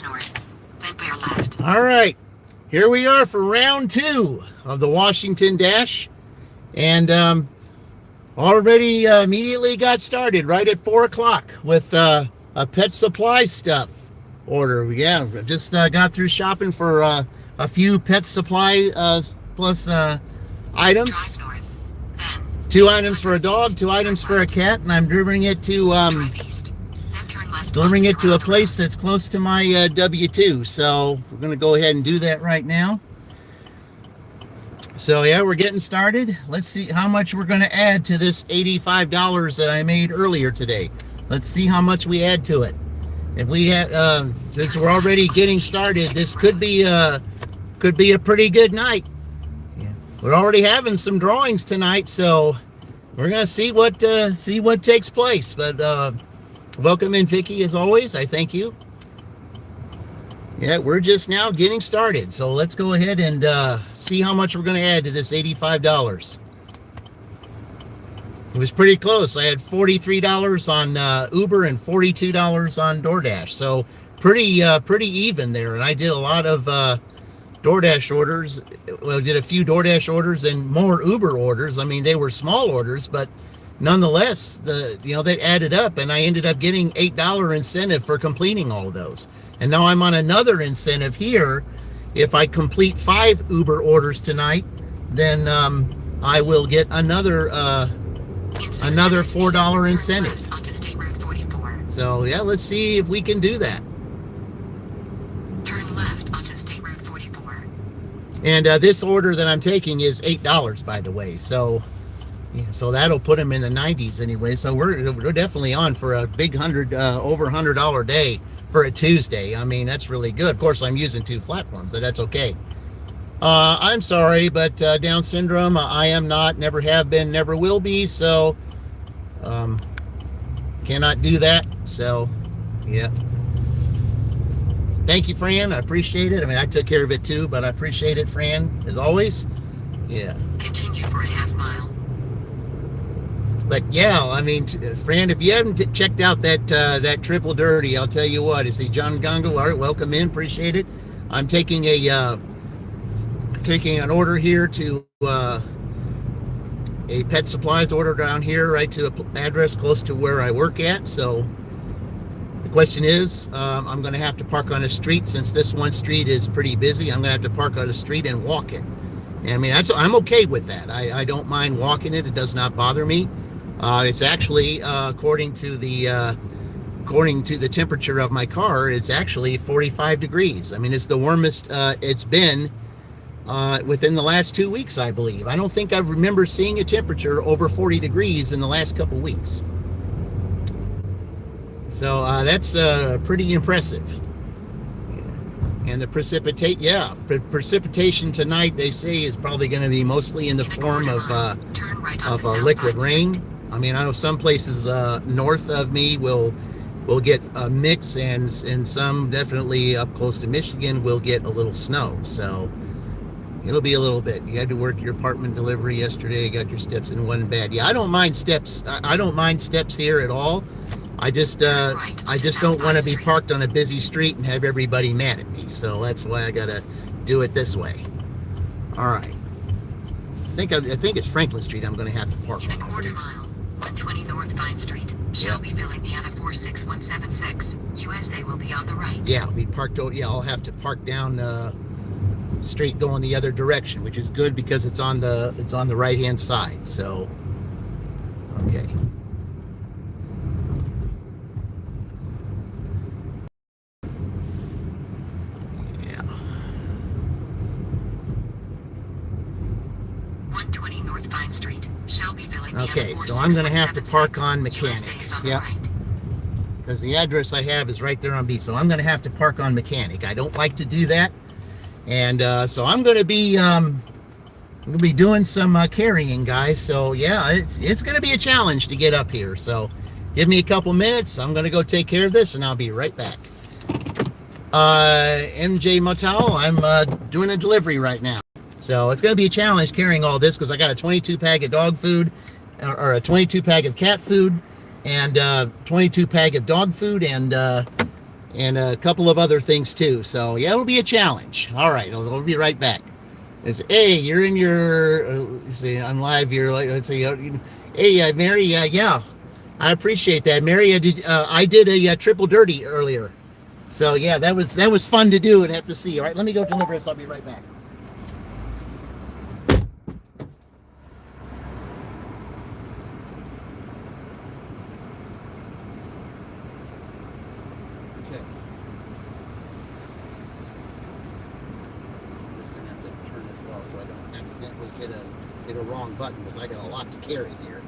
Drive north, then bear left. All right, here we are for round 2 of the Washington Dash, and already immediately got started right at 4 o'clock with a pet supply stuff order. Yeah, just got through shopping for a few pet supply plus items. Drive north, then 2 items for a dog, 2 items for a cat, and I'm delivering it to drive east, then turn left. a place that's close to my W-2. So we're going to go ahead and do that right now. So yeah, we're getting started. Let's see how much we're going to add to this $85 that I made earlier today. Let's see how much we add to it. If we have, since we're already getting started, this could be a pretty good night. Yeah. We're already having some drawings tonight, so we're gonna see what takes place. But welcome in, Vicky, as always. I thank you. Yeah, we're just now getting started, so let's go ahead and see how much we're going to add to this $85. It was pretty close. I had $43 on Uber and $42 on DoorDash, so pretty even there. And I did a lot of DoorDash orders. Well, did a few DoorDash orders and more Uber orders. I mean, they were small orders, but nonetheless, they added up, and I ended up getting $8 incentive for completing all of those. And now I'm on another incentive here. If I complete 5 Uber orders tonight, then I will get another $4 incentive. Onto State Road 44. So yeah, let's see if we can do that. Turn left onto State Road 44. And this order that I'm taking is $8, by the way. So yeah, so that'll put them in the 90s anyway. So we're definitely on for a big over $100 day for a Tuesday. I mean, that's really good. Of course, I'm using 2 platforms, so that's okay. I'm sorry, but Down syndrome, I am not, never have been, never will be. So cannot do that. So yeah. Thank you, Fran. I appreciate it. I mean, I took care of it too, but I appreciate it, Fran, as always. Yeah. Continue for a half mile. But yeah, I mean, Fran, if you haven't checked out that Triple Dirty, I'll tell you what. I see John Gongo. All right, welcome in. Appreciate it. I'm taking an order here to a pet supplies order down here, right to an address close to where I work at. So the question is, I'm going to have to park on a street since this one street is pretty busy. I'm going to have to park on a street and walk it. And I mean, I'm okay with that. I don't mind walking it. It does not bother me. It's actually according to the temperature of my car, it's actually 45 degrees. I mean, it's the warmest it's been within the last 2 weeks, I believe. I don't think I remember seeing a temperature over 40 degrees in the last couple weeks. So that's pretty impressive. And the precipitation tonight, they say, is probably going to be mostly in the form of liquid rain. I mean, I know some places north of me will get a mix, and some definitely up close to Michigan will get a little snow. So it'll be a little bit. You had to work your apartment delivery yesterday. You got your steps in, one bad. Yeah, I don't mind steps. I don't mind steps here at all. I just don't want to be parked on a busy street and have everybody mad at me. So that's why I gotta do it this way. All right. I think it's Franklin Street. I'm going to have to park. In a quarter mile, 120 North Vine Street, Shelbyville, Indiana 46176. USA will be on the right. Yeah, I'll be parked. Yeah, I'll have to park down street going the other direction, which is good because it's on the right hand side. So okay. Okay, so I'm going to have to park on Mechanic. Yeah. Because the address I have is right there on B. So I'm going to have to park on Mechanic. I don't like to do that. And so I'm going to be doing some carrying, guys. So yeah, it's going to be a challenge to get up here. So give me a couple minutes. I'm going to go take care of this, and I'll be right back. MJ Motel, I'm doing a delivery right now. So it's going to be a challenge carrying all this because I got a 22 pack of dog food, or a 22 pack of cat food, and 22 pack of dog food, and and a couple of other things too. So yeah, it'll be a challenge. All right, I'll be right back. It's, hey, you're in your, let's see, I'm live here. Let's see, hey, Mary, yeah, I appreciate that. Mary, I did a triple dirty earlier. So yeah, that was fun to do and have to see. All right, let me go deliver this. I'll be right back. Okay. I'm just gonna have to turn this off so I don't accidentally hit a wrong button because I got a lot to carry here.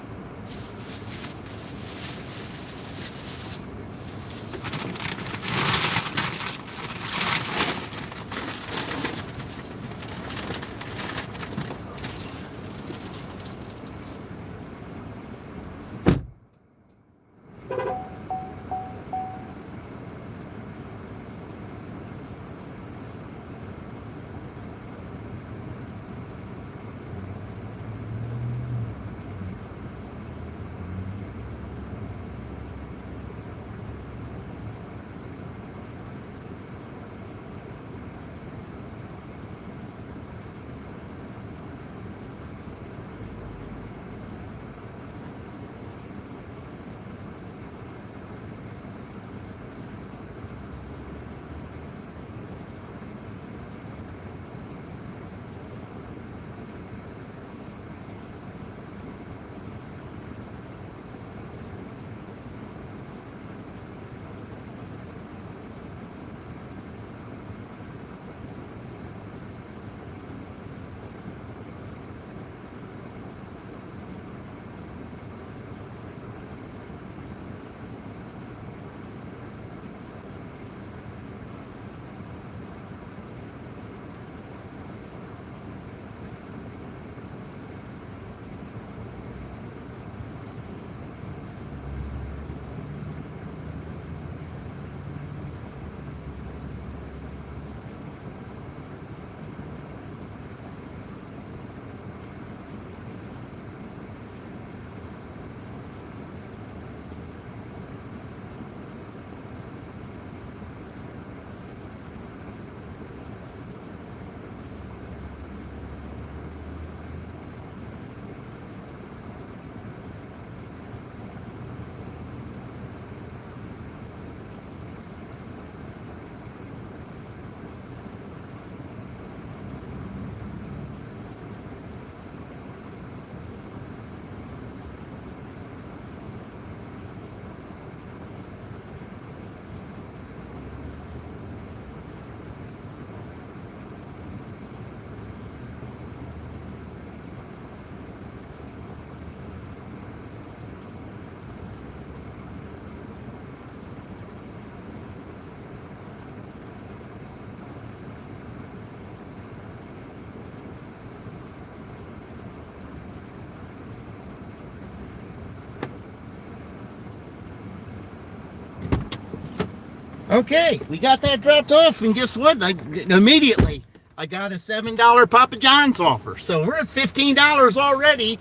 Okay, we got that dropped off, and guess what? Immediately I got a $7 Papa John's offer. So we're at $15 already,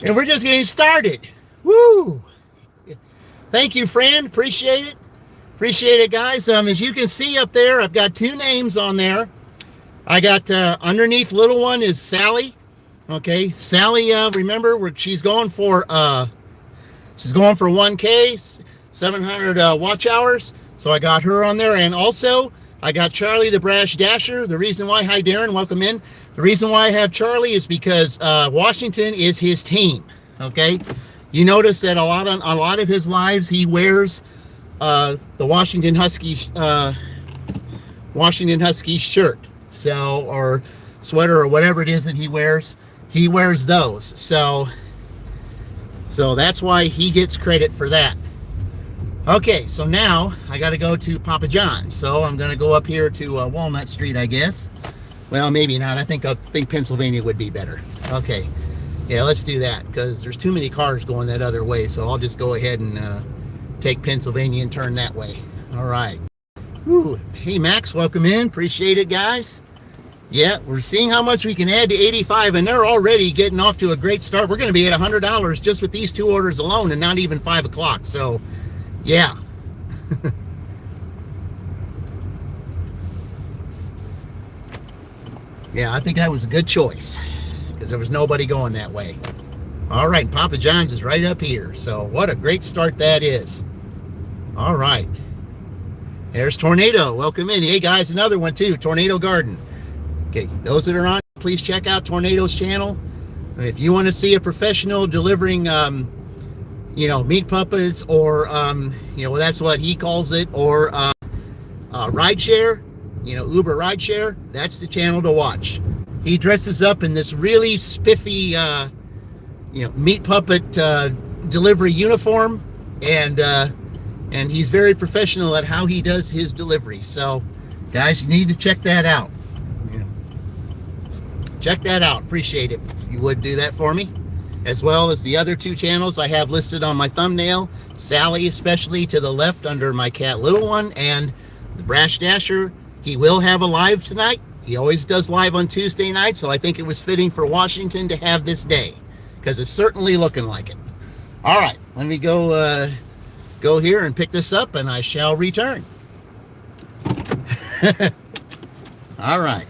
and we're just getting started. Woo! Thank you, friend. Appreciate it. Appreciate it, guys. As you can see up there, I've got two names on there. I got underneath little one is Sally. Okay, Sally. Remember, she's going for 1K, 700 watch hours. So I got her on there, and also I got Charlie the Brash Dasher. The reason why, hi Darren, welcome in. The reason why I have Charlie is because Washington is his team. Okay, you notice that a lot of his lives he wears the Washington Huskies shirt, so or sweater or whatever it is that he wears. He wears those, so that's why he gets credit for that. Okay, so now I got to go to Papa John's. So I'm going to go up here to Walnut Street, I guess. Well, maybe not. I think Pennsylvania would be better. Okay, yeah, let's do that because there's too many cars going that other way. So I'll just go ahead and take Pennsylvania and turn that way. All right. Ooh, hey Max, welcome in. Appreciate it, guys. Yeah, we're seeing how much we can add to 85, and they're already getting off to a great start. We're going to be at $100 just with these two orders alone, and not even 5 o'clock. So. Yeah. Yeah, I think that was a good choice because there was nobody going that way. All right, and Papa John's is right up here. So what a great start that is. All right. There's Tornado. Welcome in. Hey, guys, another one, too. Tornado Garden. Okay, those that are on, please check out Tornado's channel. If you want to see a professional delivering, meat puppets or, that's what he calls it, or rideshare, Uber rideshare, that's the channel to watch. He dresses up in this really spiffy, meat puppet delivery uniform, and he's very professional at how he does his delivery. So, guys, you need to check that out. Check that out. Appreciate it if you would do that for me, as well as the other two channels I have listed on my thumbnail. Sally, especially to the left under my cat Little One, and the Brash Dasher. He will have a live tonight. He always does live on Tuesday night, so I think it was fitting for Washington to have this day, because it's certainly looking like it. All right, let me go here and pick this up, and I shall return. All right.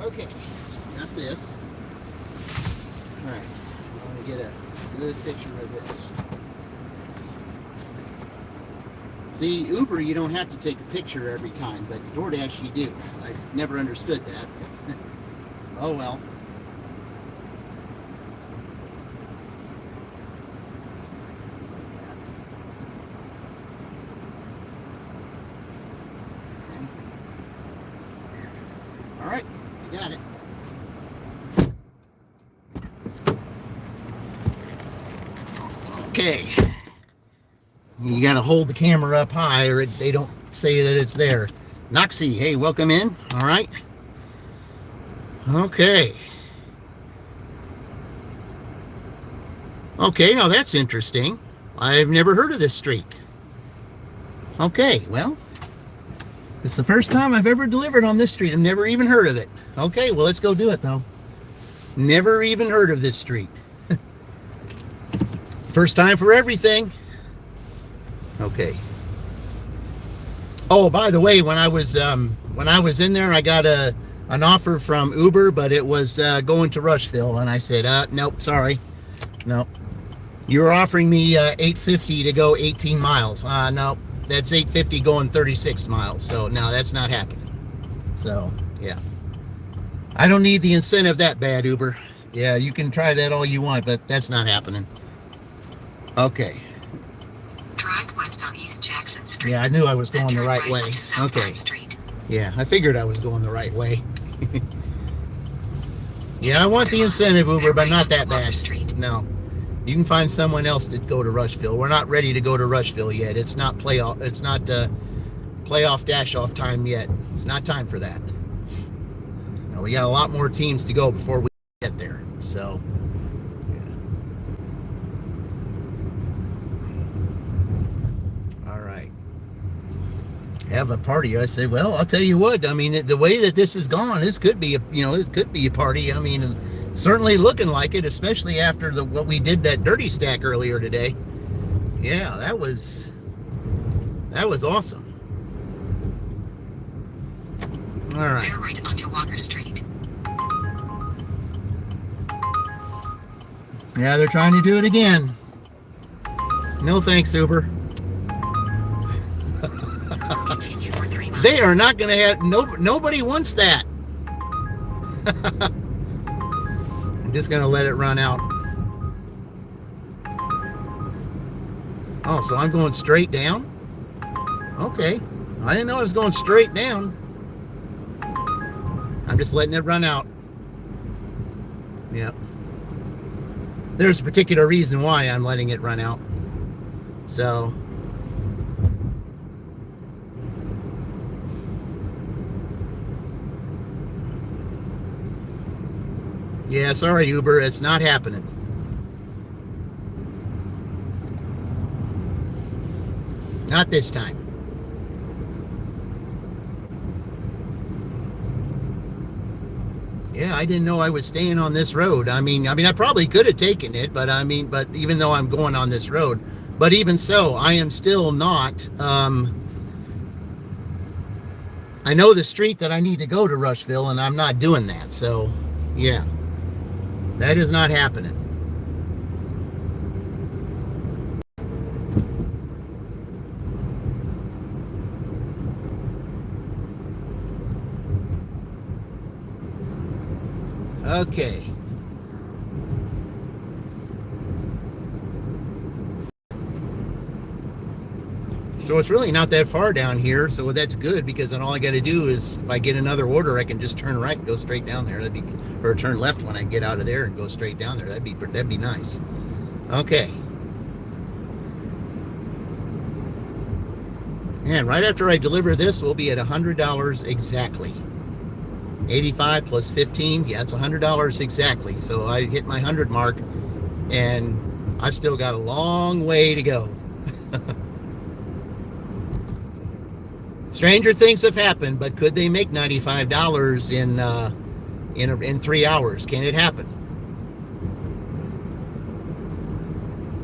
Okay, got this. All right, I want to get a good picture of this. See, Uber, you don't have to take a picture every time, but DoorDash, you do. I've never understood that. Oh well. All right, I got it. Okay. You got to hold the camera up high or they don't say that it's there. Noxie, hey, welcome in. All right. Okay. Okay, now that's interesting. I've never heard of this street. Okay, well, it's the first time I've ever delivered on this street. I've never even heard of it. Okay, well, let's go do it, though. Never even heard of this street. First time for everything. Okay. Oh, by the way, when I was in there, I got an offer from Uber, but it was going to Rushville, and I said, nope, sorry, nope. You were offering me $8.50 to go 18 miles. Nope, that's 850 going 36 miles. So no, that's not happening. So yeah, I don't need the incentive that bad, Uber. Yeah, you can try that all you want, but that's not happening. Okay. Drive west on East Jackson Street. Yeah, I knew I was going the right way. Onto South Okay. Vine Street. Yeah, I figured I was going the right way. Yeah, I want the incentive, Uber, but not that bad. No. You can find someone else to go to Rushville. We're not ready to go to Rushville yet. It's not playoff. It's not playoff dash off time yet. It's not time for that. No, we got a lot more teams to go before we get there. So, yeah. All right. Have a party. I say, well, I'll tell you what. I mean, the way that this has gone, this could be a party. I mean, certainly looking like it, especially after what we did that dirty stack earlier today. Yeah, that was awesome. All right. Bear right onto Walker Street. Yeah, they're trying to do it again. No thanks, Uber. Continue for 3 miles. They are not going to have nobody wants that. I'm just going to let it run out. Oh, so I'm going straight down? Okay. I didn't know I was going straight down. I'm just letting it run out. Yep. There's a particular reason why I'm letting it run out. So. Yeah, sorry, Uber. It's not happening. Not this time. Yeah, I didn't know I was staying on this road. I mean, I probably could have taken it, but but even though I'm going on this road, but even so, I am still not. I know the street that I need to go to Rushville, and I'm not doing that. So, yeah, that is not happening. Okay. So it's really not that far down here, so that's good because then all I got to do is if I get another order, I can just turn right and go straight down there. Or turn left when I get out of there and go straight down there. That'd be nice. Okay. And right after I deliver this, we'll be at $100 exactly. 85 plus 15, yeah, it's $100 exactly. So I hit my 100 mark, and I've still got a long way to go. Stranger things have happened, but could they make $95 in 3 hours? Can it happen?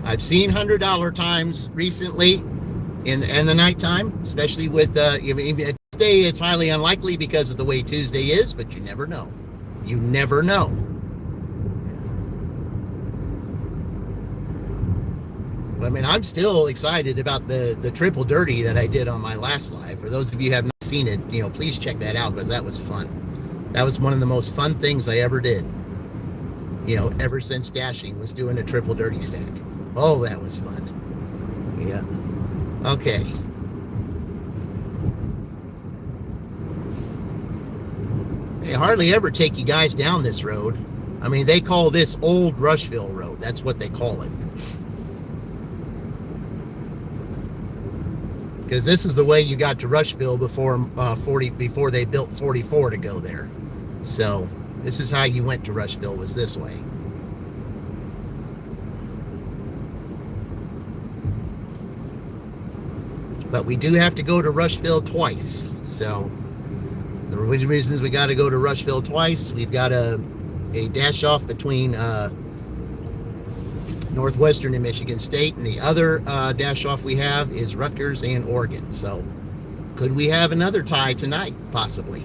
I've seen $100 times recently in the nighttime, especially with Tuesday. It's highly unlikely because of the way Tuesday is, but you never know. You never know. I mean, I'm still excited about the triple dirty that I did on my last live. For those of you who have not seen it, please check that out because that was fun. That was one of the most fun things I ever did. Ever since dashing, was doing a triple dirty stack. Oh, that was fun. Yeah. Okay. They hardly ever take you guys down this road. I mean, they call this Old Rushville Road. That's what they call it. Because this is the way you got to Rushville before they built 44 to go there. So this is how you went to Rushville, was this way. But we do have to go to Rushville twice. So the reasons we got to go to Rushville twice, we've got a dash off between Northwestern and Michigan State, and the other dash off we have is Rutgers and Oregon. So could we have another tie tonight? Possibly.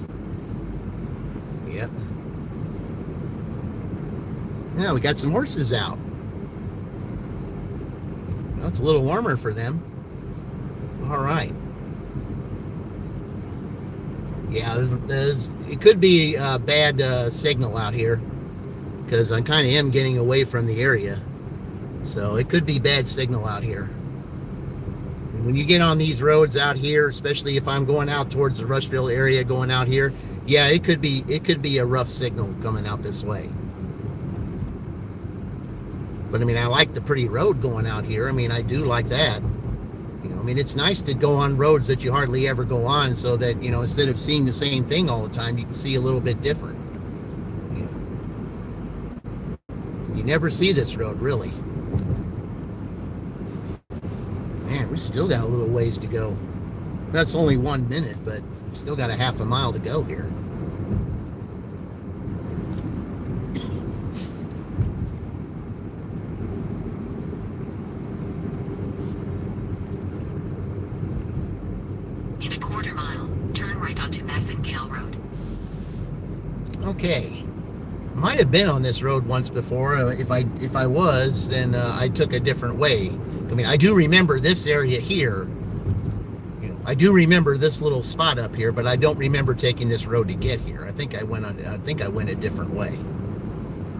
Yep. Yeah, we got some horses out. Well, it's a little warmer for them. All right. Yeah, it could be a bad signal out here because I kind of am getting away from the area. So it could be bad signal out here. When you get on these roads out here, especially if I'm going out towards the Rushville area, going out here, yeah, it could be a rough signal coming out this way. But I mean, I like the pretty road going out here. I mean, I do like that. You know, I mean, it's nice to go on roads that you hardly ever go on, so that, you know, instead of seeing the same thing all the time, you can see a little bit different. You never see this road, really. Man, we still got a little ways to go. That's only 1 minute, but we still got a half a mile to go here. In a quarter mile, turn right onto Massengale Road. Okay. Might have been on this road once before. If I was, then I took a different way. I mean, I do remember this area here. You know, I do remember this little spot up here, but I don't remember taking this road to get here. I think I went a different way.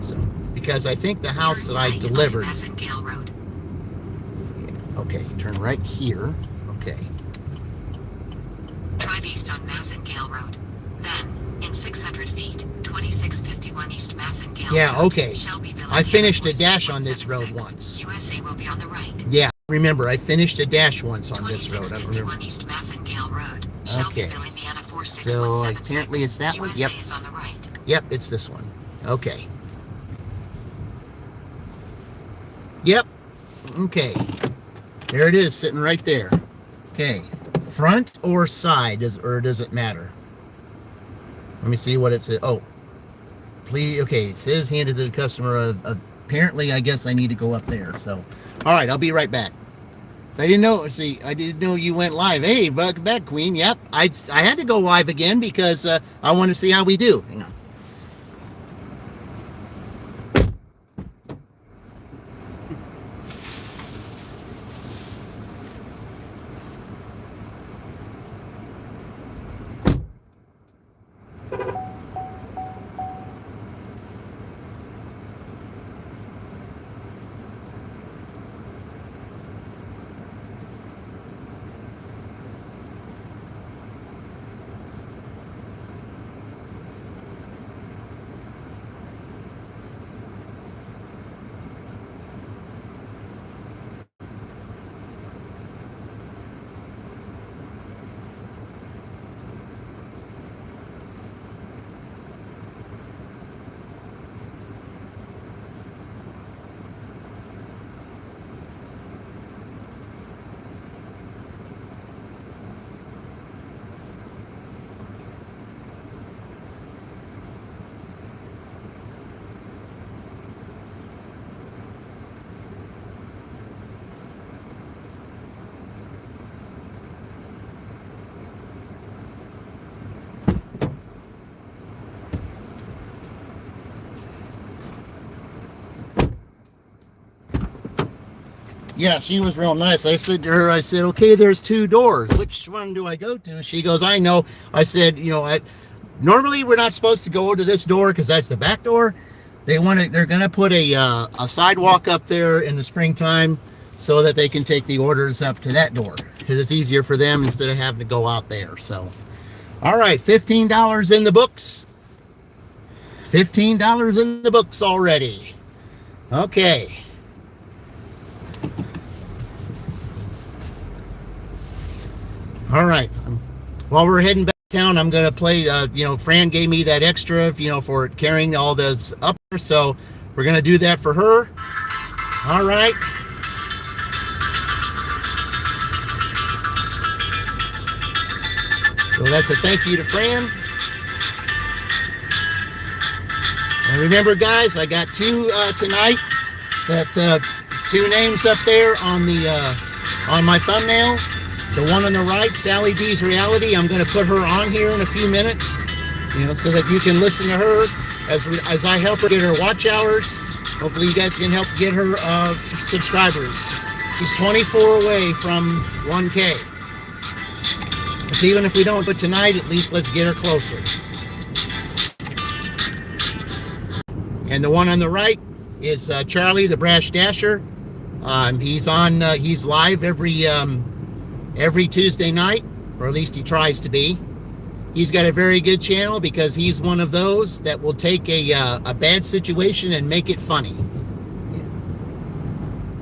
So, because I think the house that I delivered. Massengale Road. Yeah, okay, turn right here. Okay. Drive east on Massengale Road. Then, in 600 feet, 2651 East Massengale Road. Yeah, okay. I finished a dash on this road 4676. once. USA will be on the right. Yeah, remember, I finished a dash once on this road. I 2651 remember. East Massengale Road. Okay. Shelbyville, Indiana So 46176. apparently it's that one. USA Yep. is on the right. Yep, it's this one. Okay. Yep. Okay. There it is, sitting right there. Okay. Front or side, or does it matter? Let me see what it says. Oh, please. Okay, it says handed to the customer. Apparently, I guess I need to go up there. So, all right, I'll be right back. I didn't know. See, I didn't know you went live. Hey, welcome back, Queen. Yep, I had to go live again because I want to see how we do. Hang on. Yeah, she was real nice. I said to her, I said, okay, there's 2 doors. Which one do I go to? She goes, I know. I said, you know, normally we're not supposed to go to this door because that's the back door. They're going to put a sidewalk up there in the springtime so that they can take the orders up to that door because it's easier for them instead of having to go out there. So, all right, $15 in the books. $15 in the books already. Okay. All right. While we're heading back down, I'm going to play, you know, Fran gave me that extra, you know, for carrying all those up there. So we're going to do that for her. All right. So that's a thank you to Fran. And remember, guys, I got 2 tonight. That 2 names up there on the on my thumbnail. The one on the right, Sally D's Reality, I'm going to put her on here in a few minutes, you know, so that you can listen to her as I help her get her watch hours. Hopefully you guys can help get her subscribers. She's 24 away from 1K. So even if we don't do it tonight, at least let's get her closer. And the one on the right is Charlie, the Brash Dasher. He's live every Tuesday night, or at least he tries to be. He's got a very good channel because he's one of those that will take a bad situation and make it funny.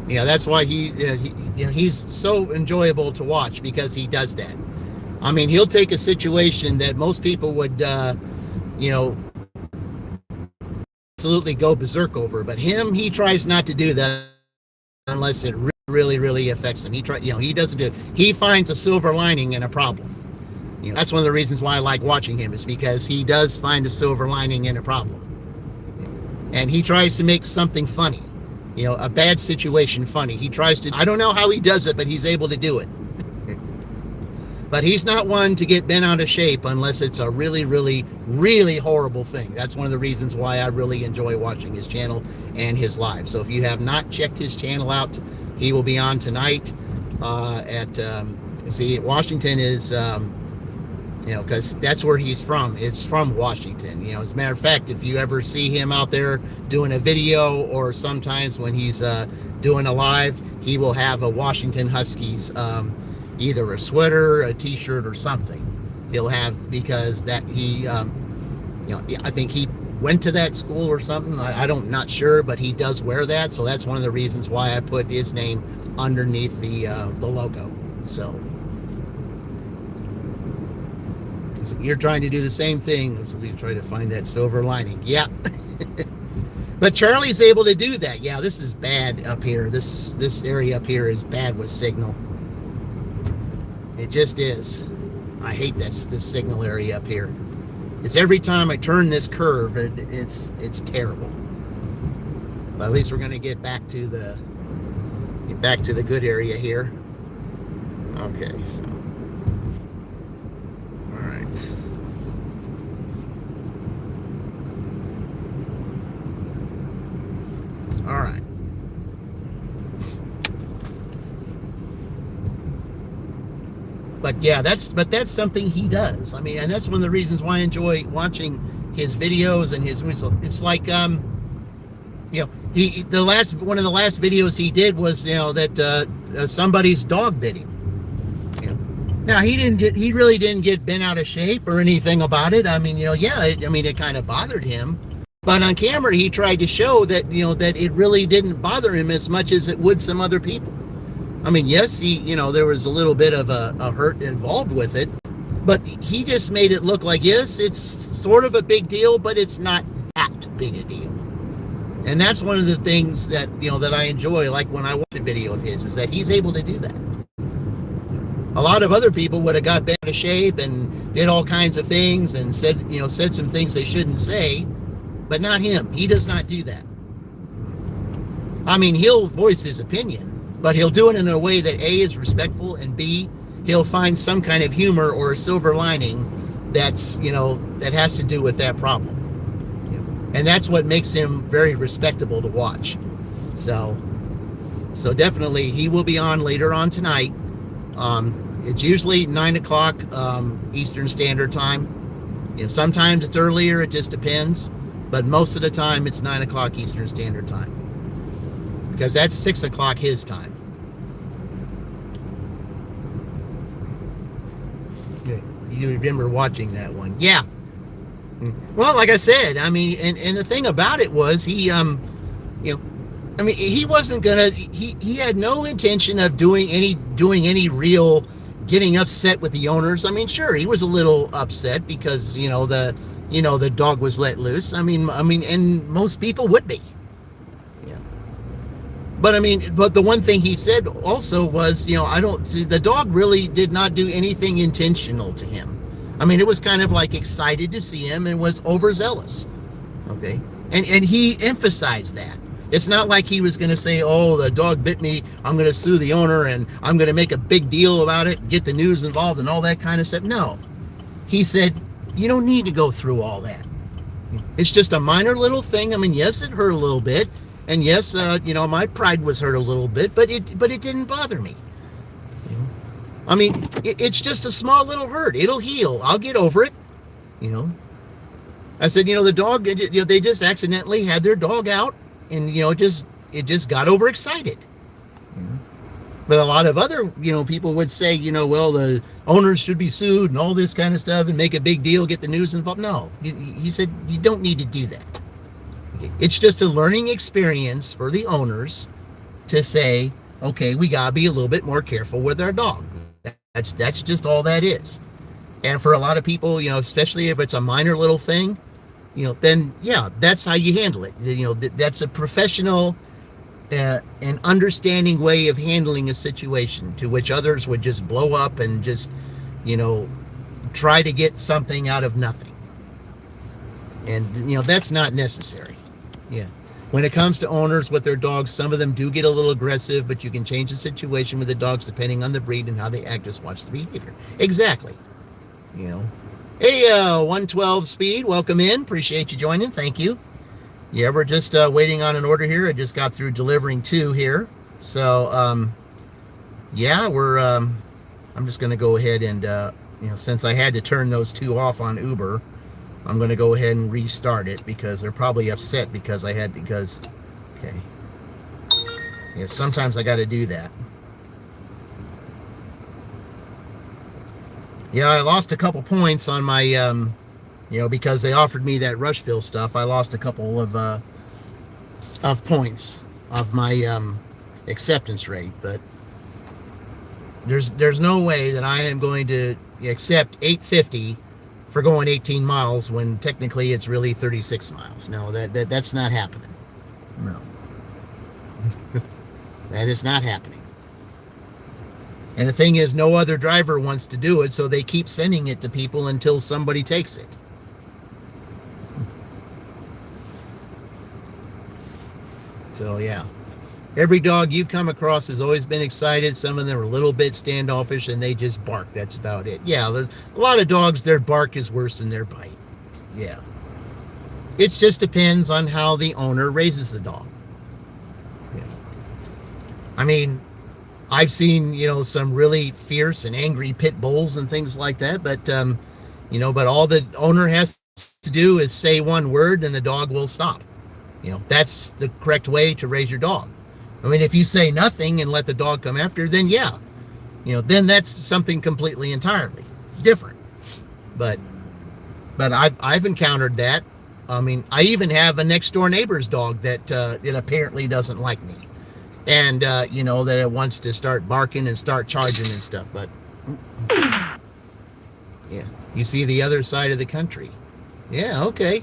Yeah, that's why he's so enjoyable to watch, because he does that. I mean, he'll take a situation that most people would, absolutely go berserk over, but he tries not to do that unless it really, really affects him. He doesn't do it. He finds a silver lining in a problem. That's one of the reasons why I like watching him, is because he does find a silver lining in a problem. And he tries to make something funny, a bad situation funny. I don't know how he does it, but he's able to do it. But he's not one to get bent out of shape unless it's a really, really, really horrible thing. That's one of the reasons why I really enjoy watching his channel and his live. So if you have not checked his channel out, he will be on tonight Washington is, because that's where he's from. It's from Washington. As a matter of fact, if you ever see him out there doing a video, or sometimes when he's doing a live, he will have a Washington Huskies either a sweater, a t-shirt, or something. He'll have, because that I think he went to that school or something. I'm not sure, but he does wear that. So that's one of the reasons why I put his name underneath the logo. So you're trying to do the same thing. So you try to find that silver lining. Yeah. But Charlie's able to do that. Yeah, this is bad up here. This area up here is bad with signal. It just is. I hate this signal area up here. It's every time I turn this curve, it's terrible. But at least we're going to get back to the good area here. Okay, so all right. All right. But yeah, that's something he does. I mean, and that's one of the reasons why I enjoy watching his videos and his. It's like one of the last videos he did was that somebody's dog bit him. Now he really didn't get bent out of shape or anything about it. I mean, it kind of bothered him. But on camera, he tried to show that that it really didn't bother him as much as it would some other people. I mean, yes, there was a little bit of a hurt involved with it, but he just made it look like, yes, it's sort of a big deal, but it's not that big a deal. And that's one of the things that, that I enjoy, like when I watch a video of his, is that he's able to do that. A lot of other people would have got bent out of shape and did all kinds of things and said some things they shouldn't say, but not him. He does not do that. I mean, he'll voice his opinion, but he'll do it in a way that A, is respectful, and B, he'll find some kind of humor or a silver lining that's, that has to do with that problem. And that's what makes him very respectable to watch. So definitely he will be on later on tonight. It's usually 9 o'clock Eastern Standard Time. Sometimes it's earlier, it just depends. But most of the time it's 9 o'clock Eastern Standard Time, because that's 6 o'clock his time. You remember watching that one? Yeah. Well, like I said, I mean, and the thing about it was he wasn't gonna. He had no intention of doing any real getting upset with the owners. I mean, sure, he was a little upset because the dog was let loose. I mean, and most people would be. Yeah. But the one thing he said also was, the dog really did not do anything intentional to him. I mean, it was kind of like excited to see him and was overzealous. Okay. And he emphasized that. It's not like he was going to say, oh, the dog bit me, I'm going to sue the owner and I'm going to make a big deal about it, get the news involved and all that kind of stuff. No. He said, you don't need to go through all that. It's just a minor little thing. I mean, yes, it hurt a little bit. And yes, my pride was hurt a little bit, but it didn't bother me. I mean, it's just a small little hurt. It'll heal. I'll get over it. You know, I said, the dog, they just accidentally had their dog out, and it just got overexcited. You know? But a lot of other, people would say, well, the owners should be sued and all this kind of stuff and make a big deal, get the news involved. No, he said you don't need to do that. It's just a learning experience for the owners to say, okay, we gotta be a little bit more careful with our dog. That's just all that is. And for a lot of people, especially if it's a minor little thing, then yeah, that's how you handle it. That's a professional an understanding way of handling a situation, to which others would just blow up and just, try to get something out of nothing. And, that's not necessary. Yeah. When it comes to owners with their dogs, some of them do get a little aggressive, but you can change the situation with the dogs depending on the breed and how they act. Just watch the behavior. Exactly. Hey, 112 Speed, welcome in. Appreciate you joining. Thank you. Yeah, we're just waiting on an order here. I just got through delivering 2 here. So, yeah, I'm just going to go ahead and, since I had to turn those 2 off on Uber, I'm going to go ahead and restart it because they're probably upset because okay. Yeah, sometimes I got to do that. Yeah, I lost a couple points on my, because they offered me that Rushville stuff. I lost a couple of points of my acceptance rate, but there's no way that I am going to accept $8.50 for going 18 miles when technically it's really 36 miles. No, that's not happening. No. That is not happening. And the thing is, no other driver wants to do it, so they keep sending it to people until somebody takes it. So, yeah. Every dog you've come across has always been excited. Some of them are a little bit standoffish, and they just bark. That's about it. Yeah, a lot of dogs, their bark is worse than their bite. Yeah. It just depends on how the owner raises the dog. Yeah. I mean, I've seen, some really fierce and angry pit bulls and things like that, but, but all the owner has to do is say one word and the dog will stop. That's the correct way to raise your dog. I mean, if you say nothing and let the dog come after, then yeah, then that's something completely entirely different. But I've encountered that. I mean, I even have a next door neighbor's dog that it apparently doesn't like me. And, that it wants to start barking and start charging and stuff. But, yeah, you see the other side of the country. Yeah, okay.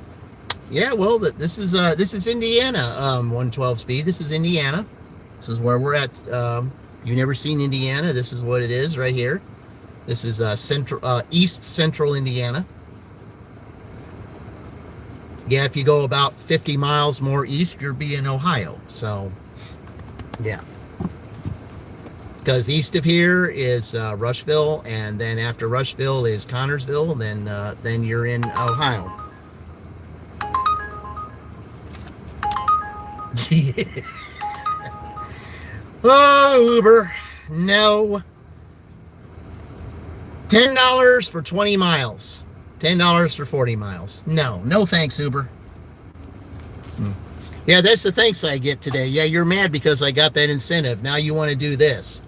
Yeah, well, this is Indiana, 112 Speed. This is Indiana. This is where we're at. You've never seen Indiana. This is what it is right here. This is East Central Indiana. Yeah, if you go about 50 miles more east, you'll be in Ohio. So, yeah. Because east of here is Rushville, and then after Rushville is Connorsville, and then you're in Ohio. Oh, Uber, no. $10 for 20 miles. $10 for 40 miles. No thanks, Uber. Yeah, that's the thanks I get today. Yeah, you're mad because I got that incentive. Now you want to do this.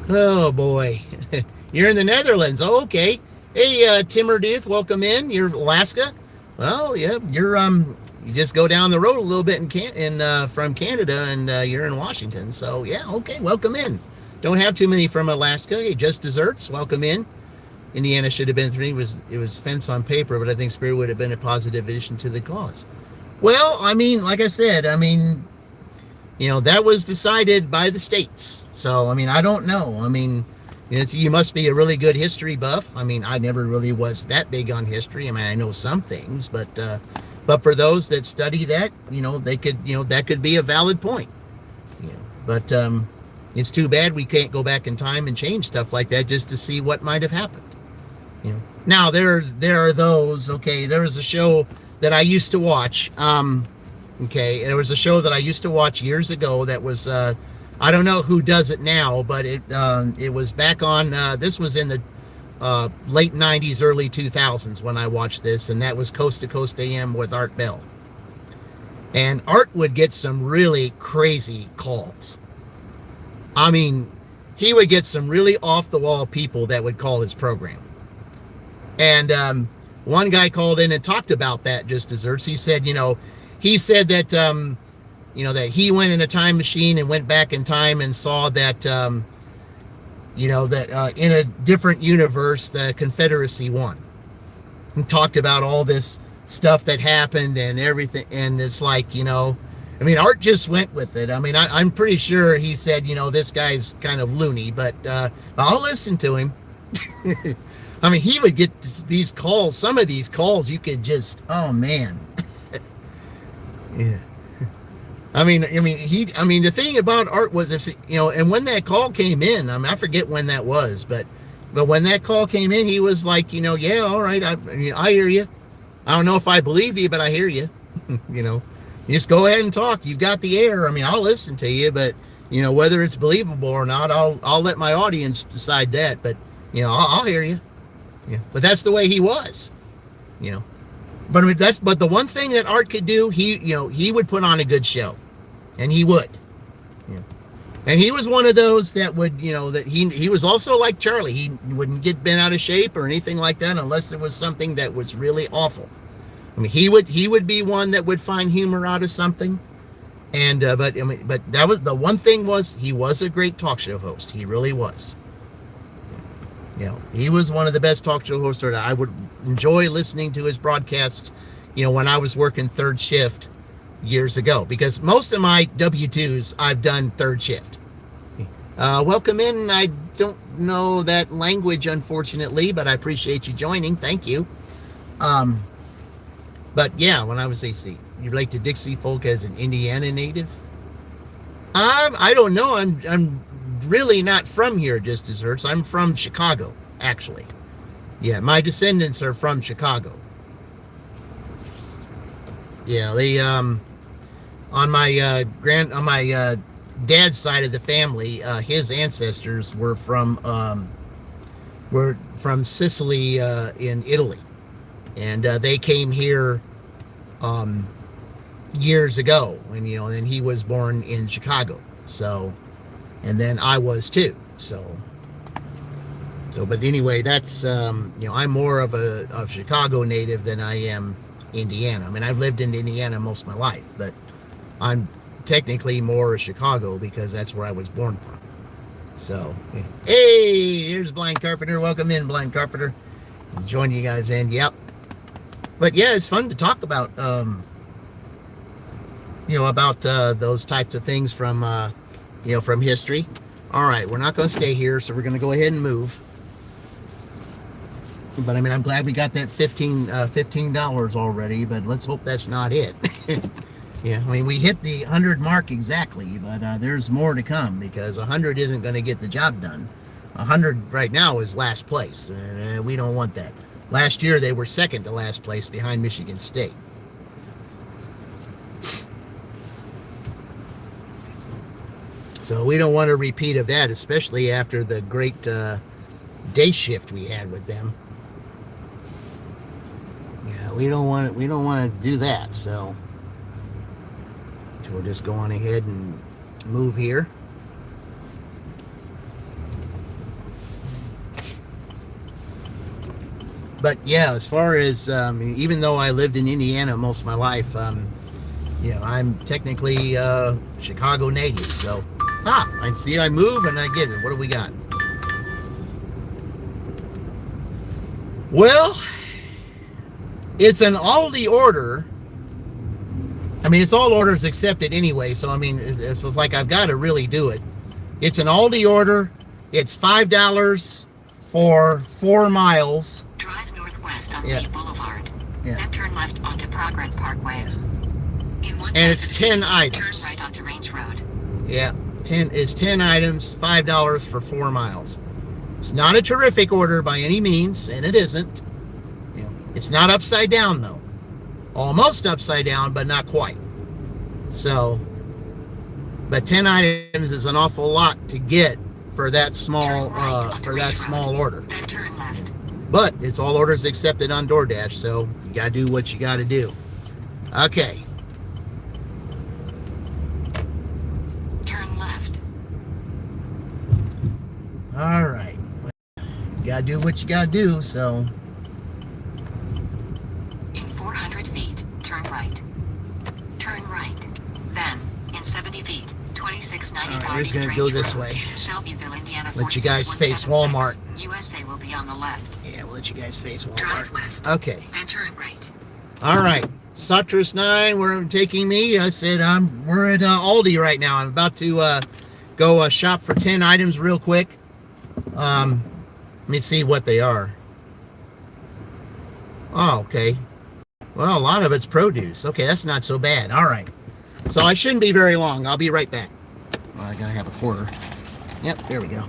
Oh, boy. You're in the Netherlands. Oh, okay. Hey, Timmerduth, welcome in. You're Alaska. Well, yeah, you just go down the road a little bit from Canada, and you're in Washington. So, yeah, okay, welcome in. Don't have too many from Alaska. Hey, Just Desserts, welcome in. Indiana should have been 3. It was fence on paper, but I think Spirit would have been a positive addition to the cause. Well, I mean, like I said, that was decided by the states. So, I don't know. You must be a really good history buff. I never really was that big on history. I know some things, but for those that study that, they could, that could be a valid point. But it's too bad we can't go back in time and change stuff like that just to see what might have happened. Now there are those. Okay, there was a show that I used to watch. Okay, there was a show that I used to watch years ago that was I don't know who does it now, but it was back on. This was in the late '90s, early 2000s when I watched this, and that was Coast to Coast AM with Art Bell. And Art would get some really crazy calls. I mean, he would get some really off the wall people that would call his program. And one guy called in and talked about that, Just Desserts. He said, that that he went in a time machine and went back in time and saw that, that in a different universe, the Confederacy won. And talked about all this stuff that happened and everything. And it's like, Art just went with it. I mean, I'm pretty sure he said, this guy's kind of loony, but I'll listen to him. I mean, he would get these calls. Some of these calls, you could just, oh man. Yeah. The thing about Art was, and when that call came in, I forget when that was, but when that call came in, he was like, yeah, all right, I hear you. I don't know if I believe you, but I hear you. You just go ahead and talk. You've got the air. I mean, I'll listen to you, but whether it's believable or not, I'll let my audience decide that. But I'll hear you. Yeah. But that's the way he was. But but the one thing that Art could do, he would put on a good show, and he would. Yeah. And he was one of those that would, that he was also like Charlie. He wouldn't get bent out of shape or anything like that unless there was something that was really awful. I mean, he would be one that would find humor out of something. And but that was the one thing, was he was a great talk show host. He really was. He was one of the best talk show hosts that I would enjoy listening to his broadcasts, when I was working third shift years ago, because most of my W-2s I've done third shift. Welcome in. I don't know that language, unfortunately, but I appreciate you joining. Thank you. But yeah, when I was AC, you relate to Dixie folk as an Indiana native? I don't know. I'm really not from here, Just Desserts. I'm from Chicago, actually. Yeah, my descendants are from Chicago. Yeah, they on my dad's side of the family, his ancestors were from Sicily in Italy, and they came here years ago, and and he was born in Chicago, so, and then I was too, so but anyway, that's I'm more of a Chicago native than I am Indiana. I mean, I've lived in Indiana most of my life, but I'm technically more Chicago because that's where I was born from. So, hey, here's Blind Carpenter. Welcome in, Blind Carpenter. I'll join you guys in. Yep. But yeah, it's fun to talk about, those types of things from, from history. All right, we're not going to stay here, so we're going to go ahead and move. But I mean, I'm glad we got that $15 already, but let's hope that's not it. Yeah, I mean, we hit the 100 mark exactly, but there's more to come, because 100 isn't going to get the job done. 100 right now is last place. We don't want that. Last year, they were second to last place behind Michigan State. So we don't want a repeat of that, especially after the great day shift we had with them. Yeah, we don't want to do that. So we'll just go on ahead and move here. But yeah, as far as even though I lived in Indiana most of my life, I'm technically Chicago native. So I see, I move and I get it. What do we got? Well, it's an Aldi order. I mean, it's all orders accepted anyway, so I mean, it's like I've got to really do it. It's an Aldi order. It's $5 for 4 miles. Drive northwest on Lee Boulevard. Then turn left onto Progress Parkway. And it's 10 items. Turn right onto Range Road. Yeah, 10 items, $5 for 4 miles. It's not a terrific order by any means, and it isn't. It's not upside down though. Almost upside down, but not quite. So, But 10 items is an awful lot to get for that Turn right onto Ridge Road, order. then turn left. But it's all orders accepted on DoorDash, so you gotta do what you gotta do. Okay. Turn left. All right. You gotta do what you gotta do, so. In 400 feet, turn right. Turn right. Then, in 70 feet, 2695 All right, we're just gonna East go Range this Road, way. Shelbyville, Indiana. Let you guys face 46176. Walmart. USA will be on the left. Yeah, we'll let you guys face Drive Walmart. west. Okay. Then turn right. All right. Satras 9, where I'm taking me. I said we're at Aldi right now. I'm about to go shop for 10 items real quick. Let me see what they are. Oh, okay. Well, a lot of it's produce. Okay, that's not so bad. All right. So I shouldn't be very long. I'll be right back. Well, I gotta have a quarter. Yep, there we go.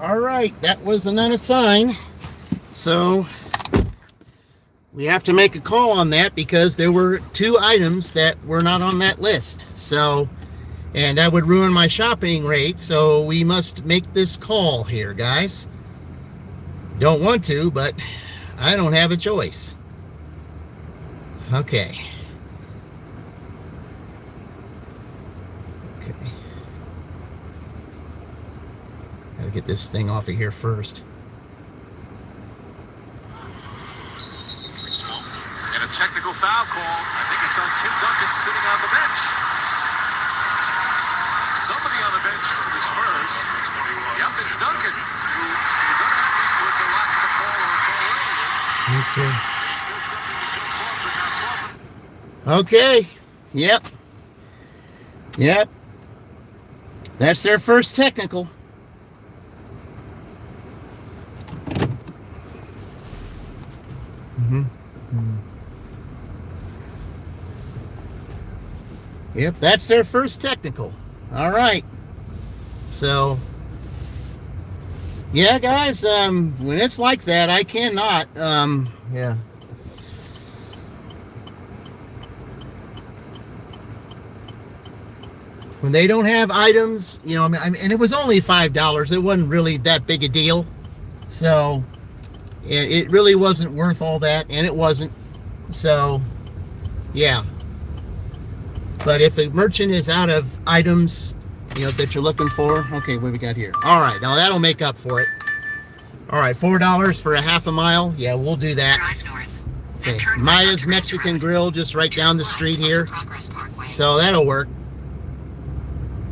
All right, that was an unassigned. So we have to make a call on that because there were 2 items that were not on that list. So, and that would ruin my shopping rate. So we must make this call here, guys. Don't want to, but I don't have a choice. Okay. Okay. Gotta get this thing off of here first. And a technical foul call. I think it's on Tim Duncan sitting on the bench. Somebody on the bench for the Spurs. Yep, it's Duncan, who is unhappy with the lack of a call or a call earlier. Okay. He said something to Joe Crawford, not Crawford. Okay. Yep. Yep. That's their first technical. Yep, that's their first technical. All right. So, yeah, guys, when it's like that, I cannot, yeah. When they don't have items, you know, I mean, and it was only $5. It wasn't really that big a deal. So, it really wasn't worth all that, and it wasn't. So, yeah. But if a merchant is out of items, you know, that you're looking for, okay, what we got here? All right, now that'll make up for it. All right, $4 for a half a mile. Yeah, we'll do that. Drive north. Okay, Turn right Maya's onto Mexican Ridge Grill, just right down the Road. street Onto here. Progress Parkway. So that'll work.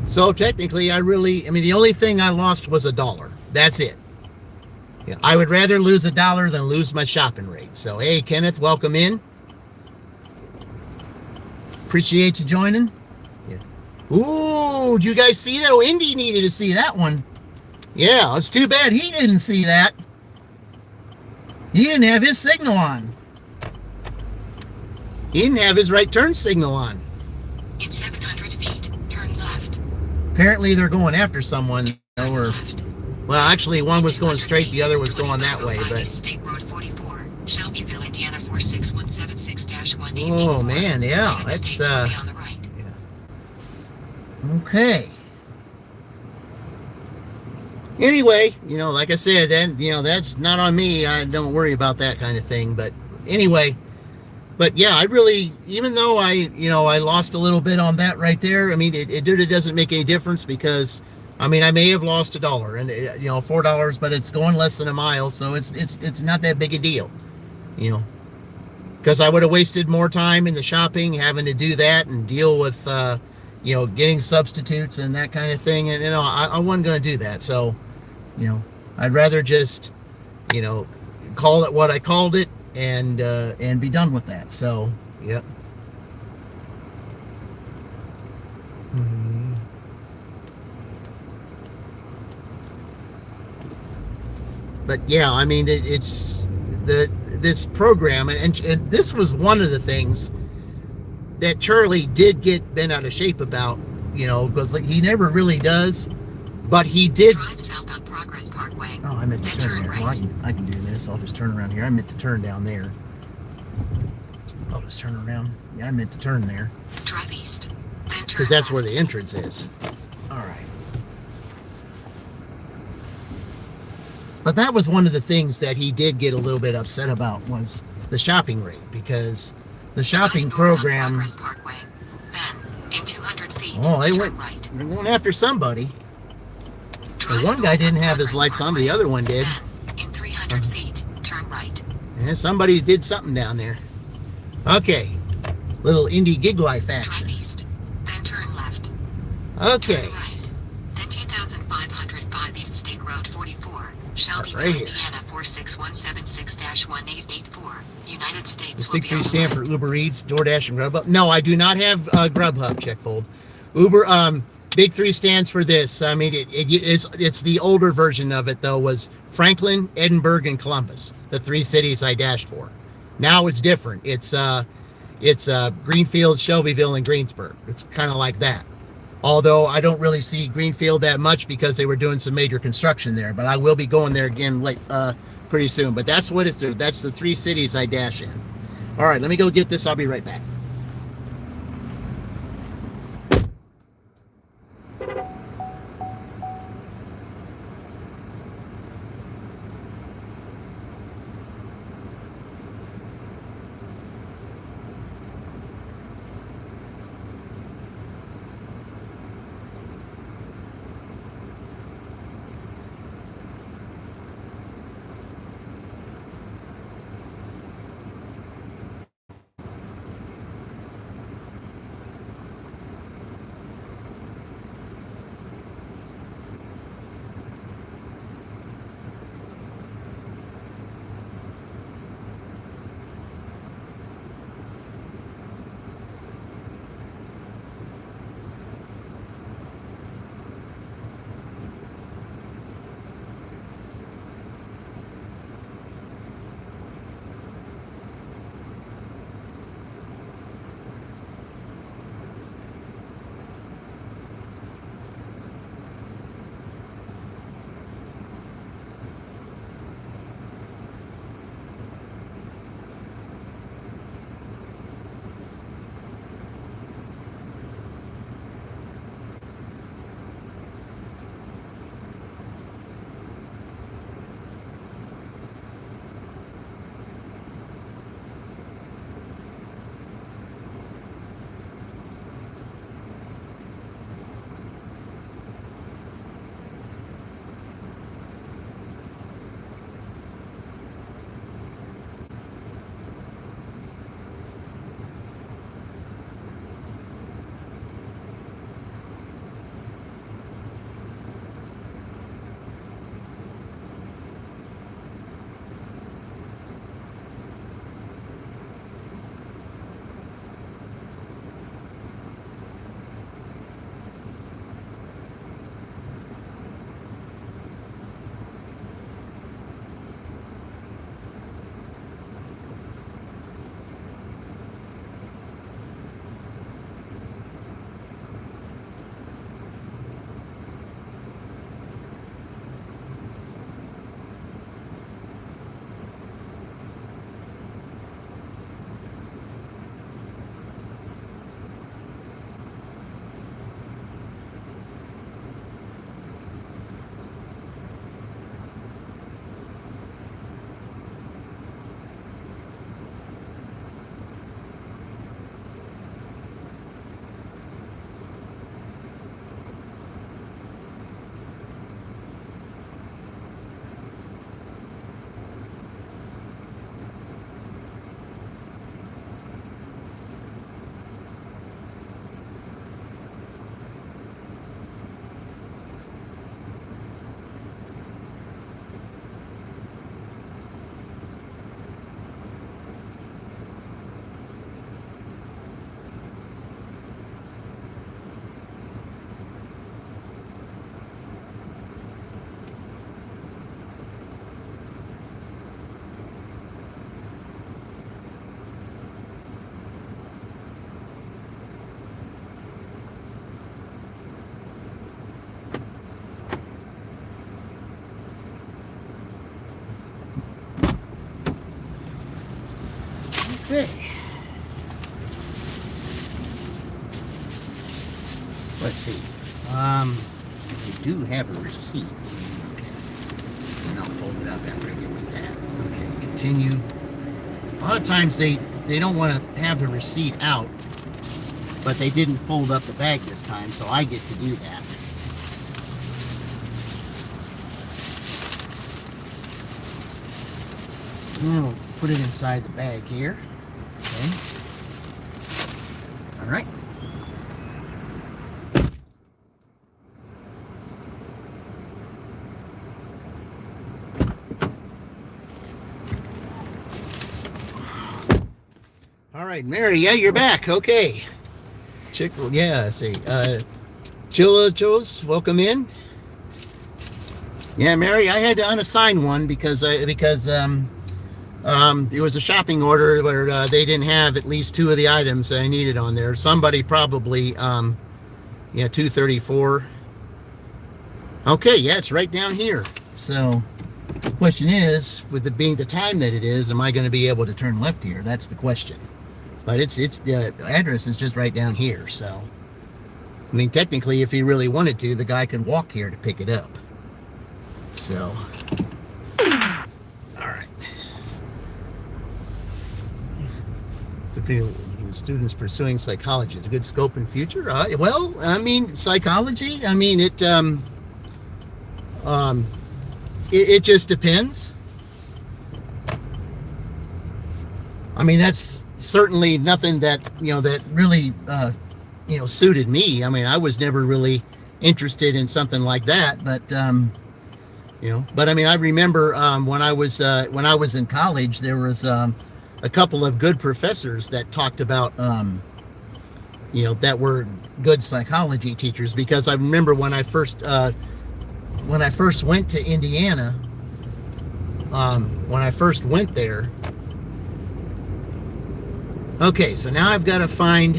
So technically, the only thing I lost was $1. That's it. Yeah, I would rather lose $1 than lose my shopping rate. So, hey, Kenneth, welcome in. Appreciate you joining. Yeah. Ooh, did you guys see that? Oh, Indy needed to see that one. Yeah, it's too bad he didn't see that. He didn't have his signal on. He didn't have his right turn signal on. In 700 feet, turn left. Apparently they're going after someone. Turn Or, left. well, actually one In was going 200 straight, feet, the other was going that way. 2505 But East State Road 44, Shelbyville, Indiana 46176-1884. oh man, yeah, United that's States will be on the right. okay. Anyway, you know, like I said, then, you know, that's not on me. I don't worry about that kind of thing. But anyway, but yeah, I really, even though I lost a little bit on that right there, I mean, it really doesn't make any difference because, I mean, I may have lost $1 and, you know, $4, but it's going less than a mile. So it's not that big a deal, you know, because I would have wasted more time in the shopping, having to do that and deal with, you know, getting substitutes and that kind of thing. And, you know, I wasn't going to do that. So, you know, I'd rather just, you know, call it what I called it and be done with that. So, yep. But yeah, I mean, it's this program, and this was one of the things that Charlie did get bent out of shape about, you know, because like, he never really does, but he did. Drive south on Progress Parkway. Oh, I meant to Then turn turn there. right. Well, I can do this. I'll just turn around here. I meant to turn down there. I'll just turn around. Yeah, I meant to turn there Drive east. Then turn because that's where left. the entrance is. All right. But that was one of the things that he did get a little bit upset about was the shopping rate, because the shopping Drive north on program. Progress Parkway. Then, in 200 feet, Oh, they turn went. right. They're going after somebody. The Drive one guy north didn't on have his Progress lights on, but the Parkway. other one did. Then, in 300 feet, turn right. Yeah, somebody did something down there. Okay. Little indie gig life Drive action. east. Then turn left. Okay. Turn right. Then 2505 East State Road 44, Shelbyville, Right here. Indiana 46176-1884. United States Does will Big be Three on the stand right. for Uber Eats, DoorDash, and Grubhub? No, I do not have Grubhub, Checkfold. Uber, Big Three stands for this. I mean, it's the older version of it, though, was Franklin, Edinburgh, and Columbus, the 3 cities I dashed for. Now it's different. It's Greenfield, Shelbyville, and Greensburg. It's kind of like that. Although I don't really see Greenfield that much because they were doing some major construction there. But I will be going there again pretty soon. But that's what it's there. That's the 3 cities I dash in. All right, let me go get this. I'll be right back. Okay. Let's see. We do have a receipt. Okay. And I'll fold it up after I get with that. Okay, continue. A lot of times they don't want to have the receipt out, but they didn't fold up the bag this time, so I get to do that. And we'll put it inside the bag here. Okay. All right. All right, Mary. Yeah, you're back. Okay. Yeah. See. Chillos, welcome in. Yeah, Mary. I had to unassign one because there was a shopping order where they didn't have at least 2 of the items that I needed on there. Somebody probably Yeah, 234. Okay, yeah, it's right down here. So the question is, with it being the time that it is, am I going to be able to turn left here? That's the question. But it's the address is just right down here. So, I mean, technically, if he really wanted to, the guy could walk here to pick it up. So, all right. So, students pursuing psychology is a good scope in future. Well, I mean, psychology. I mean, it just depends. I mean, that's certainly nothing that that really suited me. I mean, I was never really interested in something like that, but but I mean, I remember when I was in college, there was a couple of good professors that talked about that were good psychology teachers, because I remember when I first went to Indiana, when I first went there. Okay, so now I gotta find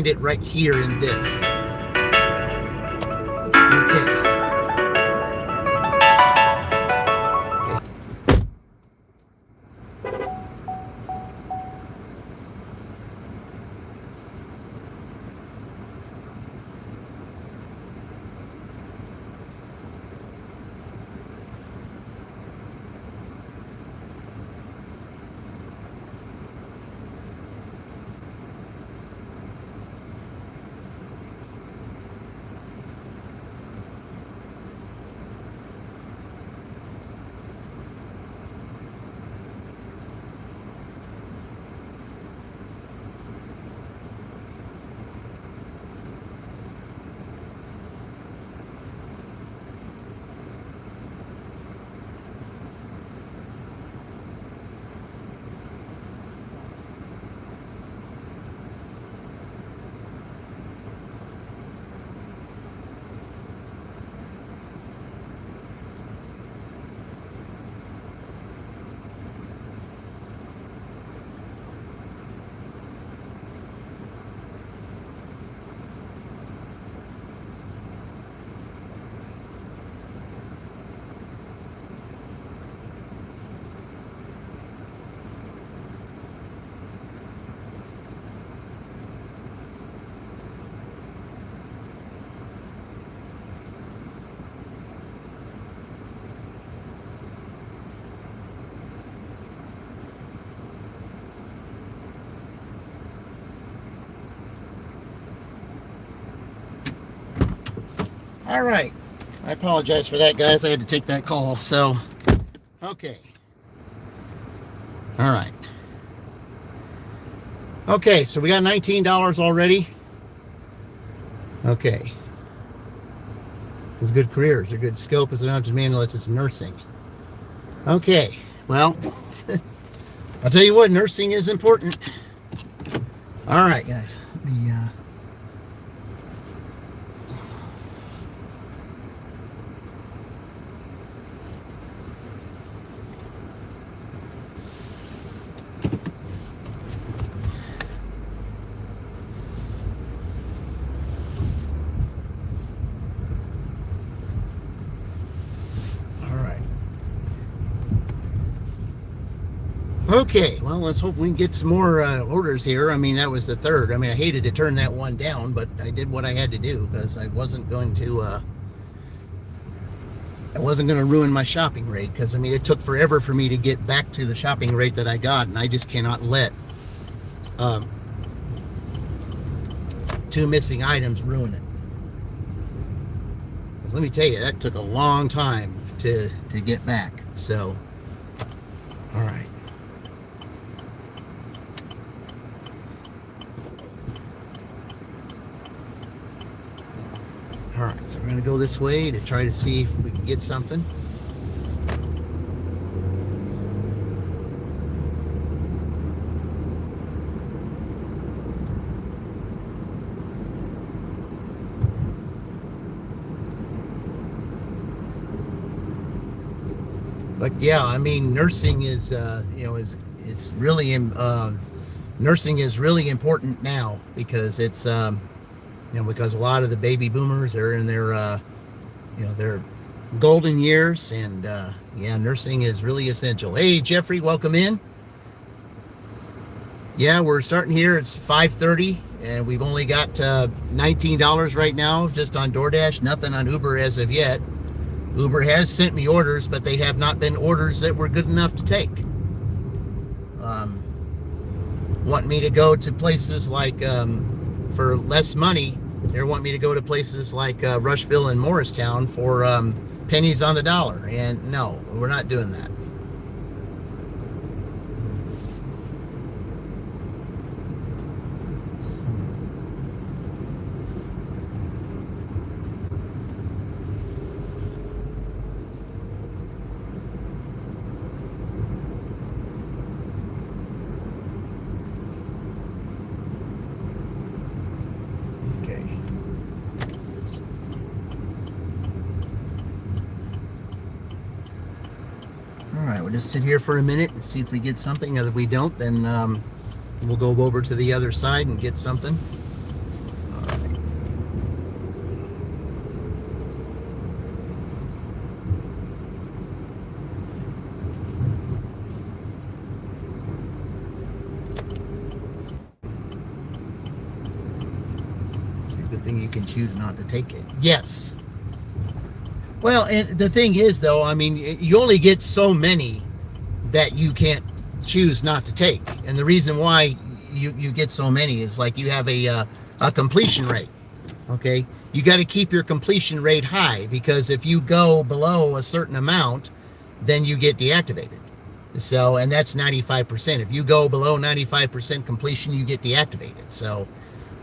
it right here in this. Okay. All right. I apologize for that, guys. I had to take that call. So, okay. All right. Okay, so we got $19 already. Okay. It's a good career. It's a good scope as an on-demand unless it's nursing. Okay. Well, I'll tell you what, nursing is important. All right, guys. Let me Okay, well, let's hope we can get some more orders here. I mean, that was the third. I mean, I hated to turn that one down, but I did what I had to do because I wasn't going to ruin my shopping rate, because I mean, it took forever for me to get back to the shopping rate that I got, and I just cannot let two missing items ruin it. Because let me tell you, that took a long time to get back. So, all right. All right, so we're going to go this way to try to see if we can get something. But yeah, I mean, nursing is, it's really, nursing is really important now, because it's, because a lot of the baby boomers are in their, their golden years, and nursing is really essential. Hey, Jeffrey, welcome in. Yeah, we're starting here. It's 5:30, and we've only got $19 right now just on DoorDash. Nothing on Uber as of yet. Uber has sent me orders, but they have not been orders that were good enough to take. Want me to go to places like, for less money, they want me to go to places like Rushville and Morristown for pennies on the dollar. And no, we're not doing that. We'll just sit here for a minute and see if we get something. And if we don't, then we'll go over to the other side and get something. All right. It's a good thing you can choose not to take it. Yes. Well, and the thing is, though, I mean, you only get so many that you can't choose not to take. And the reason why you get so many is like you have a completion rate, okay? You got to keep your completion rate high, because if you go below a certain amount, then you get deactivated. So, and that's 95%. If you go below 95% completion, you get deactivated. So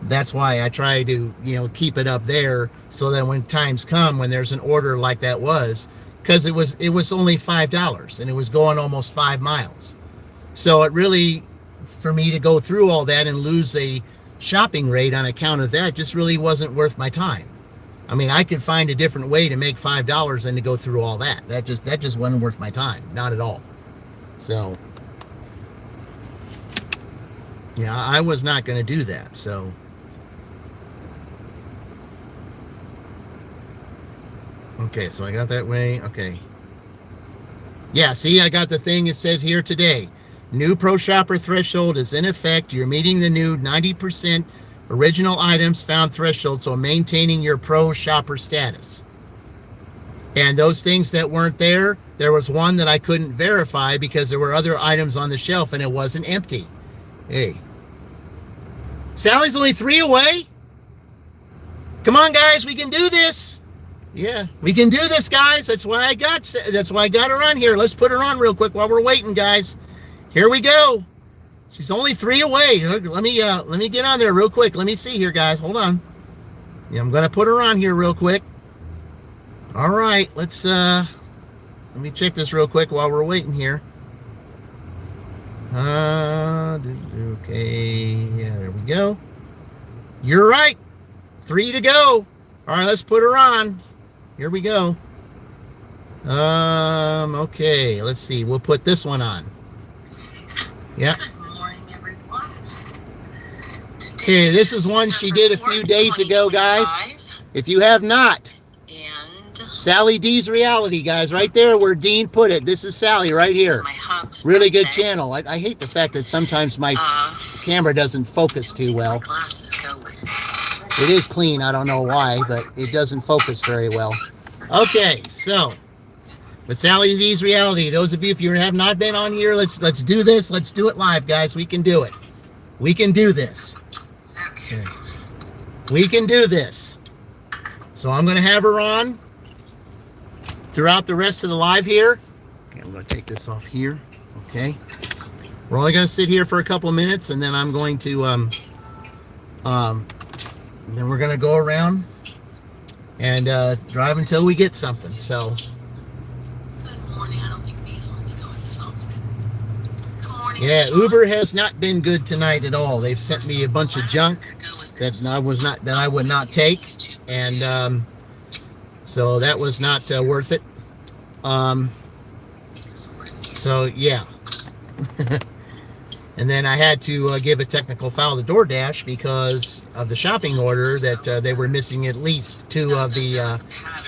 that's why I try to, keep it up there, so that when times come, when there's an order like that was, because it was only $5 and it was going almost 5 miles. So it really, for me to go through all that and lose a shopping rate on account of that, just really wasn't worth my time. I mean, I could find a different way to make $5 than to go through all that. That just wasn't worth my time, not at all. So yeah, I was not going to do that. So okay, so I got that way. Okay. Yeah, see, I got the thing. It says here today, new Pro Shopper threshold is in effect. You're meeting the new 90% original items found threshold, so maintaining your Pro Shopper status. And those things that weren't there, there was one that I couldn't verify because there were other items on the shelf and it wasn't empty. Hey. Sally's only 3 away? Come on, guys, we can do this. Yeah, we can do this, guys. That's why I got her on here. Let's put her on real quick while we're waiting, guys. Here we go. She's only 3 away. Let me get on there real quick. Let me see here, guys. Hold on. Yeah, I'm gonna put her on here real quick. All right, let me check this real quick while we're waiting here. Okay, yeah, there we go. You're right. 3 to go. All right, let's put her on. Here we go. Okay, let's see. We'll put this one on. Yeah. Good morning, everyone. Okay, this is one she did a few days ago, guys. If you have not, Sally D's Reality, guys, right there where Dean put it. This is Sally right here. Really good channel. I hate the fact that sometimes my camera doesn't focus too well. It is clean. I don't know why, but it doesn't focus very well. Okay, so, but Sally D's Reality. Those of you, if you have not been on here, let's do this. Let's do it live, guys. We can do it. We can do this. Okay. We can do this. So I'm going to have her on throughout the rest of the live here. Okay, I'm going to take this off here. Okay. We're only going to sit here for a couple of minutes, and then I'm going to, then we're going to go around and drive until we get something. So. Good morning. I don't think these ones go in this office. Good morning. Yeah, Uber has not been good tonight at all. They've sent me a bunch of junk that I would not take, and so that was not worth it. So yeah. And then I had to give a technical file to DoorDash because of the shopping order that they were missing at least 2 of the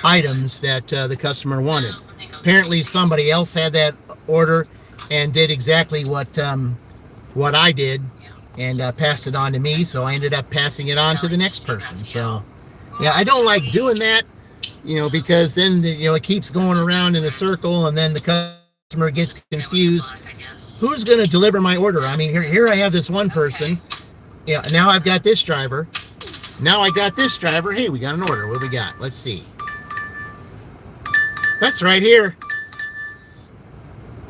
items that the customer wanted. Apparently somebody else had that order and did exactly what I did and passed it on to me, so I ended up passing it on to the next person. So yeah, I don't like doing that, because then it keeps going around in a circle, and then the customer gets confused. Who's going to deliver my order? I mean, here I have this one person. Yeah, now I've got this driver. Now I got this driver. Hey, we got an order. What do we got? Let's see. That's right here.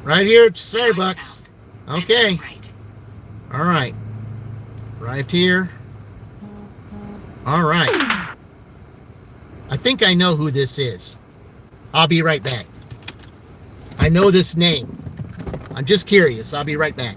Right here at Starbucks. Okay. All right. Arrived here. All right. I think I know who this is. I'll be right back. I know this name. I'm just curious. I'll be right back.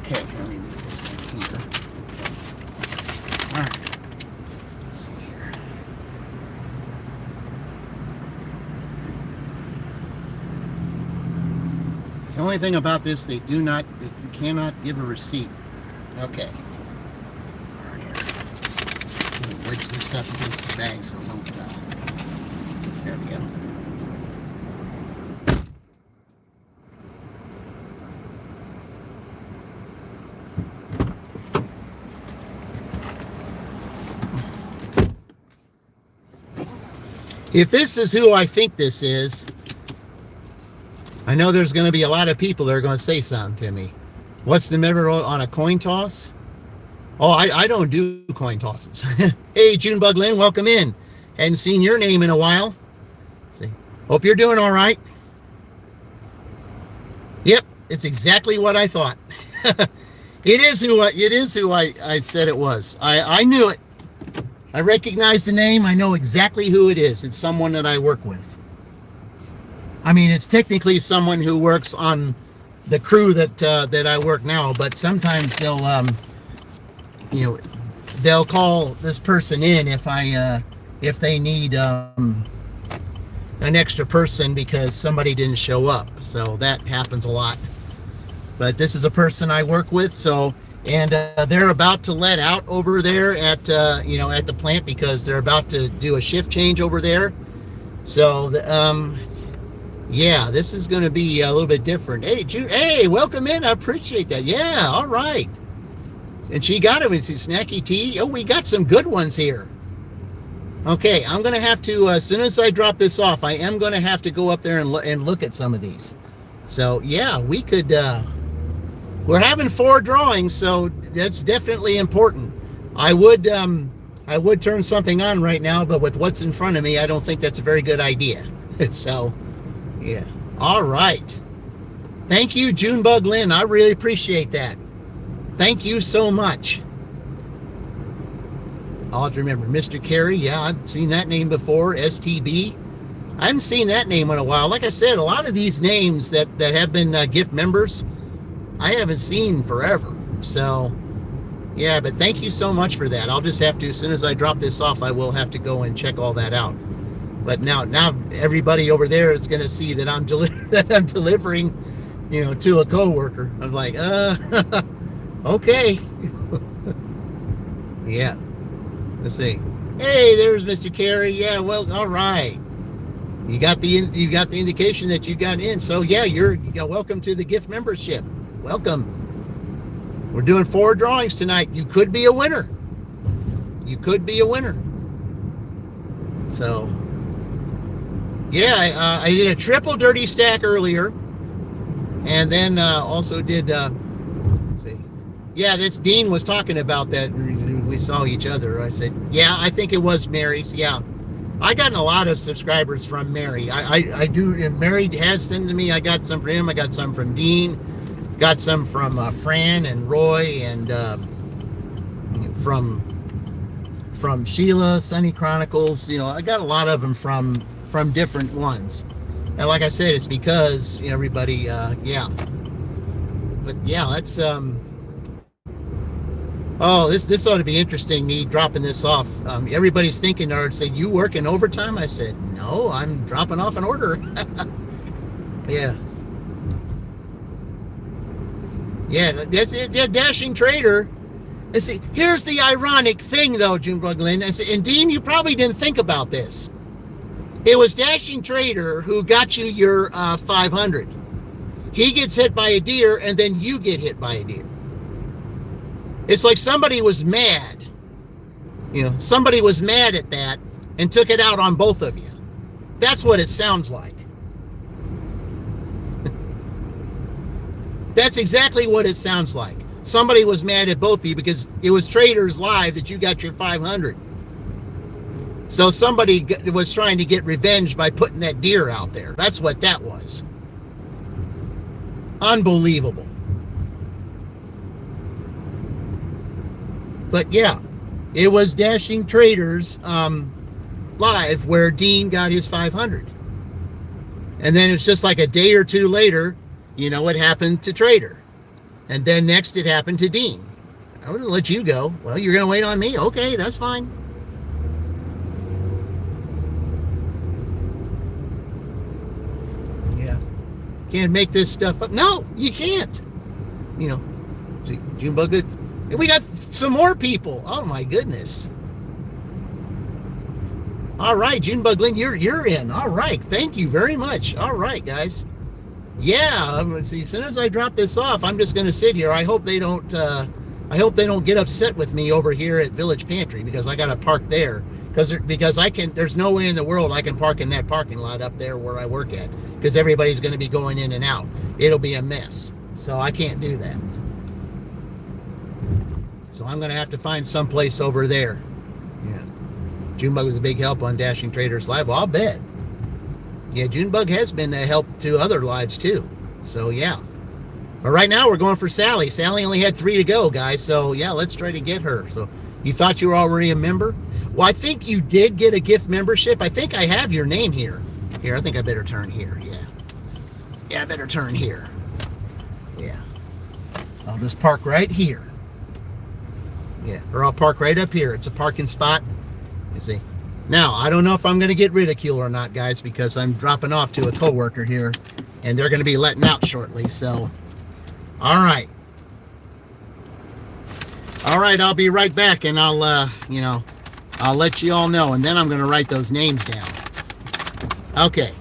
Okay, let me move this in here. Okay. All right. Let's see here. The only thing about this, you cannot give a receipt. Okay. All right, here. Let me wedge this up against the bag so it don't there we go. If this is who I think this is, I know there's going to be a lot of people that are going to say something to me. What's the number on a coin toss? Oh, I don't do coin tosses. Hey, Junebug Lynn, welcome in. Hadn't seen your name in a while. Let's see. Hope you're doing all right. Yep, it's exactly what I thought. It is who I said it was. I knew it. I recognize the name. I know exactly who it is. It's someone that I work with. I mean, it's technically someone who works on the crew that I work now, but sometimes they'll call this person in if they need an extra person because somebody didn't show up. So that happens a lot. But this is a person I work with, and they're about to let out over there at at the plant because they're about to do a shift change over there. So yeah, this is going to be a little bit different. Hey, welcome in. I appreciate that. Yeah, all right. And she got him. It's snacky tea. Oh, we got some good ones here. Okay, I'm going to have to, as soon as I drop this off, I am going to have to go up there and look at some of these. So yeah, we could. We're having 4 drawings, so that's definitely important. I would turn something on right now, but with what's in front of me, I don't think that's a very good idea. So, yeah. All right. Thank you, Junebug Lynn. I really appreciate that. Thank you so much. I'll have to remember Mr. Carey. Yeah, I've seen that name before. STB. I haven't seen that name in a while. Like I said, a lot of these names that have been gift members, I haven't seen forever. So, yeah, but thank you so much for that. I'll just have to, as soon as I drop this off, I will have to go and check all that out. But now everybody over there is going to see that I'm delivering, to a coworker. I'm like, okay. Yeah. Let's see. Hey, there's Mr. Carey. Yeah, well, all right. You got the indication that you got in. So yeah, you're welcome to the gift membership. Welcome. We're doing 4 drawings tonight. You could be a winner. You could be a winner. So yeah, I did a triple dirty stack earlier, and then also did. Let's see. Yeah, that's Dean was talking about that. We saw each other. I said, yeah, I think it was Mary's. Yeah, I gotten a lot of subscribers from Mary. I do. And Mary has sent to me. I got some from him. I got some from Dean. Got some from Fran and Roy, and from Sheila, Sunny Chronicles. I got a lot of them from different ones. And like I said, it's because everybody. Yeah. But yeah, let's. Oh, this ought to be interesting. Me dropping this off. Everybody's thinking, or say, you working overtime? I said, no, I'm dropping off an order. Yeah. Yeah, that's it. Yeah, Dashing Trader. And see, here's the ironic thing, though, Junebug Lynn. And Dean, you probably didn't think about this. It was Dashing Trader who got you your 500. He gets hit by a deer, and then you get hit by a deer. It's like somebody was mad. Somebody was mad at that and took it out on both of you. That's what it sounds like. That's exactly what it sounds like. Somebody was mad at both of you because it was Traders Live that you got your 500. So somebody was trying to get revenge by putting that deer out there. That's what that was. Unbelievable. But yeah, it was Dashing Traders Live where Dean got his 500. And then it's just like a day or two later, what happened to Trader. And then next it happened to Dean. I wouldn't let you go. Well, you're going to wait on me? Okay, that's fine. Yeah. Can't make this stuff up. No, you can't. Junebug Goods. And we got some more people. Oh my goodness. All right, Junebug Lynn, you're in. All right, thank you very much. All right, guys. Yeah, let's see. As soon as I drop this off, I'm just going to sit here. I hope they don't get upset with me over here at Village Pantry because I got to park there because I can. There's no way in the world I can park in that parking lot up there where I work at because everybody's going to be going in and out. It'll be a mess. So I can't do that. So I'm going to have to find someplace over there. Yeah. Junebug was a big help on Dashing Traders Live. Well, I'll bet. Yeah, Junebug has been a help to other lives too. So yeah. But right now we're going for Sally. Sally only had 3 to go, guys. So yeah, let's try to get her. So you thought you were already a member? Well, I think you did get a gift membership. I think I have your name here. Here, I think I better turn here. Yeah. Yeah, I better turn here. Yeah. I'll just park right here. Yeah, or I'll park right up here. It's a parking spot. You see. Now, I don't know if I'm going to get ridicule or not, guys, because I'm dropping off to a coworker here, and they're going to be letting out shortly. So, all right. All right, I'll be right back, and I'll let you all know, and then I'm going to write those names down. Okay.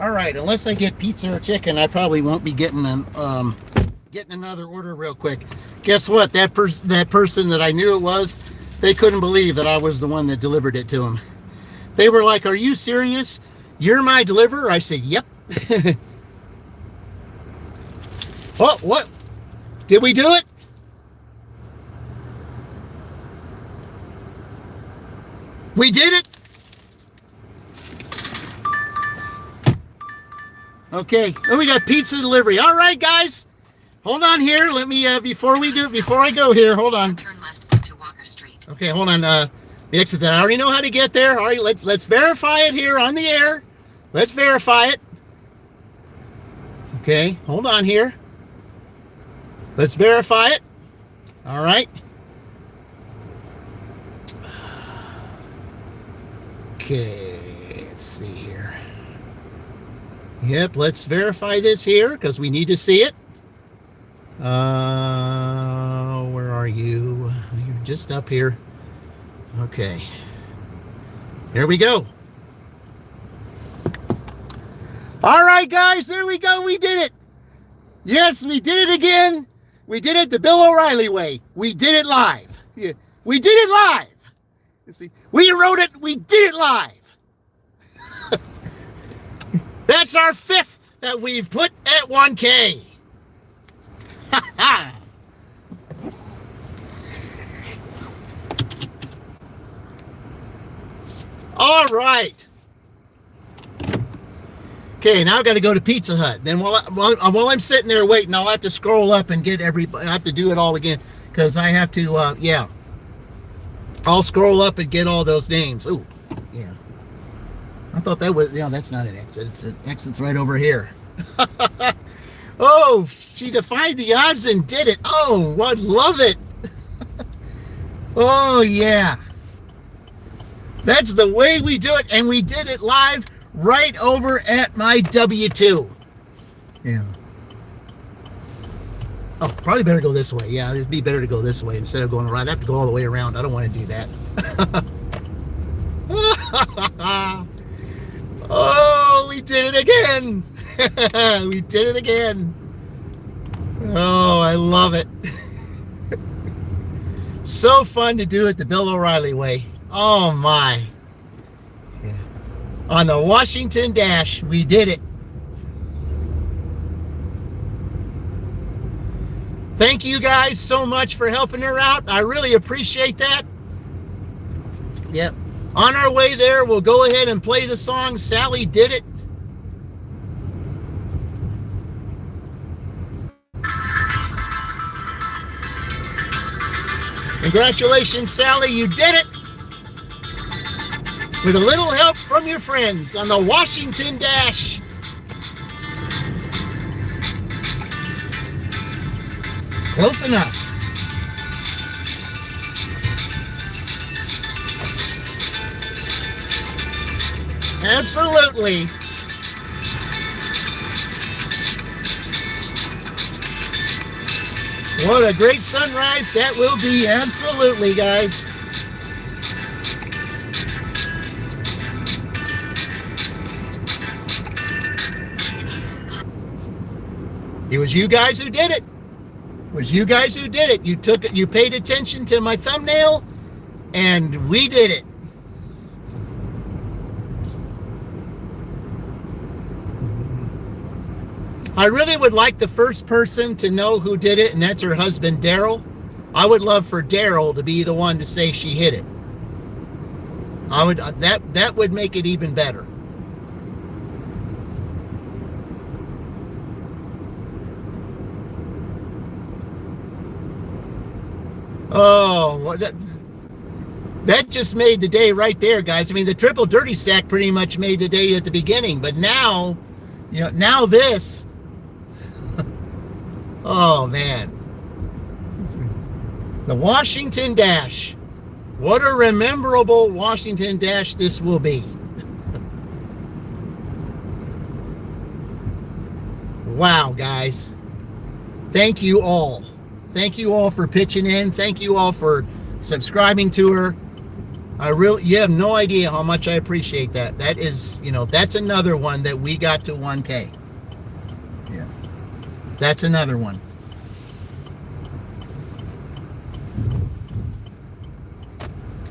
All right, unless I get pizza or chicken, I probably won't be getting getting another order real quick. Guess what? That person that I knew it was, they couldn't believe that I was the one that delivered it to them. They were like, "Are you serious? You're my deliverer?" I said, "Yep." Oh, what? Did we do it? We did it? Okay. Oh, we got pizza delivery. All right, guys. Hold on here. Let me, before I go here, hold on. Turn left to Walker Street. Okay, hold on. The exit that. I already know how to get there. All right, let's verify it here on the air. Let's verify it. Okay, hold on here. Let's verify it. All right. Okay, let's see here. Yep, let's verify this here because we need to see it. Where are you? You're just up here. Okay. Here we go. All right, guys, there we go. We did it. Yes, we did it again. We did it the Bill O'Reilly way. We did it live. Yeah, we did it live. You see, we wrote it. We did it live. That's our 5th that we've put at 1K. All right. Okay, now I've got to go to Pizza Hut. Then while I'm sitting there waiting, I'll have to scroll up and get everybody. I have to do it all again because I have to. Yeah, I'll scroll up and get all those names. Ooh, yeah. I thought that was. Yeah, that's not an exit. It's an exit's right over here. Oh, she defied the odds and did it. Oh, I love it. Oh yeah. That's the way we do it, and we did it live. Right over at my W2. Yeah. Oh, probably better go this way. Yeah, it'd be better to go this way instead of going around. I have to go all the way around. I don't want to do that. Oh, we did it again. We did it again. Oh, I love it. So fun to do it the Bill O'Reilly way. Oh, my. On the Washington Dash, we did it. Thank you guys so much for helping her out. I really appreciate that. Yep. On our way there, we'll go ahead and play the song Sally Did It. Congratulations, Sally, you did it. With a little help from your friends on the Washington Dash. Close enough. Absolutely. What a great sunrise that will be. Absolutely, guys. It was you guys who did it. It was you guys who did it. You took it. You paid attention to my thumbnail, and we did it. I really would like the first person to know who did it, and that's her husband, Daryl. I would love for Daryl to be the one to say she hit it. I would. That would make it even better. Oh, that just made the day right there, guys. I mean, the triple dirty stack pretty much made the day at the beginning, but now, you know, now this. Oh, man. The Washington Dash. What a memorable Washington Dash this will be. Wow, guys. Thank you all. Thank you all for pitching in. Thank you all for subscribing to her. you have no idea how much I appreciate that. That is, that's another one that we got to 1K. Yeah. That's another one.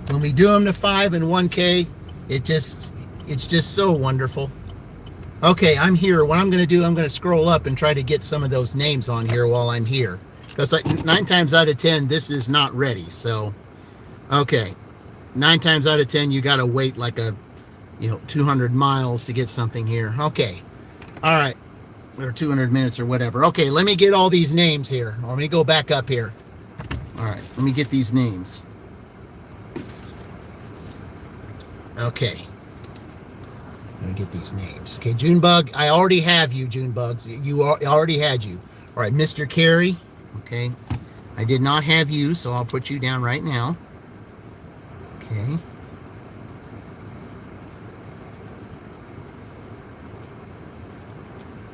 When we do them to 5 and 1K, it's just so wonderful. Okay, I'm here. What I'm going to do, I'm going to scroll up and try to get some of those names on here while I'm here. Because 9 times out of 10, this is not ready. So, okay. 9 times out of 10, you got to wait like 200 miles to get something here. Okay. All right. Or 200 minutes or whatever. Okay, let me get all these names here. Let me go back up here. All right, let me get these names. Okay. Let me get these names. Okay, Junebug, I already have you, Junebugs. I already had you. All right, Mr. Carey. Okay. I did not have you, so I'll put you down right now. Okay.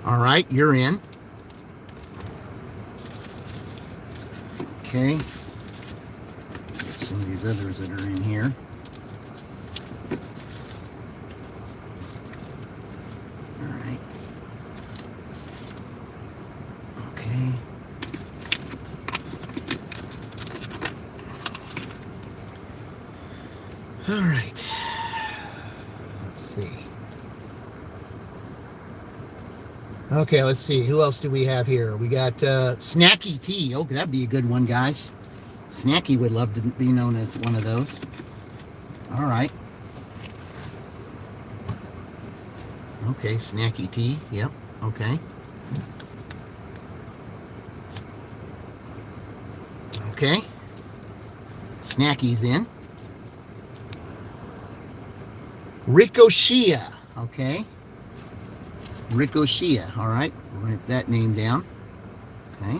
All right, you're in. Okay. Get some of these others that are in here. All right. Okay. All right. Let's see. Okay, let's see. Who else do we have here? We got Snacky T. Oh, that'd be a good one, guys. Snacky would love to be known as one of those. All right. Okay, Snacky T. Yep. Okay. Okay. Snacky's in. Ricochet. Okay. Ricochet. All right. Write that name down. Okay.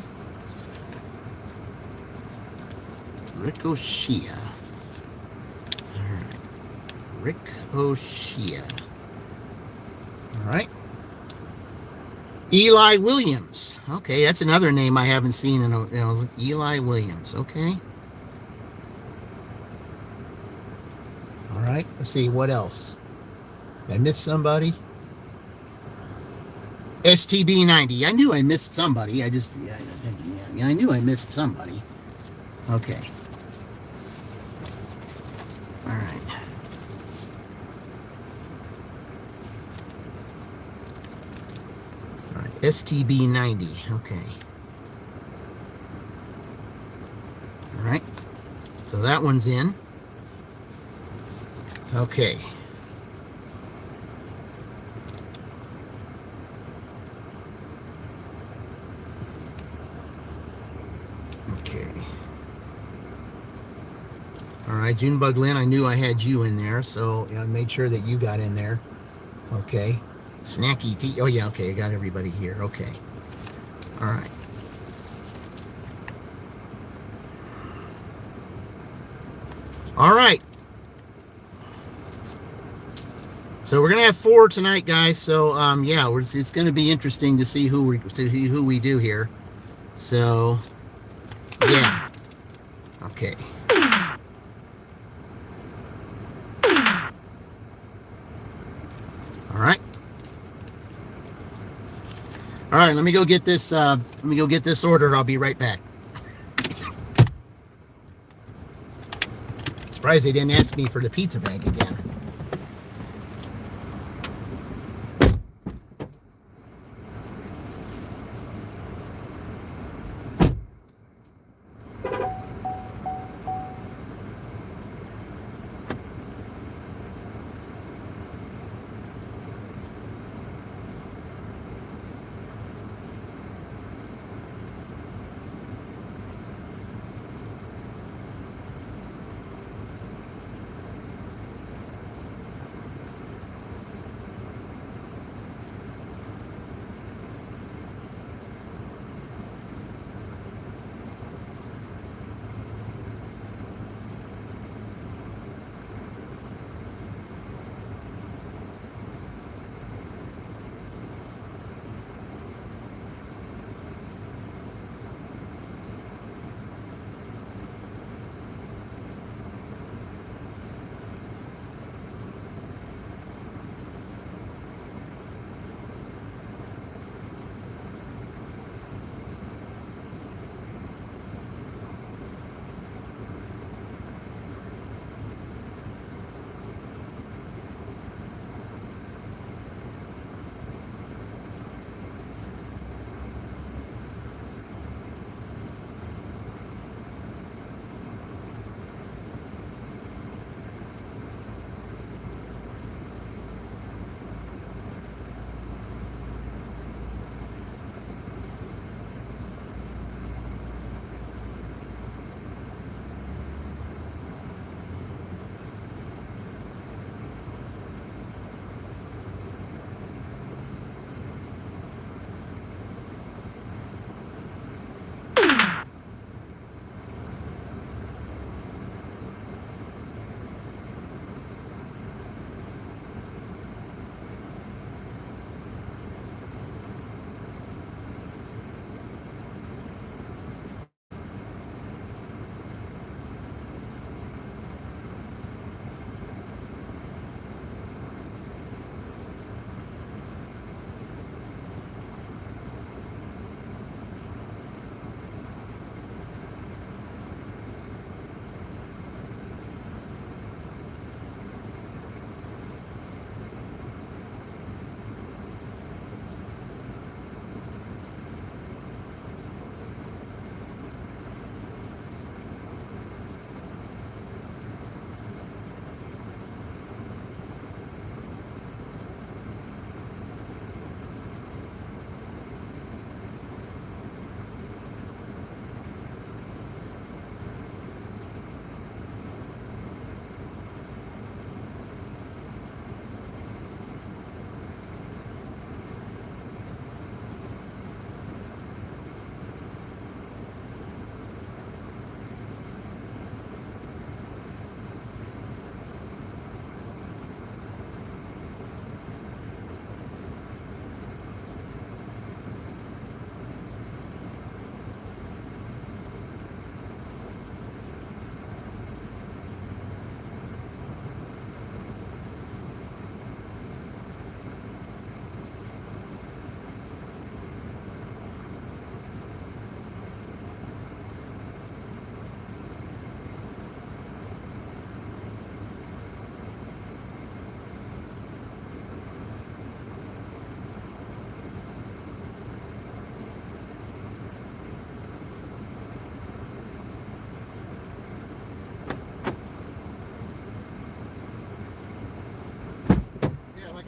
Ricochet. All right. Ricochet. All right. Eli Williams. Okay, that's another name I haven't seen in a, Eli Williams. Okay. All right. Let's see what else. Did I miss somebody? STB90. I knew I missed somebody. I knew I missed somebody. Okay. All right. All right. STB90. Okay. All right. So that one's in. Okay. Okay. All right, Junebug Lynn, I knew I had you in there, so I made sure that you got in there. Okay. Snacky T. Oh, yeah, okay, I got everybody here. Okay. All right. All right. So we're gonna have 4 tonight, guys. So yeah, it's gonna be interesting to see who we do here. So yeah. Okay. All right. All right. Let me go get this. Let me go get this ordered. I'll be right back. Surprised they didn't ask me for the pizza bag again.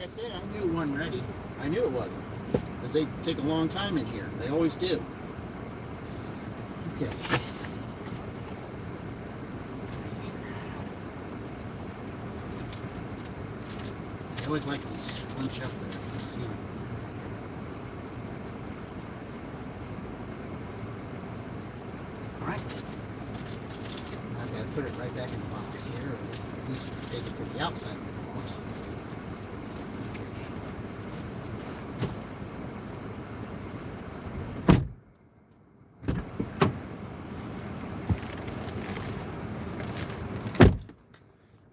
like I said, I knew it wasn't ready. I knew it wasn't. Because they take a long time in here. They always do. Okay. I always like to scrunch up the seat. Alright. I've got to put it right back in the box here, or at least take it to the outside of the box.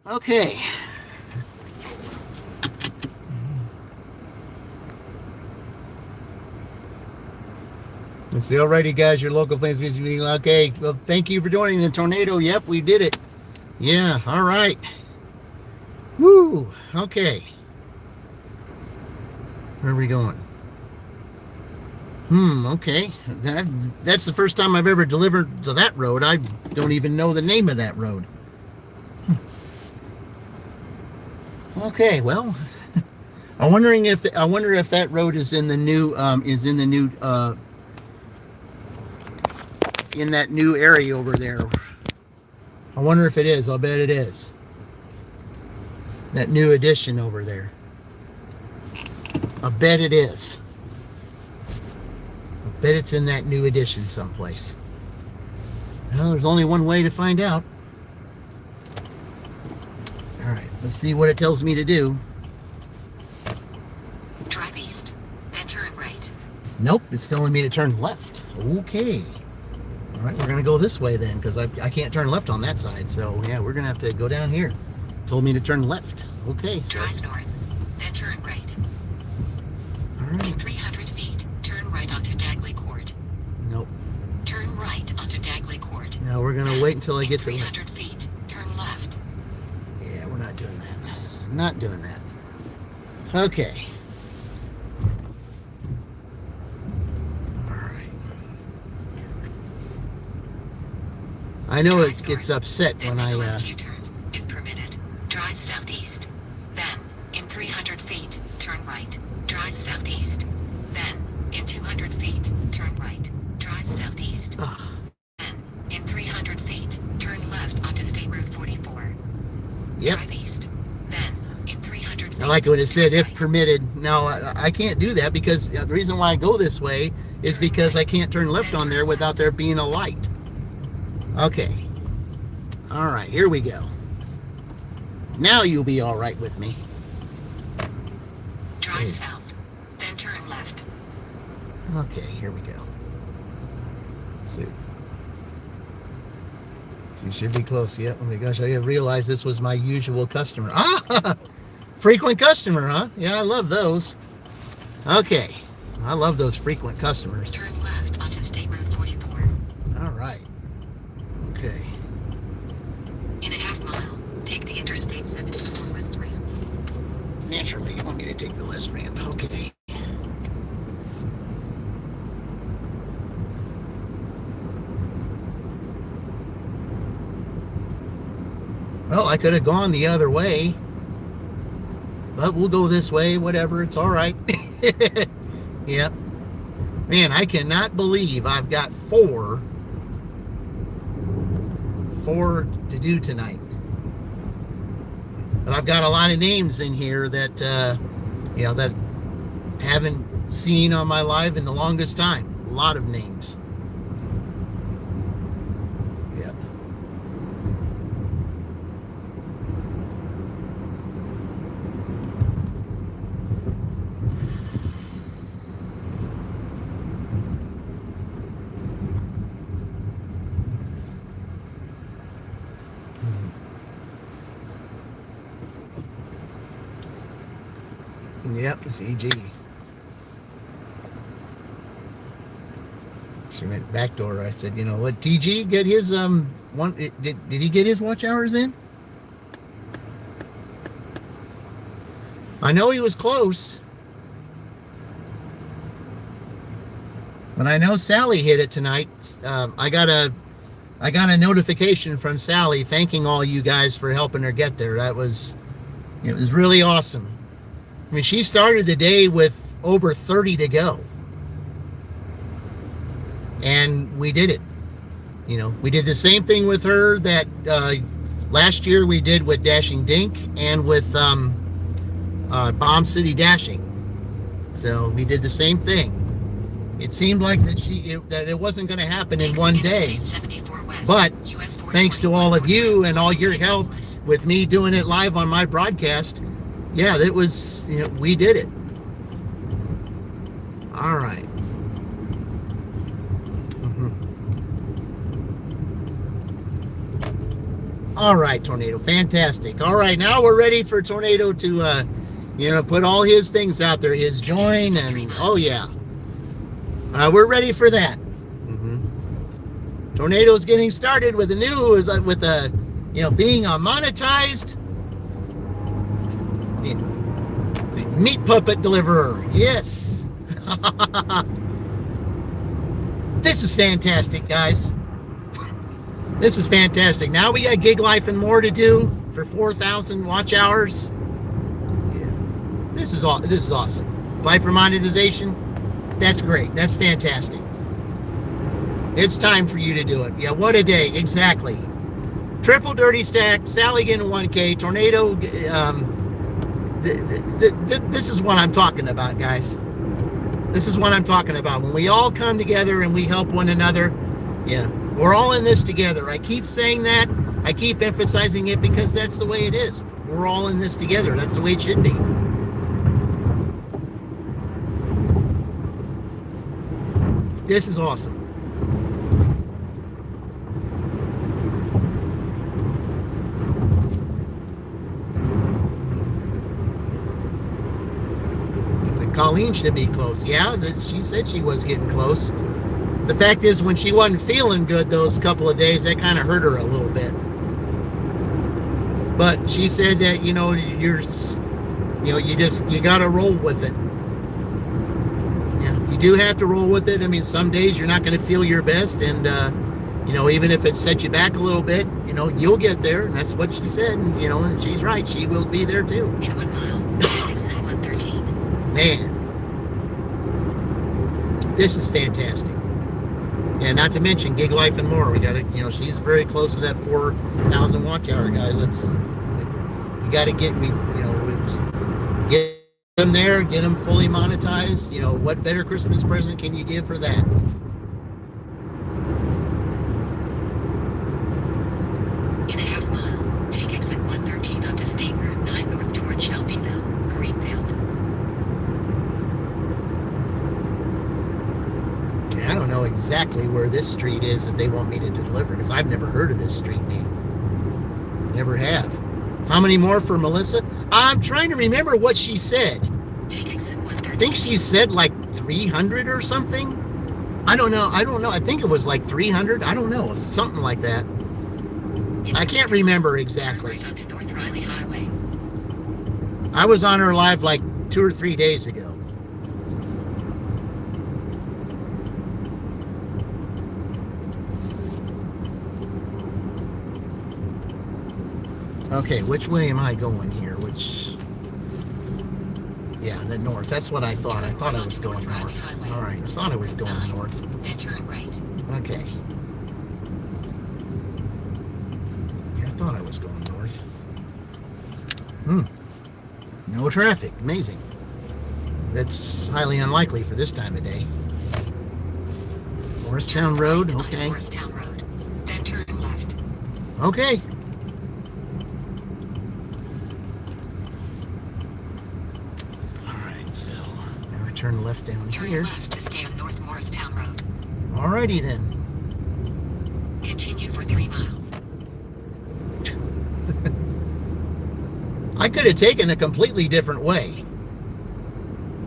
Okay. Let's see. Alrighty, guys, your local Flames Music meeting. Okay. Well, thank you for joining the tornado. Yep, we did it. Yeah. All right. Woo. Okay. Where are we going? Okay. That's the first time I've ever delivered to that road. I don't even know the name of that road. Okay, well, I wonder if that road is in the new in that new area over there. I wonder if it is. I'll bet it is. That new addition over there. I bet it is. I bet it's in that new addition someplace. Well, there's only one way to find out. All right, let's see what it tells me to do. Drive east, then turn right. Nope, it's telling me to turn left. Okay. All right, we're going to go this way then, because I can't turn left on that side. So, yeah, we're going to have to go down here. Told me to turn left. Okay. So, Drive north, then turn right. all right. In 300 feet, turn right onto Dagley Court. Nope. Turn right onto Dagley Court. Now we're going to wait until I get to... In 300 feet, turn left. Yeah, we're not doing that. Not doing that. Okay. All right. I know it gets upset Then when make I... a left U-turn, if permitted. Drive southeast. Then, in 300 feet, turn right. Drive southeast. Then, in 200 feet, turn right. Drive southeast. Then, in 300 feet, turn left onto State Route 44. Yep. Drive east. Then, in 300 feet, I like what it said, turn if right. permitted. No, I can't do that because the reason why I go this way is because I can't turn left on there without there being a light. Okay. All right, here we go. Now you'll be all right with me. Drive south. Then turn left. Okay, here we go. Let's see. You should be close. Yep. Oh my gosh, I didn't realize this was my usual customer. Ah! Frequent customer, huh? Yeah, I love those. Okay. I love those frequent customers. Turn left onto State Route 44. All right. Okay. In a half mile, take the Interstate 74 west ramp. Naturally, you want me to take the left ramp. Okay. Well, I could have gone the other way. But we'll go this way, whatever. It's all right. Yep. Man, I cannot believe I've got four to do tonight. But I've got a lot of names in here that, that haven't seen on my live in the longest time. A lot of names. Yep. Yep, it's EG. She went back door. I said, you know what, TG get his one? Did he get his watch hours in? I know he was close, but I know Sally hit it tonight. I got a notification from Sally thanking all you guys for helping her get there. It was really awesome. I mean, she started the day with over 30 to go. And we did it. You know, we did the same thing with her that last year we did with Dashing Dink and with Bomb City Dashing. So we did the same thing. It seemed like that it wasn't going to happen in one day. But thanks to all of you and all your help with me doing it live on my broadcast, yeah, that was, you know, we did it. All right. All right, Tornado, fantastic. All right, now we're ready for Tornado to, you know, put all his things out there, his join, and oh yeah, we're ready for that. Tornado's getting started with a new, with a, you know, being a monetized meat puppet deliverer. Yes. This is fantastic, guys. This is fantastic. Now we got Gig Life and more to do for 4,000 watch hours. Yeah. This is awesome. Apply for monetization. That's great. That's fantastic. It's time for you to do it. Yeah, what a day. Exactly. Triple dirty stack, Sally getting 1K, Tornado. This is what I'm talking about, guys. This is what I'm talking about. When we all come together and we help one another, yeah, we're all in this together. I keep saying that. I keep emphasizing it because that's the way it is. We're all in this together. That's the way it should be. This is awesome. Colleen should be close. Yeah, she said she was getting close. The fact is, when she wasn't feeling good those couple of days, that kind of hurt her a little bit. But she said that, you know, you got to roll with it. Yeah, you do have to roll with it. I mean, some days you're not going to feel your best, and you know, even if it sets you back a little bit, you know, you'll get there, and that's what she said. And you know, and she's right. She will be there too. In 1 mile, exit 113. Man, this is fantastic. And not to mention Gig Life and more. We got to, you know, she's very close to that 4,000 watch hour guy. We got to get, let's get them there, get them fully monetized. You know, what better Christmas present can you give for that? In a half mile, take exit 113 onto State Route 9 north toward Shelbyville, Greenfield. I don't know exactly where this street is that they want me to deliver because I've never heard of this street name. Never have. How many more for Melissa? I'm trying to remember what she said. Take exit 113. I think she said like 300 or something. I don't know. I think it was like 300. I don't know. Something like that. I can't remember exactly. Turn right onto North Riley Highway. I was on her live like 2 or 3 days ago. Okay, which way am I going here? Yeah, the north. That's what I thought. I thought I was going north. All right, I thought I was going north. Then turn right. Okay. Yeah, I thought I was going north. No traffic. Amazing. That's highly unlikely for this time of day. Morristown Road. Okay. Morristown Road. Then turn left. Okay. So now I turn left down Turn here. left to stay on North Morristown Road. Alrighty then. Continue for 3 miles. I could have taken a completely different way.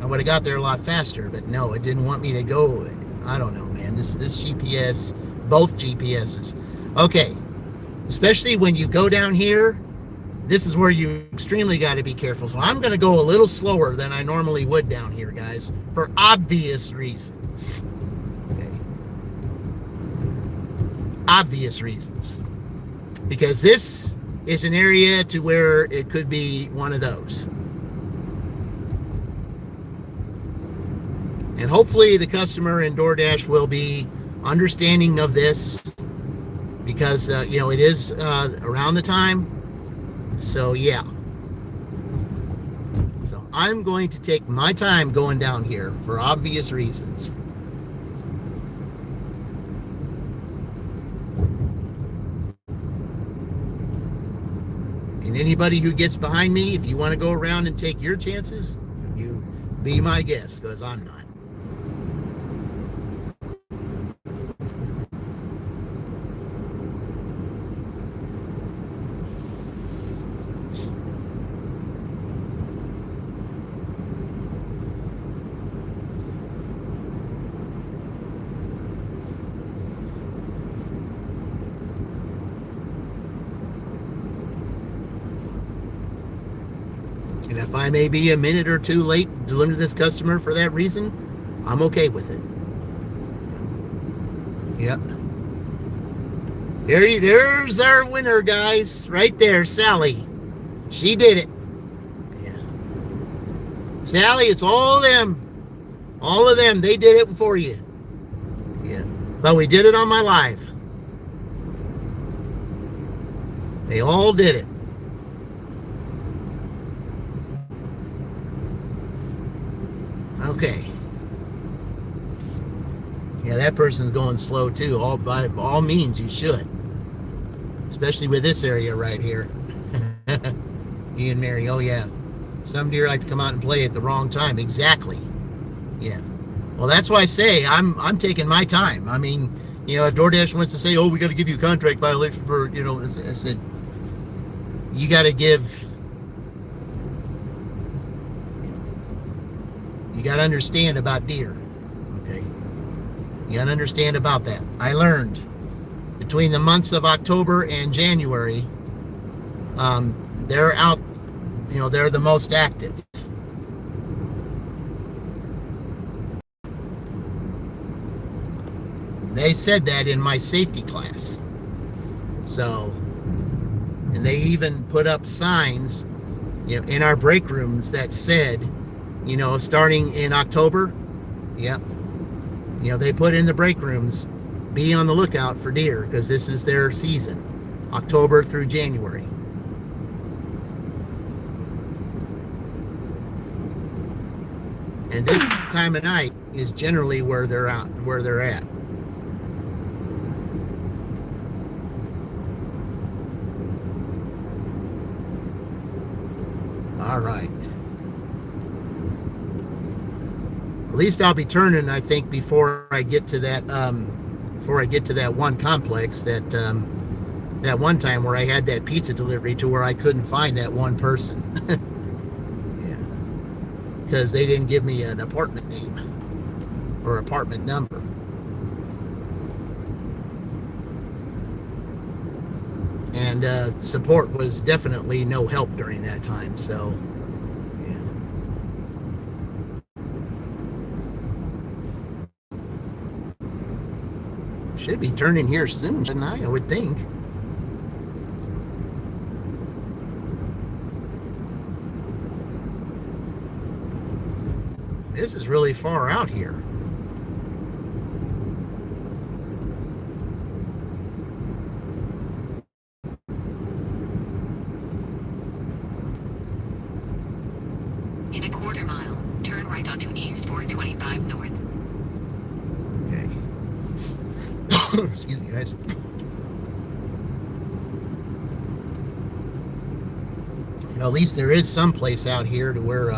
I would have got there a lot faster, but no, it didn't want me to go. I don't know, man. This GPS, both GPSs. Okay, especially when you go down here, this is where you extremely got to be careful. So I'm going to go a little slower than I normally would down here, guys, for obvious reasons. Okay. Obvious reasons. Because this is an area to where it could be one of those. And hopefully the customer in DoorDash will be understanding of this because, it is around the time. So, yeah. So I'm going to take my time going down here for obvious reasons. And anybody who gets behind me, if you want to go around and take your chances, you be my guest, because I'm not. And if I may be a minute or two late delivering to this customer for that reason, I'm okay with it. Yep. There's our winner, guys. Right there, Sally. She did it. Yeah. Sally, it's all of them. All of them. They did it for you. Yeah. But we did it on my live. They all did it. Okay. Yeah, that person's going slow too. By all means, you should. Especially with this area right here. Ian Mary, oh yeah. Some deer like to come out and play at the wrong time. Exactly. Yeah. Well, that's why I say I'm taking my time. I mean, if DoorDash wants to say, oh, we got to give you a contract violation for, I said, you got to give. You got to understand about deer. Okay. You got to understand about that. I learned between the months of October and January, they're out, they're the most active. They said that in my safety class. So, and they even put up signs, in our break rooms that said, starting in October, yep. They put in the break rooms, be on the lookout for deer because this is their season, October through January. And this time of night is generally where they're at. All right. At least I'll be turning, I think, before I get to that one complex that one time where I had that pizza delivery to where I couldn't find that one person. Yeah. Because they didn't give me an apartment name or apartment number. And support was definitely no help during that time, so yeah. Should be turning here soon, shouldn't I would think. This is really far out here. In a quarter mile, turn right onto East 425 North. Okay. Excuse me, guys. At least there is some place out here to where,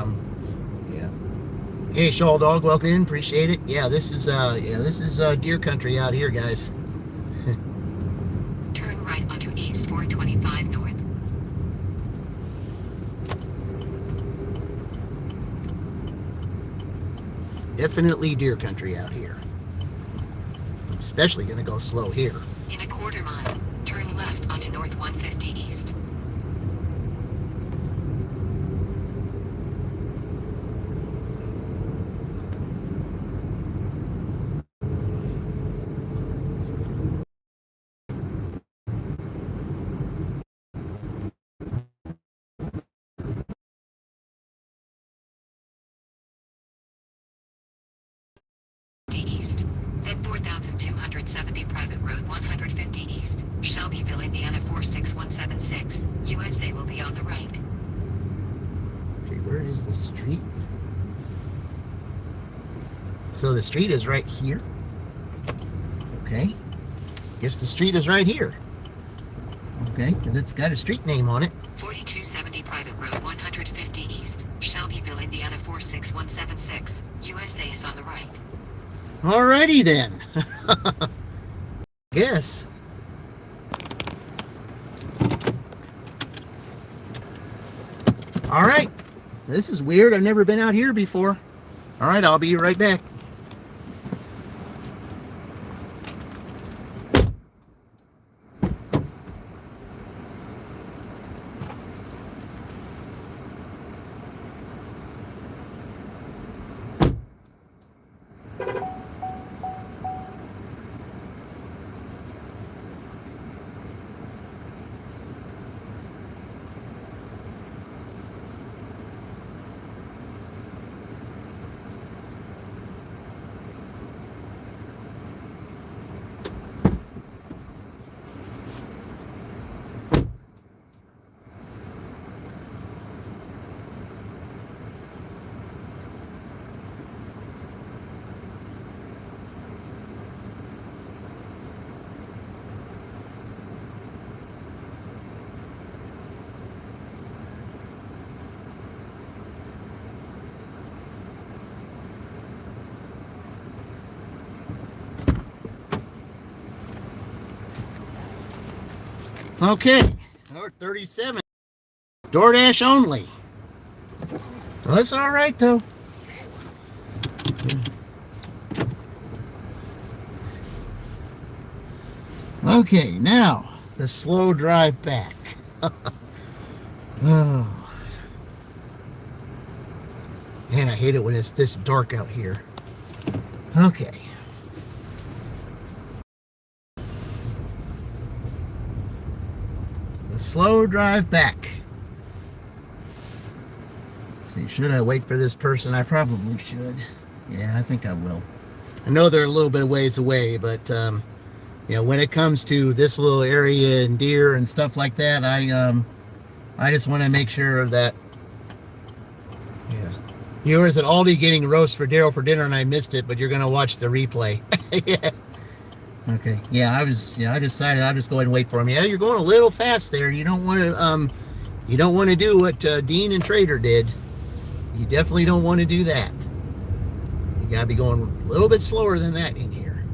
yeah. Hey, Shawl Dog, welcome in. Appreciate it. Yeah, this is deer country out here, guys. Turn right onto East 425 North. Definitely deer country out here. Especially gonna go slow here. In a quarter mile, turn left onto North 150 East. east. Then 4270 Private Road 150 East, Shelbyville, Indiana 46176, USA will be on the right. Okay, where is the street? So the street is right here. Okay. Guess the street is right here. Okay, because it's got a street name on it. 4270 Private Road 150 East, Shelbyville, Indiana 46176, USA is on the right. Alrighty then. Guess. Alright. This is weird. I've never been out here before. Alright, I'll be right back. Okay, North 37, DoorDash only. Well, that's all right though. Okay, now the slow drive back. Oh, man, I hate it when it's this dark out here. Okay. The slow drive back. See, should I wait for this person? I probably should. Yeah, I think I will. I know they're a little bit of ways away, but you know, when it comes to this little area and deer and stuff like that, I just want to make sure that, yeah. You were at Aldi getting roast for Daryl for dinner and I missed it, but you're gonna watch the replay. Yeah. Okay. Yeah, I decided I'll just go ahead and wait for him. Yeah, you're going a little fast there. You don't want to do what Dean and Trader did. You definitely don't want to do that. You gotta be going a little bit slower than that in here.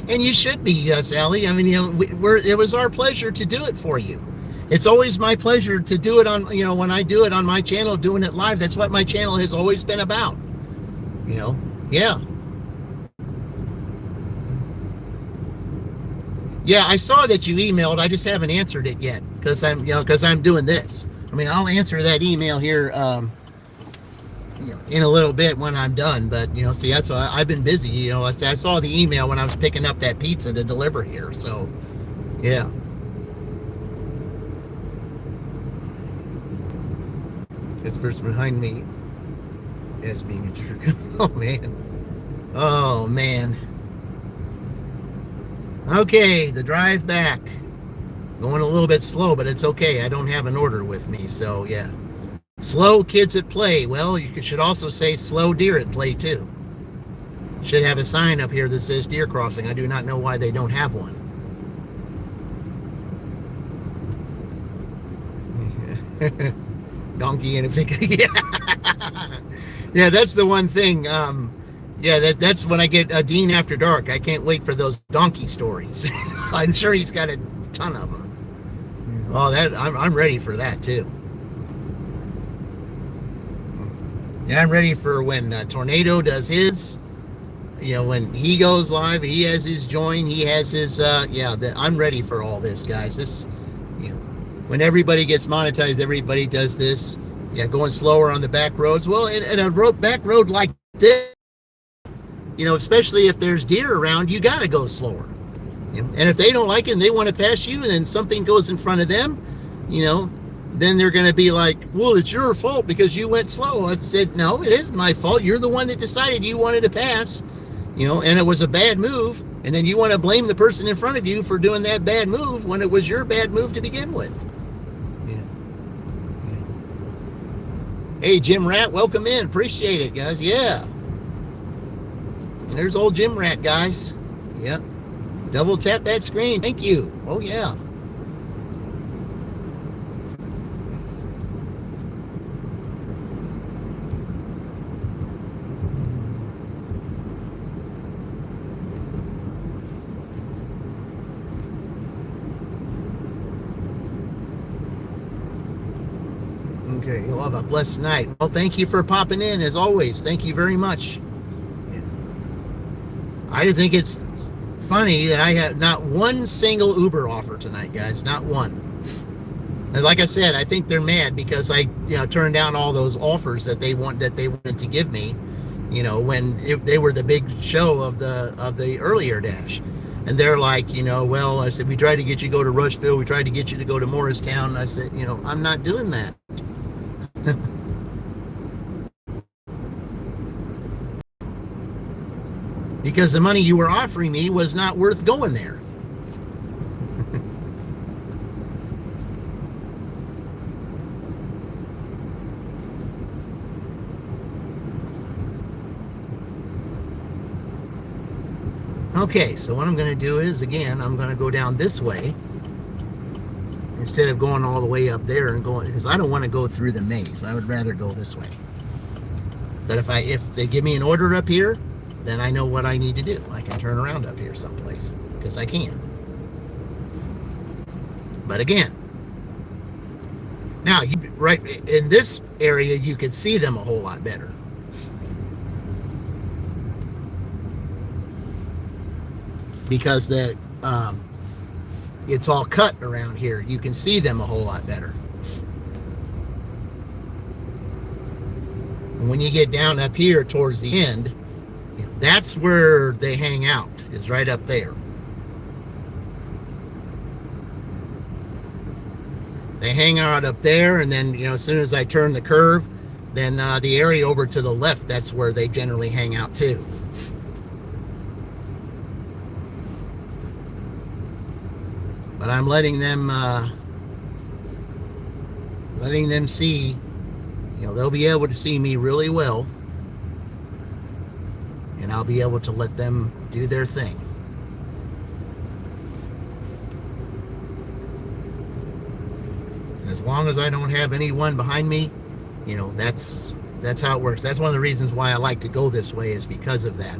And you should be, Sally. I mean, you know, it was our pleasure to do it for you. It's always my pleasure to do it on, you know, when I do it on my channel, doing it live. That's what my channel has always been about. You know, yeah. Yeah, I saw that you emailed. I just haven't answered it yet because I'm doing this. I mean, I'll answer that email here, you know, in a little bit when I'm done. But, you know, see, that's why I've been busy. You know, I saw the email when I was picking up that pizza to deliver here. So, yeah. This person behind me is being a jerk. Oh, man. Oh, man. Okay, the drive back. Going a little bit slow, but it's okay. I don't have an order with me, so yeah. Slow kids at play. Well, you should also say slow deer at play, too. Should have a sign up here that says deer crossing. I do not know why they don't have one. Donkey and a pig. Yeah. Yeah, that's the one thing. Yeah, that's when I get a Dean After Dark. I can't wait for those donkey stories. I'm sure he's got a ton of them. Oh, I'm ready for that too. Yeah, I'm ready for when Tornado does his. You know, when he goes live, he has his join. He has his. I'm ready for all this, guys. This, you know, when everybody gets monetized, everybody does this. Yeah, going slower on the back roads. Well, in a back road like this. You know, especially if there's deer around, you got to go slower. You know? And if they don't like it and they want to pass you and then something goes in front of them, then they're going to be like, well, it's your fault because you went slow. I said, no, it isn't my fault. You're the one that decided you wanted to pass, and it was a bad move. And then you want to blame the person in front of you for doing that bad move when it was your bad move to begin with. Yeah. Hey, Jim Rat, welcome in. Appreciate it, guys. Yeah. There's old Jim Rat, guys. Yep. Double tap that screen. Thank you. Oh, yeah. Okay, you'll have a blessed night. Well, thank you for popping in, as always. Thank you very much. I think it's funny that I have not one single Uber offer tonight, guys. Not one. And like I said, I think they're mad because I, turned down all those offers that they wanted to give me, when they were the big show of the earlier dash. And they're like, well, I said, we tried to get you to go to Rushville. We tried to get you to go to Morristown. And I said, I'm not doing that. Because the money you were offering me was not worth going there. Okay, so what I'm going to do is, again, I'm going to go down this way instead of going all the way up there and going, because I don't want to go through the maze. I would rather go this way. But if they give me an order up here, then I know what I need to do. I can turn around up here someplace, because I can. But again, now, right in this area, you could see them a whole lot better. Because it's all cut around here. You can see them a whole lot better. And when you get down up here towards the end, that's where they hang out, is right up there. They hang out up there, and then, as soon as I turn the curve, then the area over to the left, that's where they generally hang out too. But I'm letting them see, they'll be able to see me really well. And I'll be able to let them do their thing. And as long as I don't have anyone behind me, that's how it works. That's one of the reasons why I like to go this way, is because of that.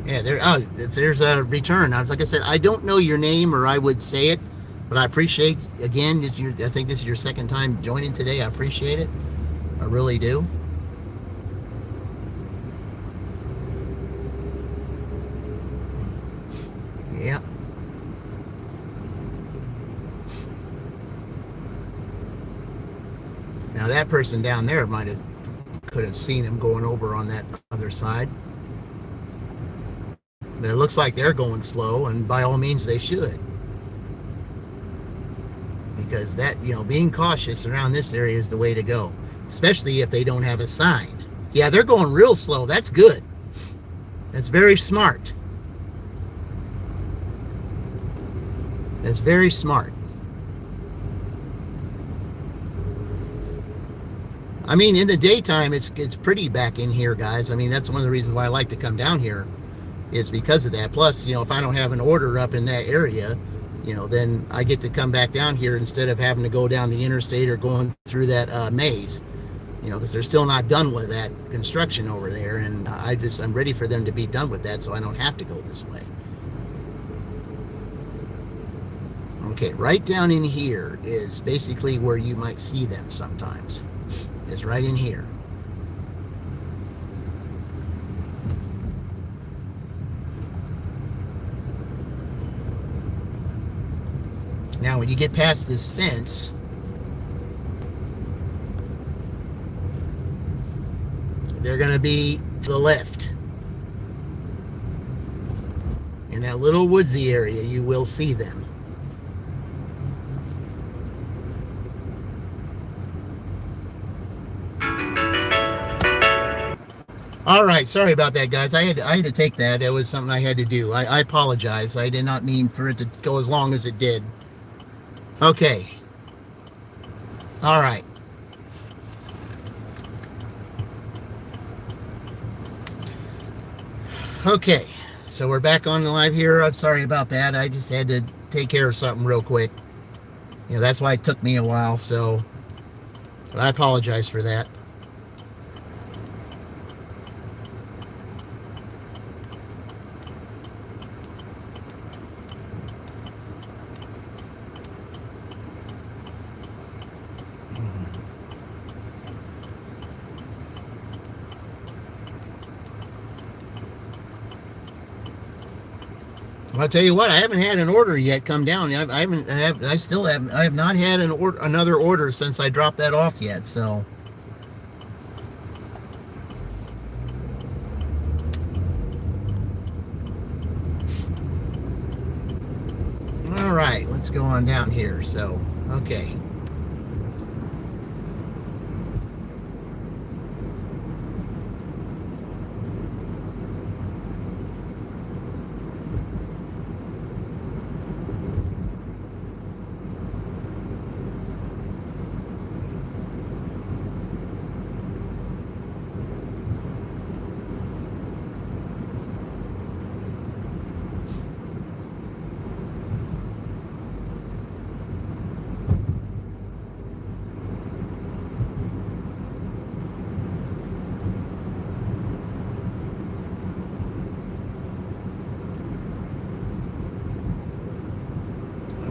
Yeah, there's a return. Like I said, I don't know your name, or I would say it, but I appreciate, again, I think this is your second time joining today. I appreciate it. I really do. Yeah. Now that person down there could have seen him going over on that other side. But it looks like they're going slow, and by all means they should. Because that, being cautious around this area is the way to go. Especially if they don't have a sign. Yeah, they're going real slow. That's good. That's very smart. That's very smart. I mean, in the daytime, it's pretty back in here, guys. I mean, that's one of the reasons why I like to come down here, is because of that. Plus, if I don't have an order up in that area, then I get to come back down here instead of having to go down the interstate or going through that maze, because they're still not done with that construction over there. And I'm ready for them to be done with that, so I don't have to go this way. Okay, right down in here is basically where you might see them sometimes. Is right in here. Now, when you get past this fence, they're going to be to the left. In that little woodsy area, you will see them. All right, sorry about that, guys. I had to take that. It was something I had to do. I apologize. I did not mean for it to go as long as it did. Okay. All right. Okay. So we're back on the live here. I'm sorry about that. I just had to take care of something real quick. You know, that's why it took me a while. So I apologize for that. I'll tell you what, I haven't had an order yet come down. I have not had another order since I dropped that off yet. So, all right, let's go on down here. So, okay.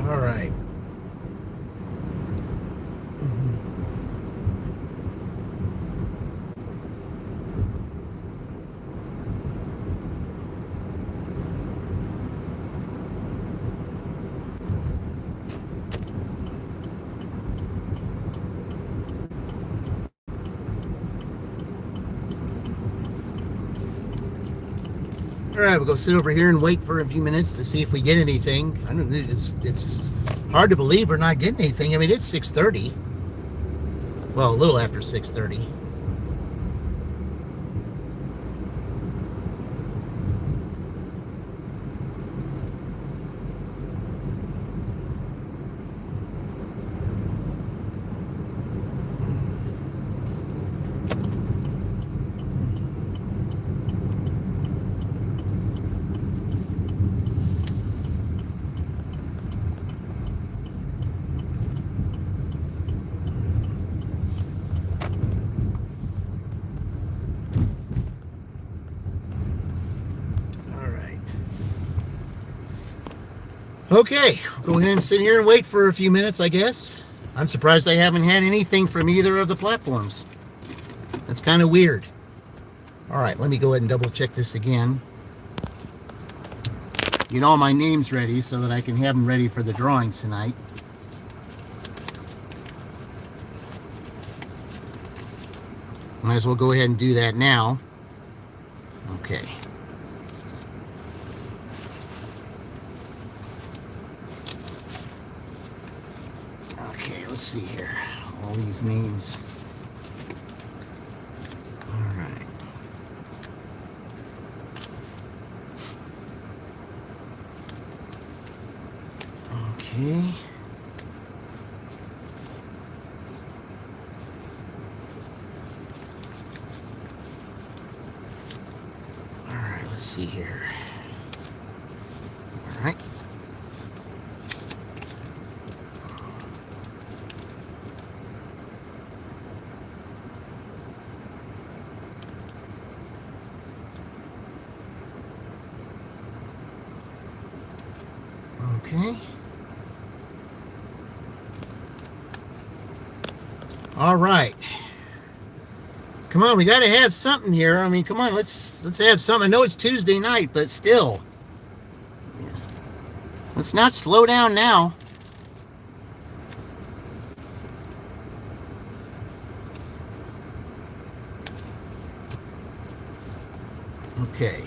All right. All right, we'll go sit over here and wait for a few minutes to see if we get anything. I don't. It's hard to believe we're not getting anything. I mean, it's 6:30. Well, a little after 6:30. Okay, we'll go ahead and sit here and wait for a few minutes, I guess. I'm surprised I haven't had anything from either of the platforms. That's kind of weird. All right, let me go ahead and double check this again. Get all my names ready so that I can have them ready for the drawings tonight. Might as well go ahead and do that now. Okay. Let's see here. All these names. All right. Okay. All right, let's see here. All right. Okay. All right. Come on, we got to have something here. I mean, come on, let's have something. I know it's Tuesday night, but still. Yeah. Let's not slow down now. Okay.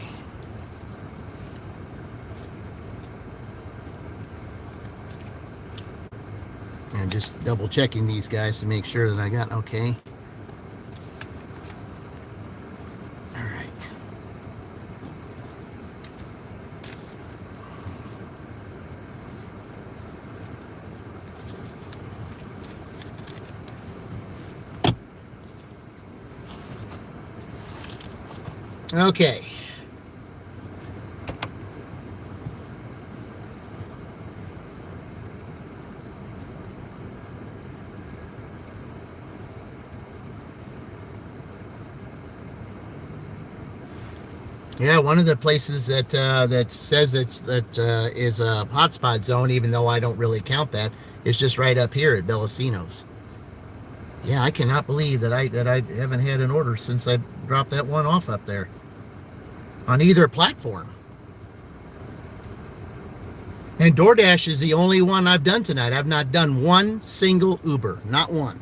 And just double checking these guys to make sure that I got okay. All right. Okay. Yeah, one of the places that that says is a hotspot zone, even though I don't really count that, is just right up here at Bellacino's. Yeah, I cannot believe that I haven't had an order since I dropped that one off up there on either platform. And DoorDash is the only one I've done tonight. I've not done one single Uber, not one.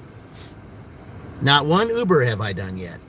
Not one Uber have I done yet.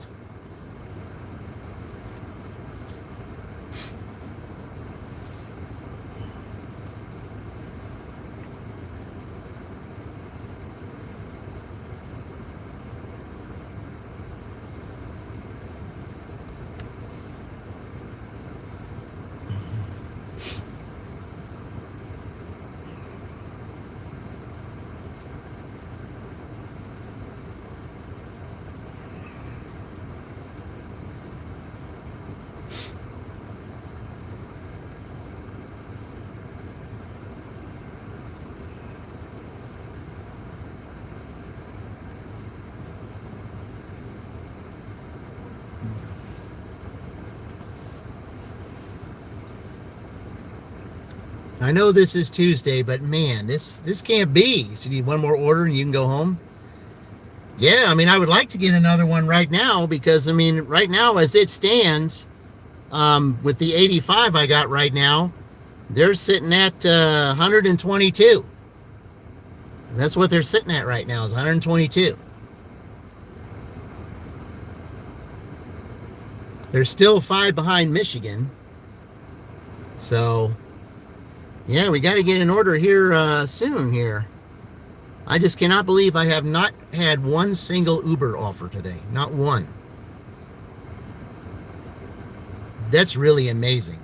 I know this is Tuesday, but man, this can't be. So you need one more order and you can go home? Yeah, I mean, I would like to get another one right now because, I mean, right now as it stands, with the 85 I got right now, they're sitting at 122. That's what they're sitting at right now is 122. They're still 5 behind Michigan. So, yeah, we got to get an order here soon here. I just cannot believe I have not had one single Uber offer today. Not one. That's really amazing.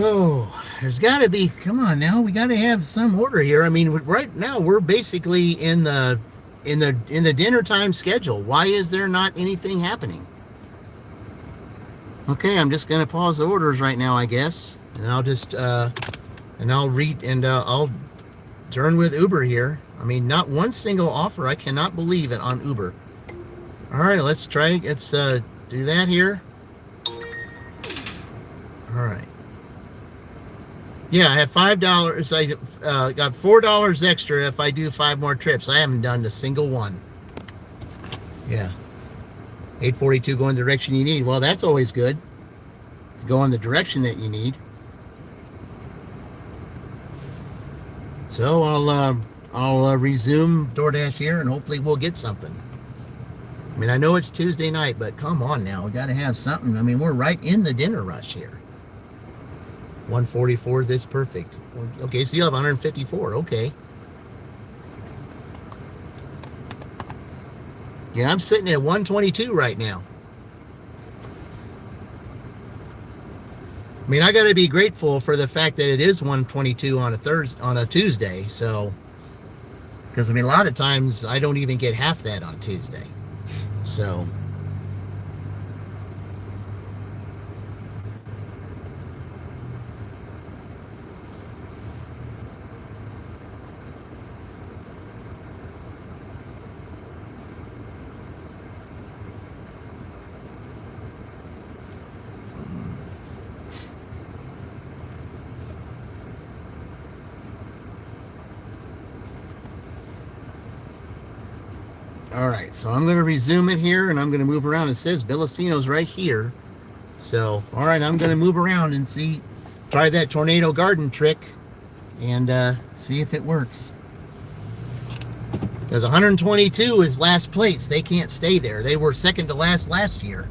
Oh, there's got to be, come on now, we got to have some order here. I mean, right now we're basically in the dinner time schedule. Why is there not anything happening? Okay, I'm just going to pause the orders right now, I guess, and I'll just I'll turn with Uber here. I mean, not one single offer. I cannot believe it on Uber. All right, let's do that here. All right. Yeah, I have $5. I got $4 extra if I do 5 more trips. I haven't done a single one. Yeah. 842 going the direction you need. Well, that's always good. To go in the direction that you need. So I'll resume DoorDash here and hopefully we'll get something. I mean, I know it's Tuesday night, but come on now. We got to have something. I mean, we're right in the dinner rush here. 144, this perfect. Okay, so you have 154. Okay. Yeah, I'm sitting at 122 right now. I mean, I got to be grateful for the fact that it is 122 on a Tuesday. So, because I mean, a lot of times I don't even get half that on Tuesday. So. All right, so I'm going to resume it here, and I'm going to move around. It says Bellacino's right here. So, all right, I'm going to move around and try that tornado garden trick, and see if it works. Because 122 is last place. They can't stay there. They were second to last year.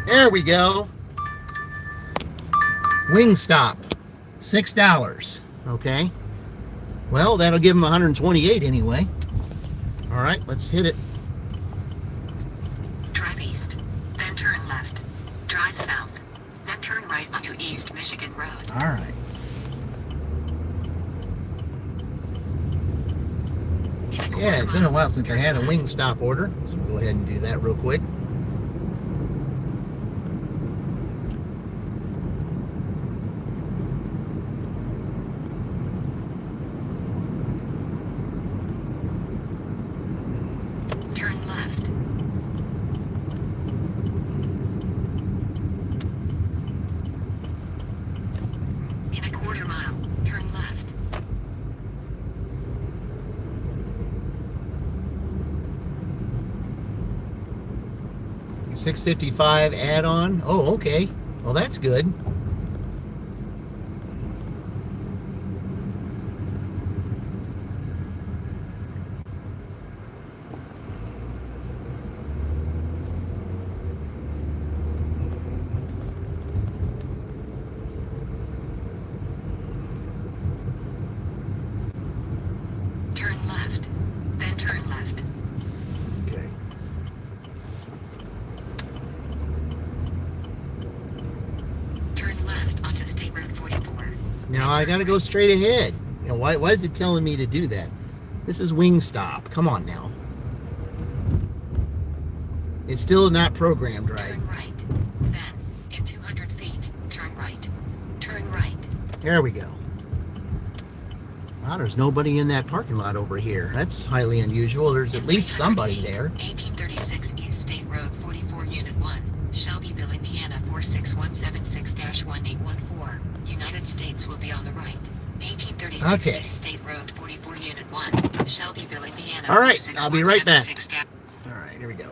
There we go. Wingstop. $6. Okay. Well, that'll give them 128 anyway. All right, let's hit it. Drive east, then turn left. Drive south, then turn right onto East Michigan Road. All right. Yeah, it's been a while since I had a Wingstop order, so we'll go ahead and do that real quick. Turn left. In a quarter mile, turn left. $6.55 add-on. Oh, okay. Well, that's good. Turn left, then turn left. Okay. Turn left onto State Road 44. Now I got to go straight ahead. You know, why is it telling me to do that? This is Wingstop. Come on now. It's still not programmed right. Turn right. Then, in 200 feet, turn right. Turn right. There we go. Wow, there's nobody in that parking lot over here. That's highly unusual. There's at least somebody there. 1836 East State Road 44 Unit 1, Shelbyville, Indiana 46176-1814. United States will be on the right. 1836 Okay. East State Road 44 Unit 1, Shelbyville, Indiana. All right, I'll be right back. 46176-. All right, here we go.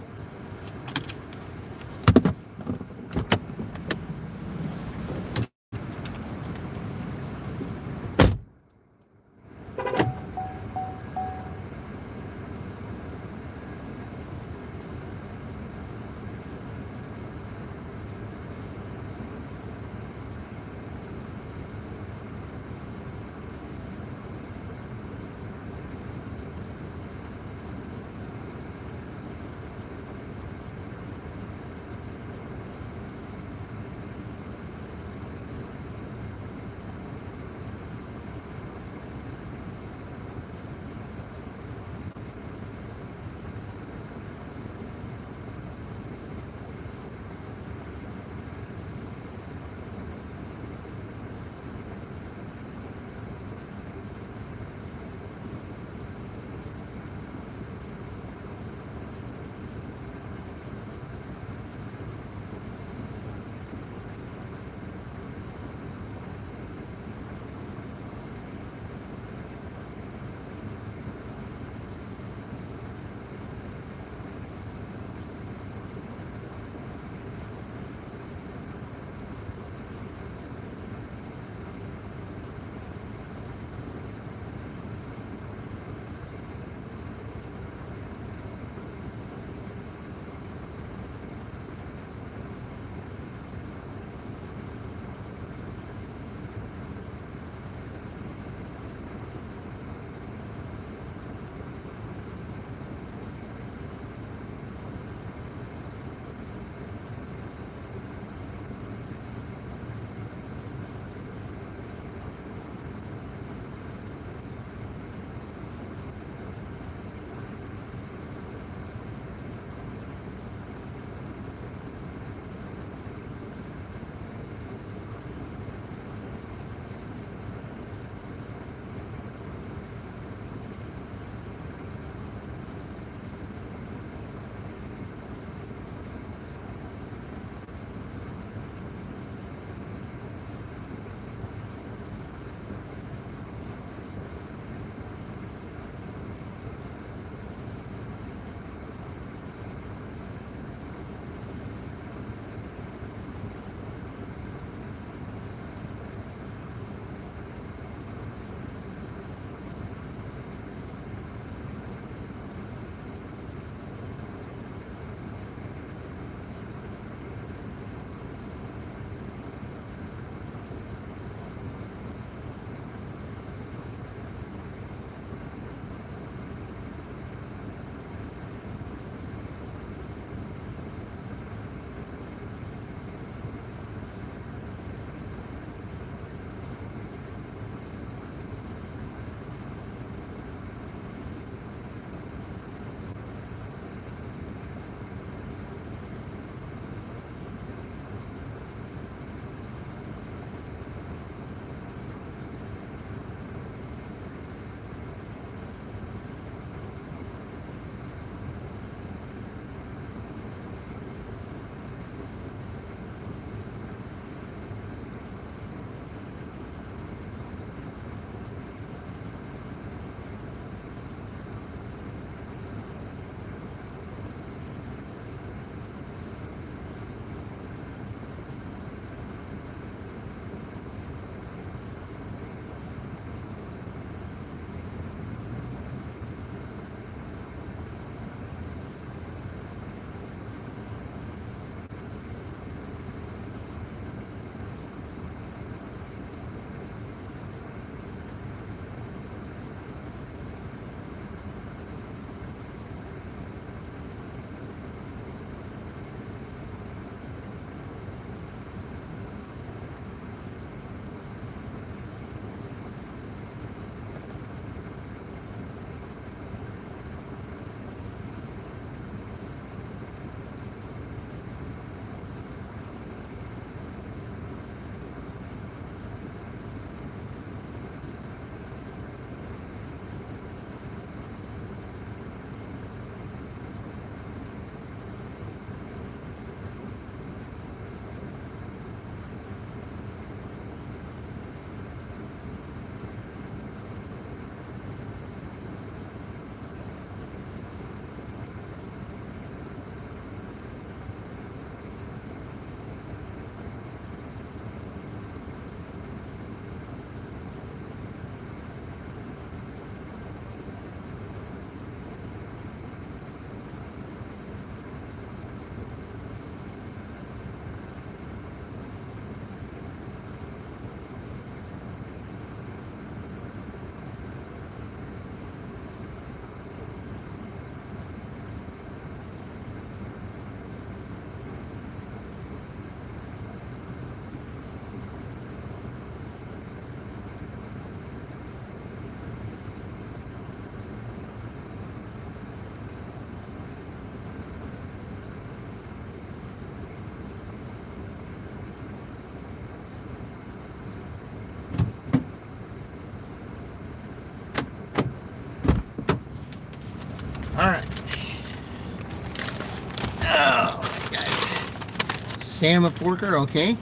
Sam of Forker, okay.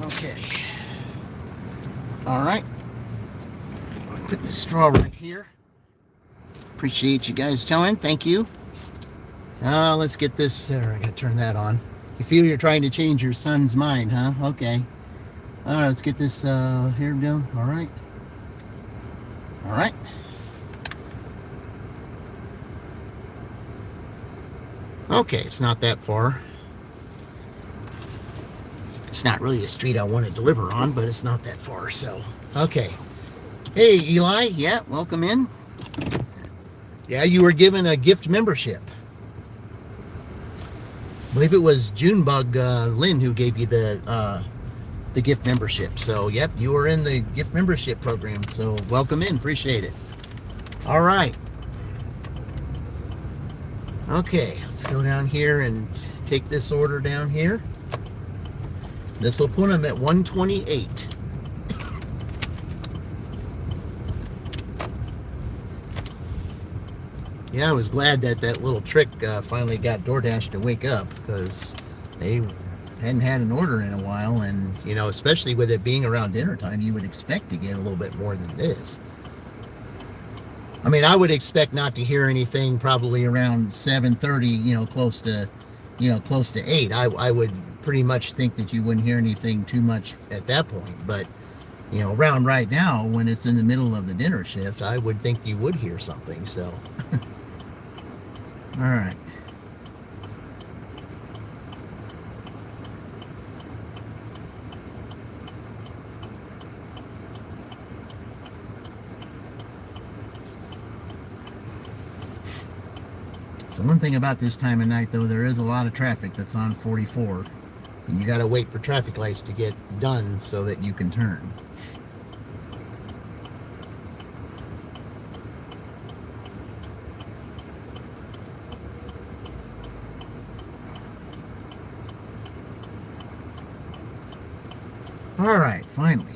Okay. All right. Put the straw right here. Appreciate you guys showing. Thank you. Let's get this. I gotta turn that on. You feel you're trying to change your son's mind, huh? Okay. All right, let's get this here we go. All right. All right. Okay, it's not that far. It's not really a street I want to deliver on, but it's not that far, so. Okay. Hey, Eli. Yeah, welcome in. Yeah, you were given a gift membership. I believe it was Junebug Lynn who gave you the gift membership. So, yep, you were in the gift membership program. So, welcome in. Appreciate it. All right. Okay, let's go down here and take this order down here. This will put them at 128. Yeah, I was glad that little trick finally got DoorDash to wake up, because they hadn't had an order in a while, and you know, especially with it being around dinner time, you would expect to get a little bit more than this. I mean, I would expect not to hear anything probably around 7:30, you know, close to 8. I would pretty much think that you wouldn't hear anything too much at that point, but you know, around right now when it's in the middle of the dinner shift, I would think you would hear something. So all right. So one thing about this time of night, though, there is a lot of traffic that's on 44. And you got to wait for traffic lights to get done so that you can turn. All right, finally.